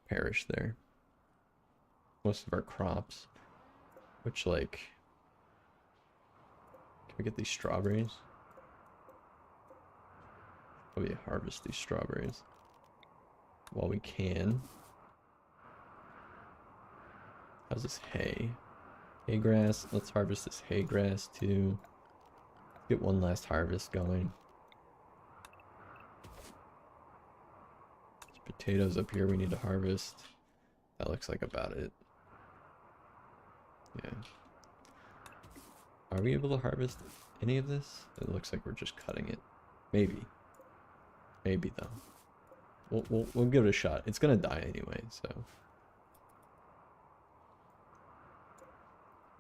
perish there. Most of our crops, which like, can we get these strawberries? Probably harvest these strawberries while we can. How's this hay? Hay grass. Let's harvest this hay grass too. Get one last harvest going. There's potatoes up here we need to harvest. That looks like about it. Yeah. Are we able to harvest any of this? It looks like we're just cutting it. Maybe. Maybe though. We'll give it a shot. It's gonna die anyway, so.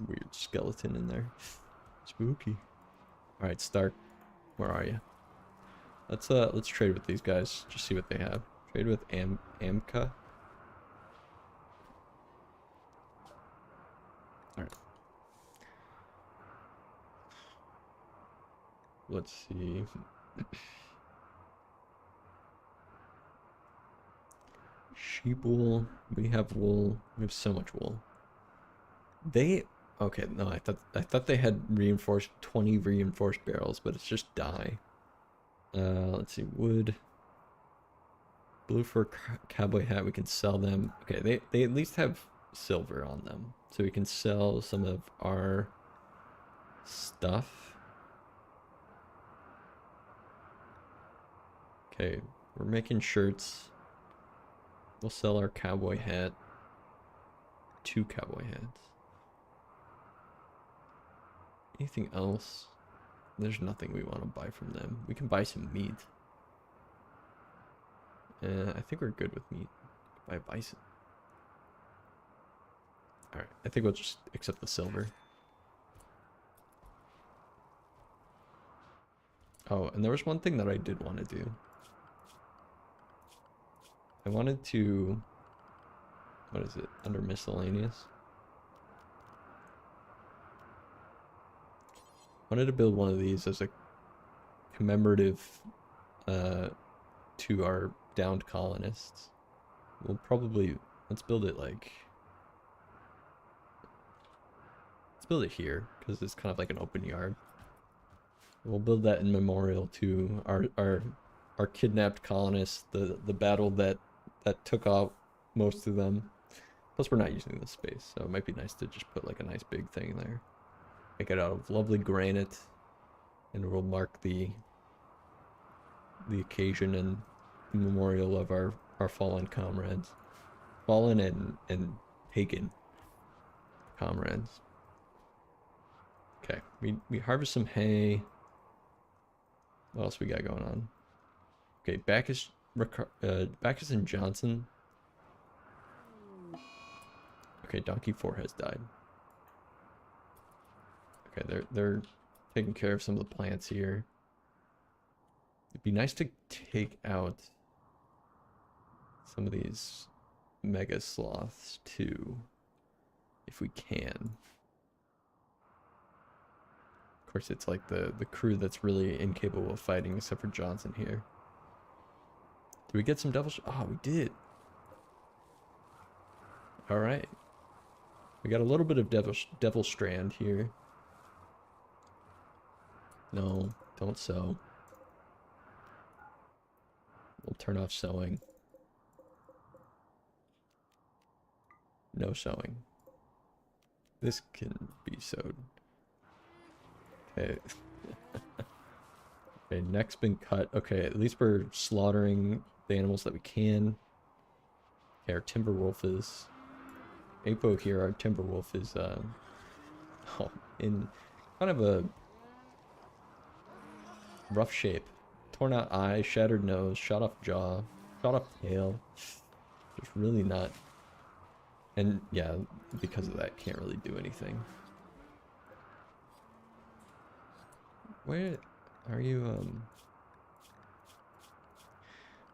Weird skeleton in there. Spooky. Alright, Stark. Where are you? Let's trade with these guys. Just see what they have. Trade with Amka. Alright. Let's see. Sheep wool. We have wool. We have so much wool. Okay, no, I thought they had 20 reinforced barrels, but it's just dye. Let's see, wood. Blue fur cowboy hat, we can sell them. Okay, they at least have silver on them, so we can sell some of our stuff. Okay, we're making shirts. We'll sell our cowboy hat. 2 cowboy hats. Anything else? There's nothing we want to buy from them. We can buy some meat. I think we're good with meat. Buy bison. Alright, I think we'll just accept the silver. Oh, and there was one thing that I did want to do. I wanted to... What is it? Under miscellaneous? Wanted to build one of these as a commemorative to our downed colonists. We'll probably... Let's build it like... Let's build it here, because it's kind of like an open yard. We'll build that in memorial to our kidnapped colonists, the battle that took out most of them. Plus we're not using this space, so it might be nice to just put like a nice big thing there. Make it out of lovely granite, and we'll mark the occasion and memorial of our fallen comrades. Fallen and taken, comrades. Okay, we harvest some hay. What else we got going on? Okay, Bacchus and Johnson. Okay, Donkey 4 has died. Okay, they're taking care of some of the plants here. It'd be nice to take out some of these mega sloths too, if we can. Of course, it's like the crew that's really incapable of fighting, except for Johnson here. Did we get some devil? Oh, we did. All right. We got a little bit of devil strand here. No, don't sow. We'll turn off sowing. No sowing. This can be sowed. Okay. Okay, neck's been cut. Okay, at least we're slaughtering the animals that we can. Okay, our timber wolf is... Apo here, our timber wolf is in kind of a rough shape. Torn out eye, shattered nose, shot off jaw, shot off tail. Just really not... And yeah, because of that, can't really do anything. Where are you,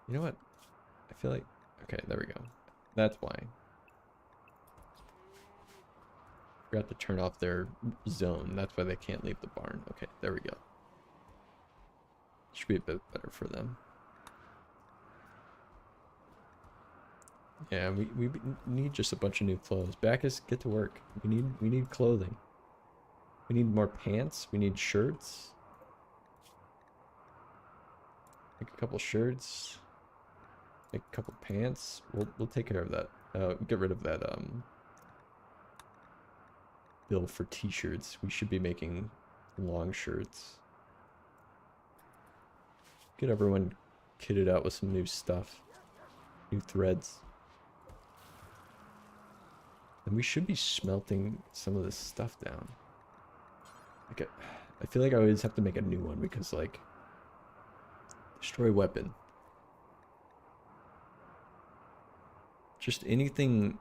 You know what? I feel like... Okay, there we go. That's why. Forgot to turn off their zone. That's why they can't leave the barn. Okay, there we go. Should be a bit better for them. Yeah, we need just a bunch of new clothes. Bacchus, get to work. We need clothing. We need more pants. We need shirts. Make a couple shirts. Make a couple pants. We'll take care of that. Get rid of that bill for t-shirts. We should be making long shirts. Get everyone kitted out with some new stuff. New threads. And we should be smelting some of this stuff down. Like I feel like I always have to make a new one because, like, destroy weapon. Just anything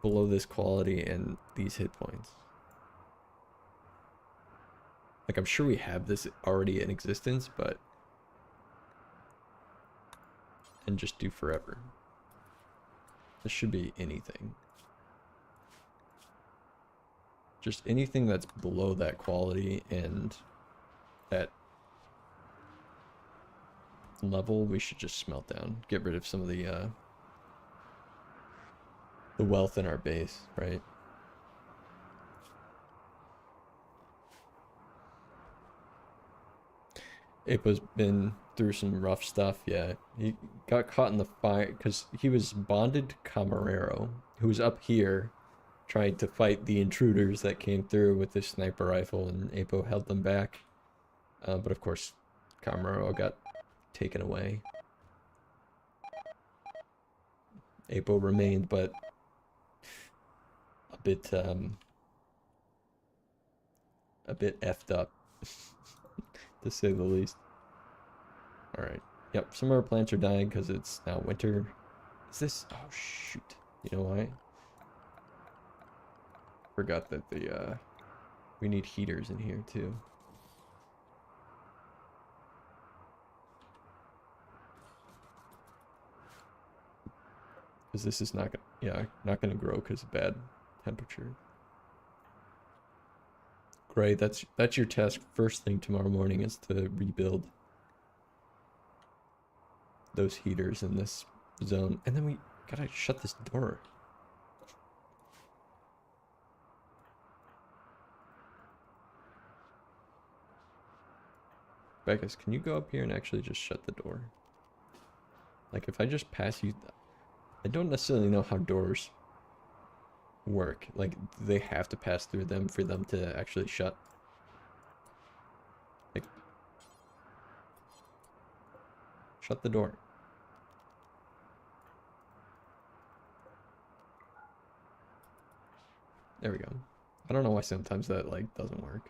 below this quality and these hit points. Like, I'm sure we have this already in existence, but... And just do forever. This should be anything. Just anything that's below that quality and that level, we should just smelt down. Get rid of some of the wealth in our base, right? Apo's been through some rough stuff, yeah. He got caught in the fire because he was bonded to Camarero, who was up here trying to fight the intruders that came through with this sniper rifle, and Apo held them back. But of course, Camarero got taken away. Apo remained, but a bit effed up, to say the least. Alright. Yep, some of our plants are dying because it's now winter. Is this... Oh, shoot. You know why? Forgot that the, we need heaters in here, too. Because this is not gonna... Yeah, not gonna grow because of bad temperature. Great, that's your task first thing tomorrow morning, is to rebuild those heaters in this zone. And then we gotta shut this door. Beckus, can you go up here and actually just shut the door? Like, if I just pass you... I don't necessarily know how doors work. Like, do they have to pass through them for them to actually shut? Like, shut the door. There we go. I don't know why sometimes that like doesn't work.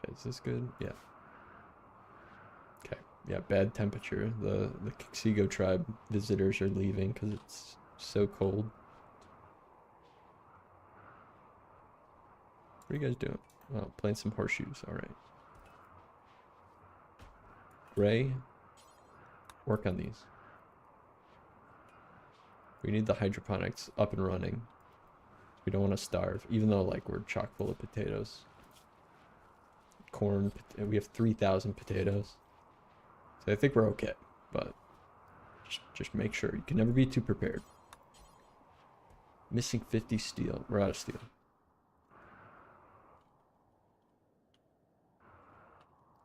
Okay, is this good? Yeah. Okay. Yeah, bad temperature. The Kixigo tribe visitors are leaving because it's so cold. What are you guys doing? Oh, playing some horseshoes. All right. Ray, work on these. We need the hydroponics up and running. We don't want to starve, even though like we're chock full of potatoes. Corn, we have 3,000 potatoes. So I think we're okay, but just make sure. You can never be too prepared. Missing 50 steel. We're out of steel.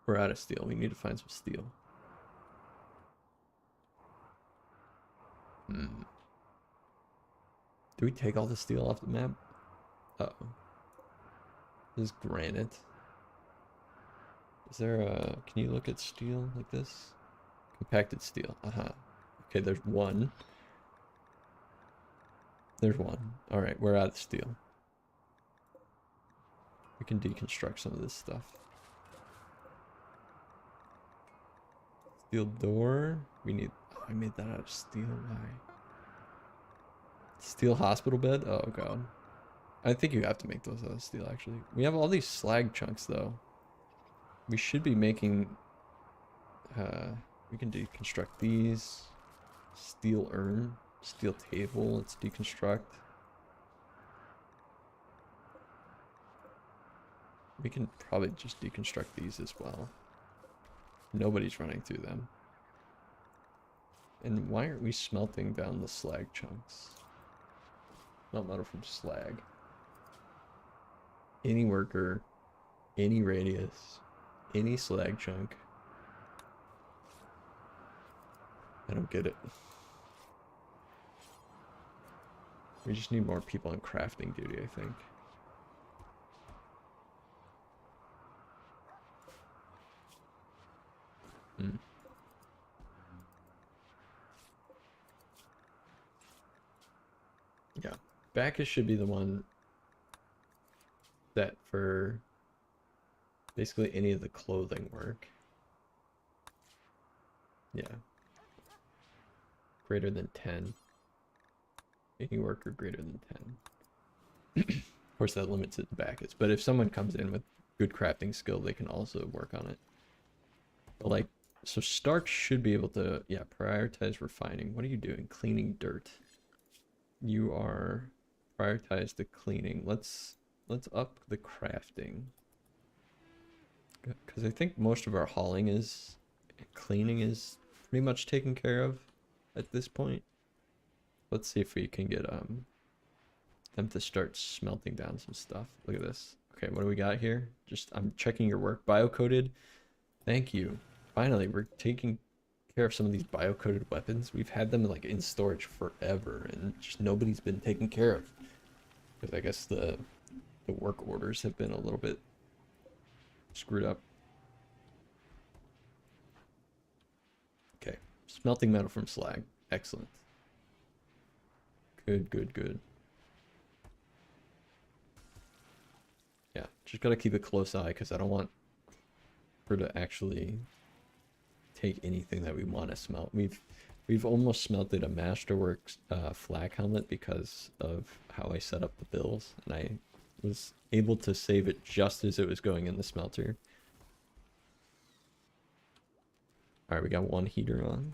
We're out of steel. We need to find some steel. Do we take all the steel off the map? Uh-oh. This is granite. Is there a... Can you look at steel like this? Compacted steel. Okay, there's one. There's one. Alright, we're out of steel. We can deconstruct some of this stuff. Steel door. We need... Oh, I made that out of steel. Why? Steel hospital bed? Oh, God. I think you have to make those out of steel, actually. We have all these slag chunks, though. We should be making... we can deconstruct these. Steel urn. Steel table. Let's deconstruct. We can probably just deconstruct these as well. Nobody's running through them. And why aren't we smelting down the slag chunks? Not metal from slag. Any worker, any radius, any slag chunk. I don't get it. We just need more people on crafting duty, I think. Yeah. Bacchus should be the one set for basically any of the clothing work. Yeah. Greater than 10. Any worker greater than 10. Of course, that limits it to Bacchus. But if someone comes in with good crafting skill, they can also work on it. But like, so Stark should be able to, yeah, prioritize refining. What are you doing? Cleaning dirt. You are prioritize the cleaning. Let's up the crafting. Because I think most of our hauling is, cleaning is pretty much taken care of at this point. Let's see if we can get them to start smelting down some stuff. Look at this. Okay, what do we got here? Just, I'm checking your work. Bio-coated. Thank you. Finally, we're taking care of some of these bio-coated weapons. We've had them like in storage forever, and just nobody's been taken care of. Because I guess the work orders have been a little bit screwed up. Okay, smelting metal from slag. Excellent. Good, good, good. Yeah, just gotta keep a close eye because I don't want her to actually take anything that we want to smelt. We've almost smelted a Masterworks flak helmet because of how I set up the bills, and I was able to save it just as it was going in the smelter. All right, we got one heater on.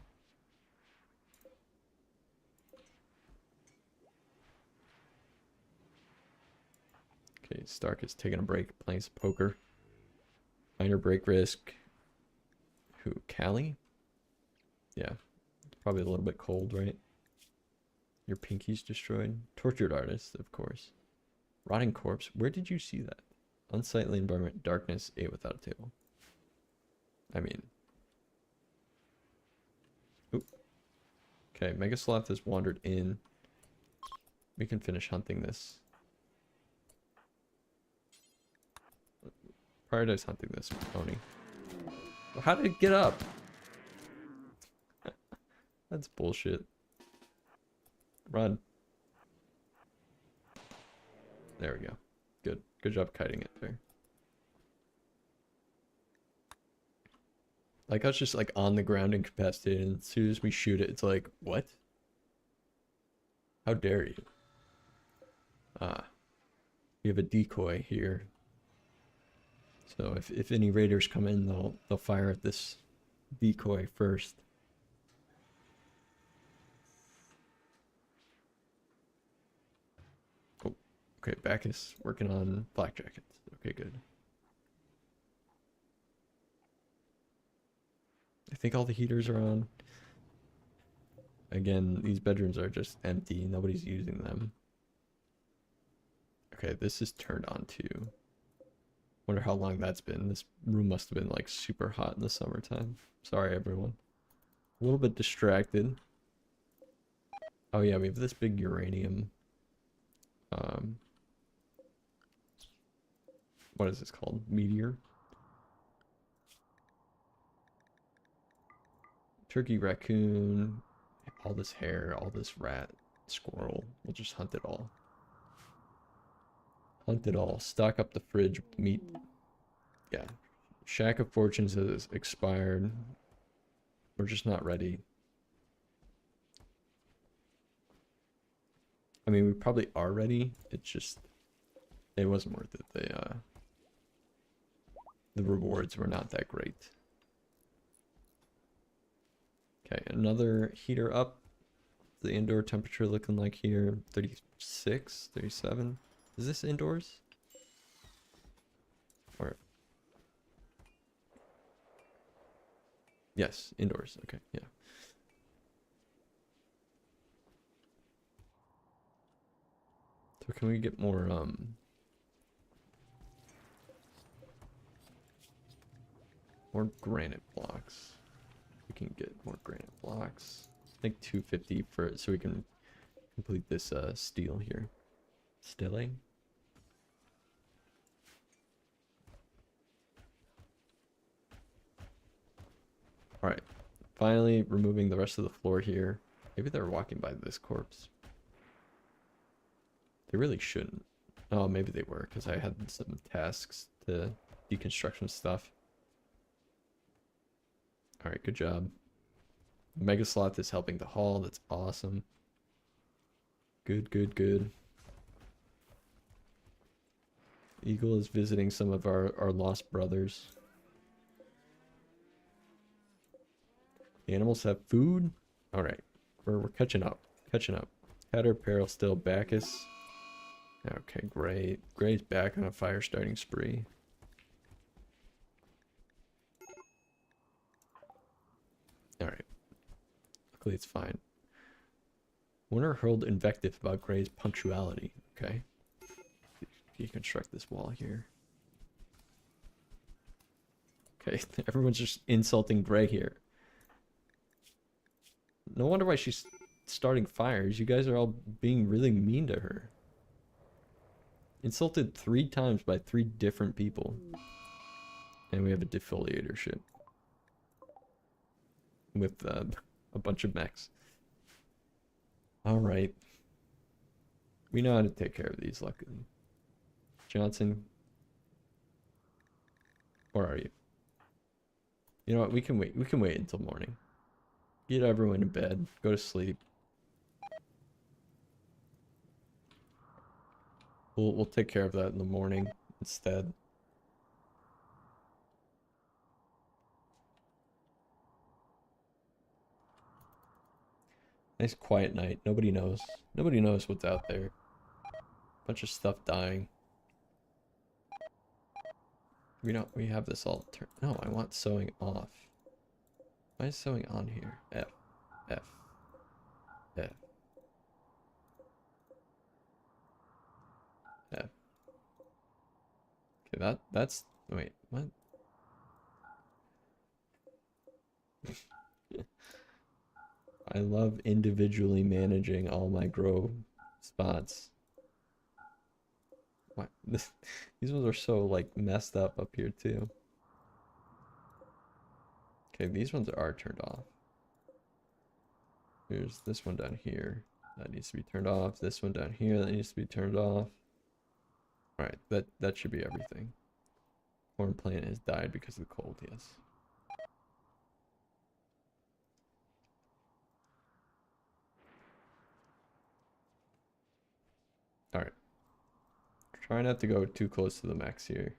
Okay, Stark is taking a break, playing some poker. Minor break risk. Who, Callie? Yeah, it's probably a little bit cold, right? Your pinky's destroyed. Tortured artist, of course. Rotting corpse. Where did you see that? Unsightly environment. Darkness. 8 without a table. I mean. Oop. Okay, Mega Sloth has wandered in. We can finish hunting this. Prioritize hunting this pony. How did it get up? That's bullshit. Run. There we go. Good. Good job kiting it there. Like, I was just like on the ground incapacitated, and as soon as we shoot it, it's like, what? How dare you? Ah. We have a decoy here. So if any raiders come in, they'll fire at this decoy first. Oh, okay, Bacchus working on black jackets. Okay, good. I think all the heaters are on. Again, these bedrooms are just empty. Nobody's using them. Okay, this is turned on too. Wonder how long that's been. This room must have been like super hot in the summertime. Sorry, everyone. A little bit distracted. Oh yeah, we have this big uranium. What is this called? Meteor? Turkey, raccoon, all this hare, all this rat, squirrel. We'll just hunt it all. Hunt it all. Stock up the fridge with meat. Yeah. Shack of Fortunes has expired. We're just not ready. I mean, we probably are ready. It's just, it wasn't worth it. The rewards were not that great. Okay, another heater up. The indoor temperature looking like here, 36, 37. Is this indoors? Or yes, indoors. Okay, yeah. So can we get more granite blocks? We can get more granite blocks. I think 250 for it so we can complete this steel here. Stilling. Alright. Finally removing the rest of the floor here. Maybe they're walking by this corpse. They really shouldn't. Oh, maybe they were, because I had some tasks to deconstruct some stuff. Alright, good job. Mega Sloth is helping the haul. That's awesome. Good, good, good. Eagle is visiting some of our lost brothers. The animals have food. Alright. We're catching up. Catching up. Caterpillar still. Bacchus. Okay, great. Gray's back on a fire starting spree. Alright. Luckily it's fine. Winter hurled invective about Gray's punctuality. Okay. Deconstruct this wall here. Okay, everyone's just insulting Gray here. No wonder why she's starting fires. You guys are all being really mean to her. Insulted 3 times by 3 different people. And we have a defoliatorship. With a bunch of mechs. Alright. We know how to take care of these, luckily. Johnson. Where are you? You know what? We can wait. We can wait until morning. Get everyone in bed. Go to sleep. We'll take care of that in the morning instead. Nice quiet night. Nobody knows. Nobody knows what's out there. Bunch of stuff dying. We have this all turned. No, I want sewing off. Why is sewing on here? F. F. F. F. Okay, that's wait, what? I love individually managing all my grow spots. What? These ones are so like messed up here too. Okay, these ones are turned off. Here's this one down here. That needs to be turned off. This one down here, that needs to be turned off. Alright, that should be everything. Corn plant has died because of the cold, yes. Alright. Try not to go too close to the max here.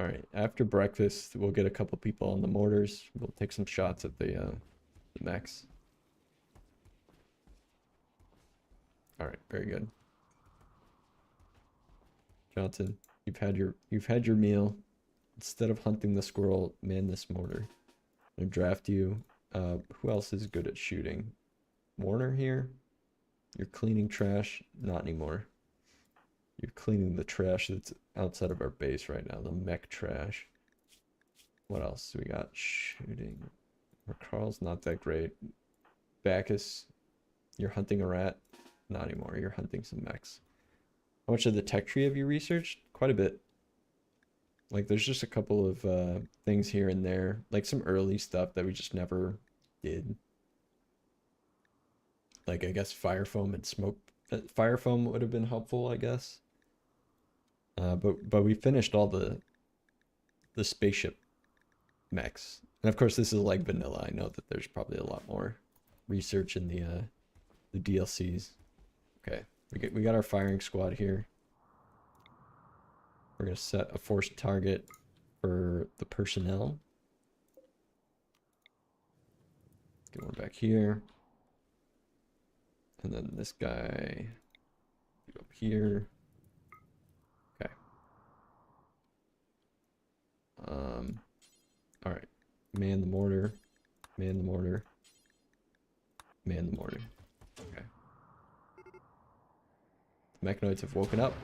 Alright, after breakfast, we'll get a couple people on the mortars. We'll take some shots at the max. Alright, very good. Johnson, you've had your meal. Instead of hunting the squirrel, man this mortar. I'm gonna draft you. Who else is good at shooting? Warner here? You're cleaning trash? Not anymore. You're cleaning the trash that's outside of our base right now, the mech trash. What else do we got? Shooting. Carl's not that great. Bacchus, you're hunting a rat? Not anymore. You're hunting some mechs. How much of the tech tree have you researched? Quite a bit. Like, there's just a couple of things here and there. Like, some early stuff that we just never did. Like, I guess fire foam and smoke. Fire foam would have been helpful, I guess. But we finished all the spaceship mechs. And of course, this is like vanilla. I know that there's probably a lot more research in the DLCs. Okay, we got our firing squad here. We're gonna set a forced target for the personnel. Get one back here. And then this guy up here. Okay. All right. Man the mortar. Man the mortar. Man the mortar. Okay. The mechanoids have woken up.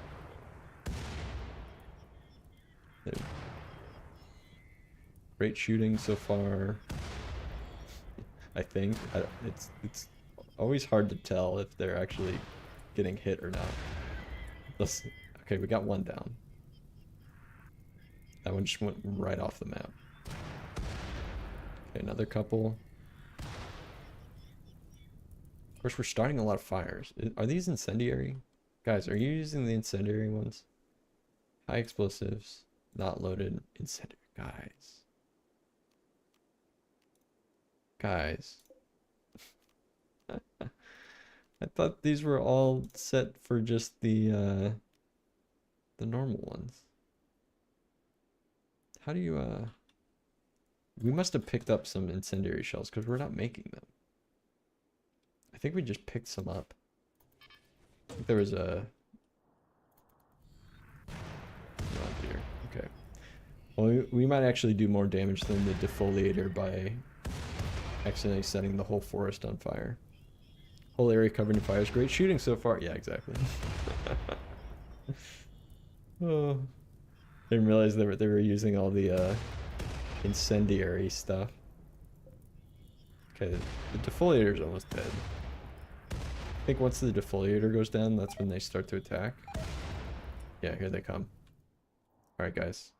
Great shooting so far. I think it's always hard to tell if they're actually getting hit or not. Okay, we got one down. That one just went right off the map. Okay, another couple. Of course, we're starting a lot of fires. Are these incendiary? Guys, are you using the incendiary ones? High explosives, not loaded, incendiary. Guys. I thought these were all set for just the normal ones. How do you we must have picked up some incendiary shells because we're not making them. I think we just picked some up. I think there was a oh dear. Okay. Well, we might actually do more damage than the defoliator by accidentally setting the whole forest on fire. Whole area covered in fires. Great shooting so far. Yeah, exactly. Oh, didn't realize they were using all the incendiary stuff. Okay, the defoliator's almost dead. I think once the defoliator goes down, that's when they start to attack. Yeah, here they come. All right, guys.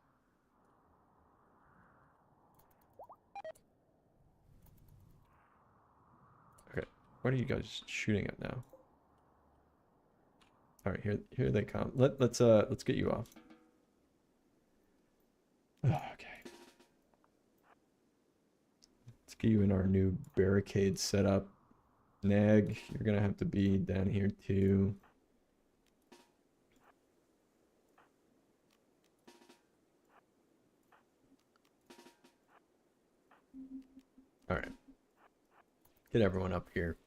Okay, what are you guys shooting at now? All right, here they come. Let's get you off. Oh, okay. Let's get you in our new barricade setup. Nag, you're gonna have to be down here too. All right. Get everyone up here.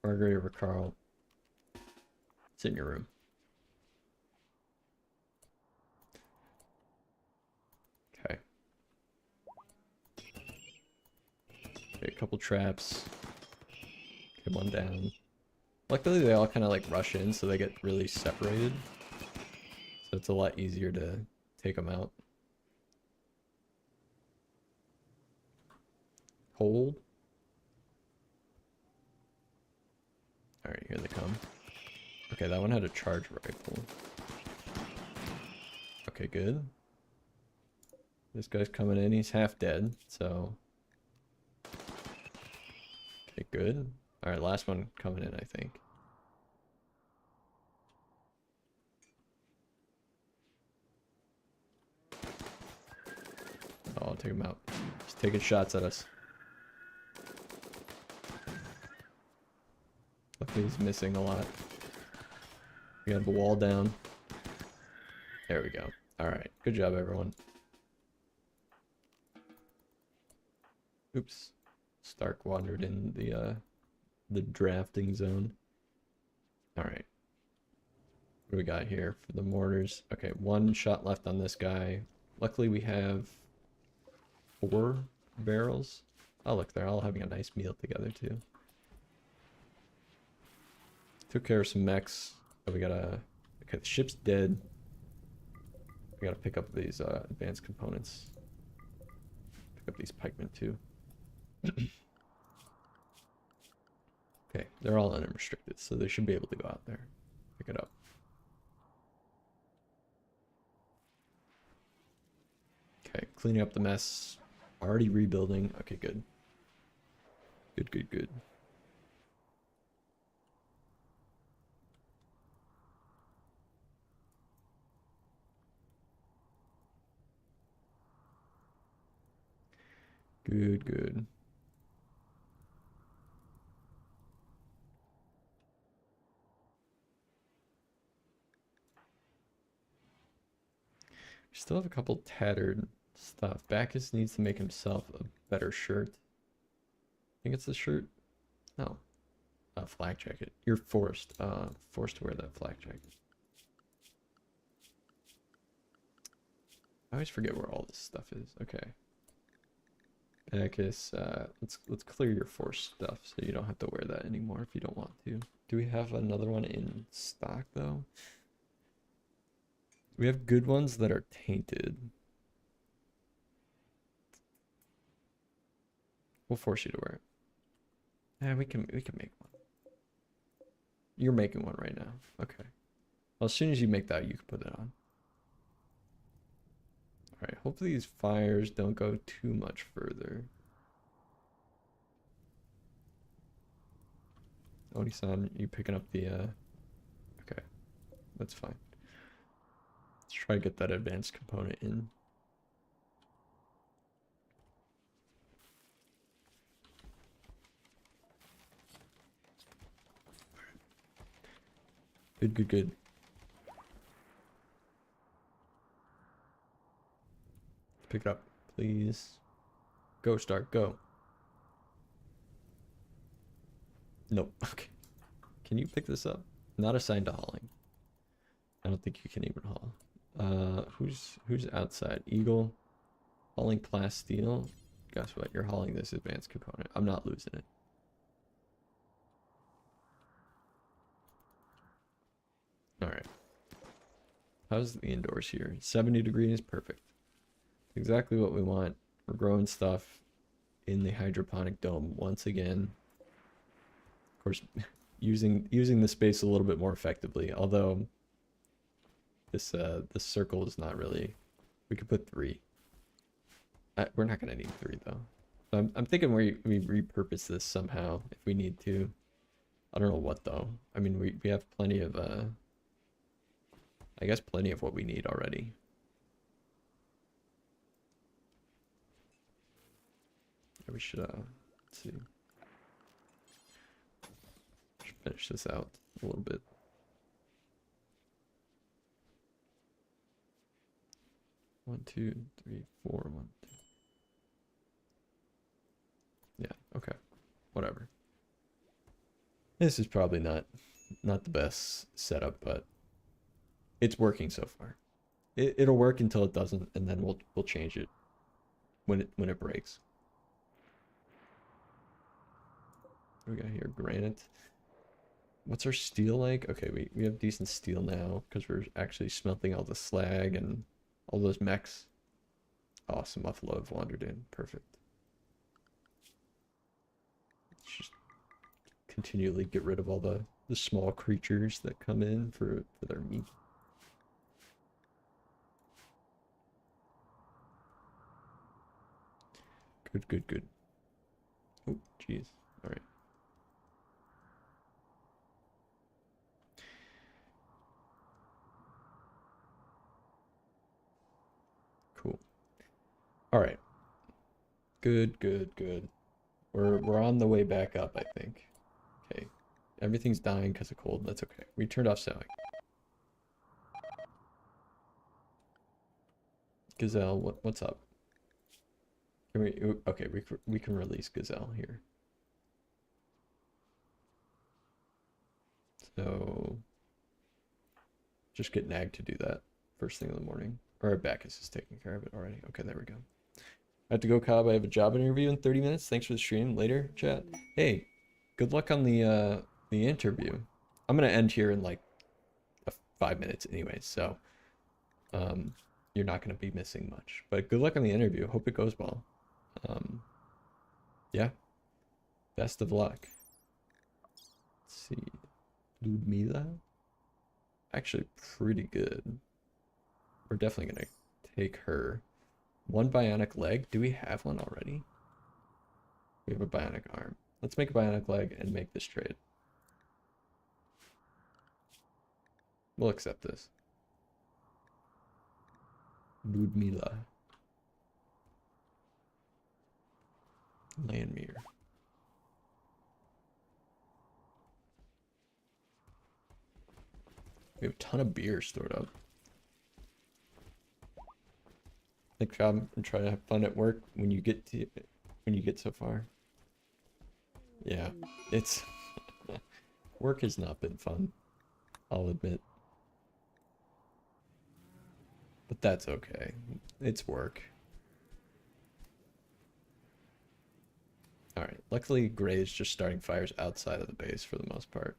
Margaret or Carl. It's in your room. Okay. Okay, a couple traps. Get one down. Luckily, they all kind of like rush in, so they get really separated. So it's a lot easier to take them out. Hold. Alright, here they come. Okay, that one had a charge rifle. Okay, good. This guy's coming in. He's half dead, so Okay, good. All right, last one coming in, I think. Oh, I'll take him out. He's taking shots at us. Luckily he's missing a lot. We have the wall down. There we go. Alright, good job everyone. Oops. Stark wandered in the drafting zone. Alright. What do we got here for the mortars? Okay, 1 shot left on this guy. Luckily we have 4 barrels. Oh look, they're all having a nice meal together too. Took care of some mechs. Oh, we gotta... Okay, the ship's dead. We gotta pick up these advanced components. Pick up these pikemen too. Okay, they're all unrestricted, so they should be able to go out there. Pick it up. Okay, cleaning up the mess. Already rebuilding. Okay, good. Good, good, good. Good, good. We still have a couple tattered stuff. Bacchus needs to make himself a better shirt. I think it's the shirt. No. Flak jacket. You're forced to wear that flak jacket. I always forget where all this stuff is. Okay. Bacchus, let's clear your force stuff so you don't have to wear that anymore if you don't want to. Do we have another one in stock though? We have good ones that are tainted. We'll force you to wear it. Yeah, we can make one. You're making one right now. Okay. Well, as soon as you make that, you can put it on. Alright, hopefully these fires don't go too much further. Oni-san, you picking up the, okay. That's fine. Let's try to get that advanced component in. Good, good, good. Pick it up, please. Go, Stark, go. Nope. Okay. Can you pick this up? Not assigned to hauling. I don't think you can even haul. Who's outside? Eagle. Hauling plasteel. Guess what? You're hauling this advanced component. I'm not losing it. Alright. How's the indoors here? 70 degrees, perfect. Exactly what we want. We're growing stuff in the hydroponic dome once again. Of course, using the space a little bit more effectively. Although this circle is not really. We could put 3. We're not gonna need 3 though. So I'm thinking we repurpose this somehow if we need to. I don't know what though. I mean we have plenty of I guess plenty of what we need already. Yeah, we should let's see. Should finish this out a little bit. One, 2, 3, 4, 1, 2. Yeah, okay. Whatever. This is probably not the best setup, but it's working so far. It'll work until it doesn't, and then we'll change it when it breaks. What do we got here? Granite. What's our steel like? Okay, we have decent steel now because we're actually smelting all the slag and all those mechs. Awesome, Muffalo have wandered in. Perfect. Let's just continually get rid of all the small creatures that come in for their meat. Good, good, good. Oh, jeez. All right. All right. Good, good, good. We're on the way back up, I think. Okay. Everything's dying because of cold. That's okay. We turned off sowing. Gazelle, what's up? Can we? Okay, we can release Gazelle here. So just get Nag to do that first thing in the morning. Or Bacchus is taking care of it already. Okay, there we go. I have to go, Cobb. I have a job interview in 30 minutes. Thanks for the stream. Later, chat. Hey, good luck on the interview. I'm gonna end here in like 5 minutes anyway, so you're not gonna be missing much. But good luck on the interview. Hope it goes well. Yeah. Best of luck. Let's see. Ludmila? Actually pretty good. We're definitely gonna take her. One bionic leg. Do we have one already? We have a bionic arm. Let's make a bionic leg and make this trade. We'll accept this. Ludmila. Landmere. We have a ton of beer stored up. Good job and try to have fun at work when you get so far. Yeah, it's work has not been fun, I'll admit. But that's okay. It's work. Alright, luckily Gray's just starting fires outside of the base for the most part.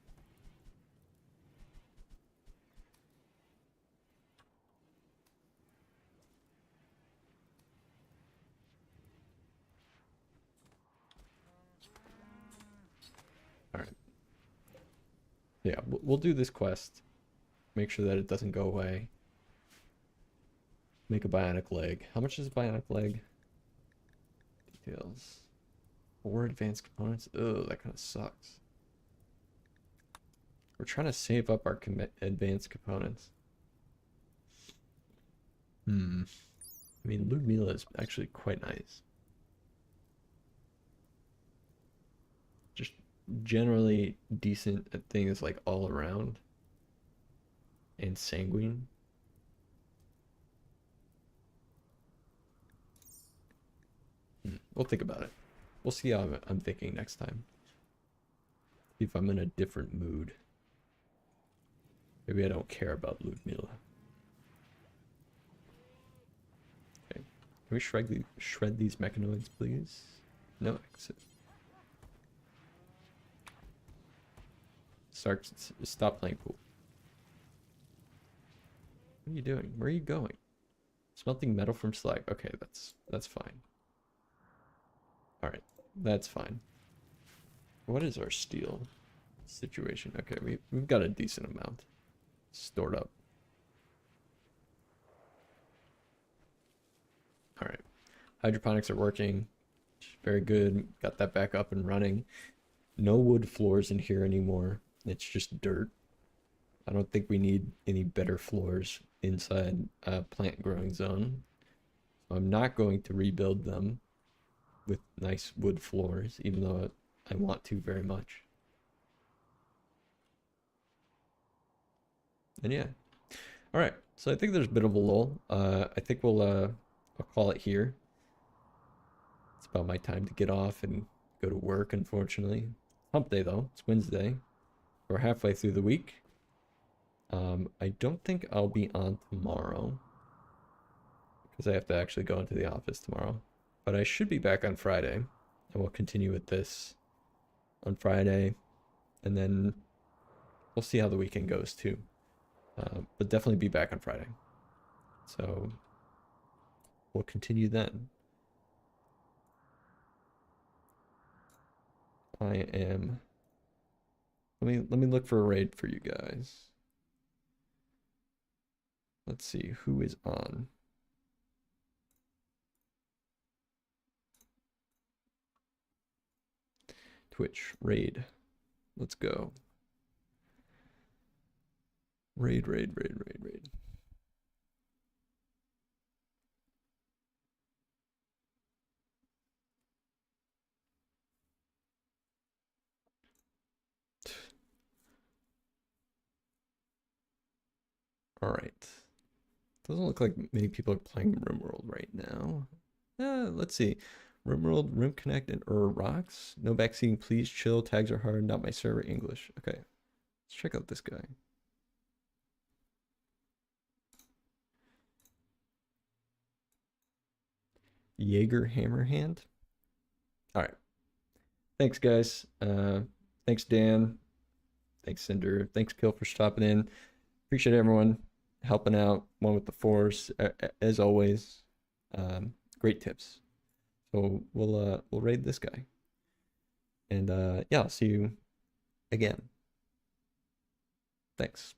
Alright. Yeah, we'll do this quest. Make sure that it doesn't go away. Make a bionic leg. How much is a bionic leg? Details. 4 advanced components. Ugh, that kind of sucks. We're trying to save up our advanced components. I mean, Ludmila is actually quite nice. Just generally decent at things like all around. And sanguine. We'll think about it. We'll see how I'm thinking next time. If I'm in a different mood. Maybe I don't care about Ludmila. Okay. Can we shred these mechanoids, please? No exit. Stop playing pool. What are you doing? Where are you going? Smelting metal from slag. Okay, that's fine. Alright, that's fine. What is our steel situation? Okay, we've got a decent amount stored up. Alright. Hydroponics are working. Very good. Got that back up and running. No wood floors in here anymore. It's just dirt. I don't think we need any better floors inside a plant growing zone. So I'm not going to rebuild them with nice wood floors, even though I want to very much. And yeah. All right. So I think there's a bit of a lull. I think I'll call it here. It's about my time to get off and go to work, unfortunately. Hump day though. It's Wednesday. We're halfway through the week. I don't think I'll be on tomorrow because I have to actually go into the office tomorrow. But I should be back on Friday, and we'll continue with this on Friday, and then we'll see how the weekend goes too. But definitely be back on Friday. So we'll continue then. I am. Let me look for a raid for you guys. Let's see who is on. Twitch raid. Let's go. Raid. All right. Doesn't look like many people are playing RimWorld right now. Let's see. RimWorld, Rim Connect, and Rocks. No backseating, please chill. Tags are hard. Not my server. English. Okay. Let's check out this guy. Jaeger Hammerhand. All right. Thanks, guys. Thanks, Dan. Thanks, Cinder. Thanks, Kill, for stopping in. Appreciate everyone helping out. One with the force, as always. Great tips. So we'll raid this guy. And yeah, I'll see you again. Thanks.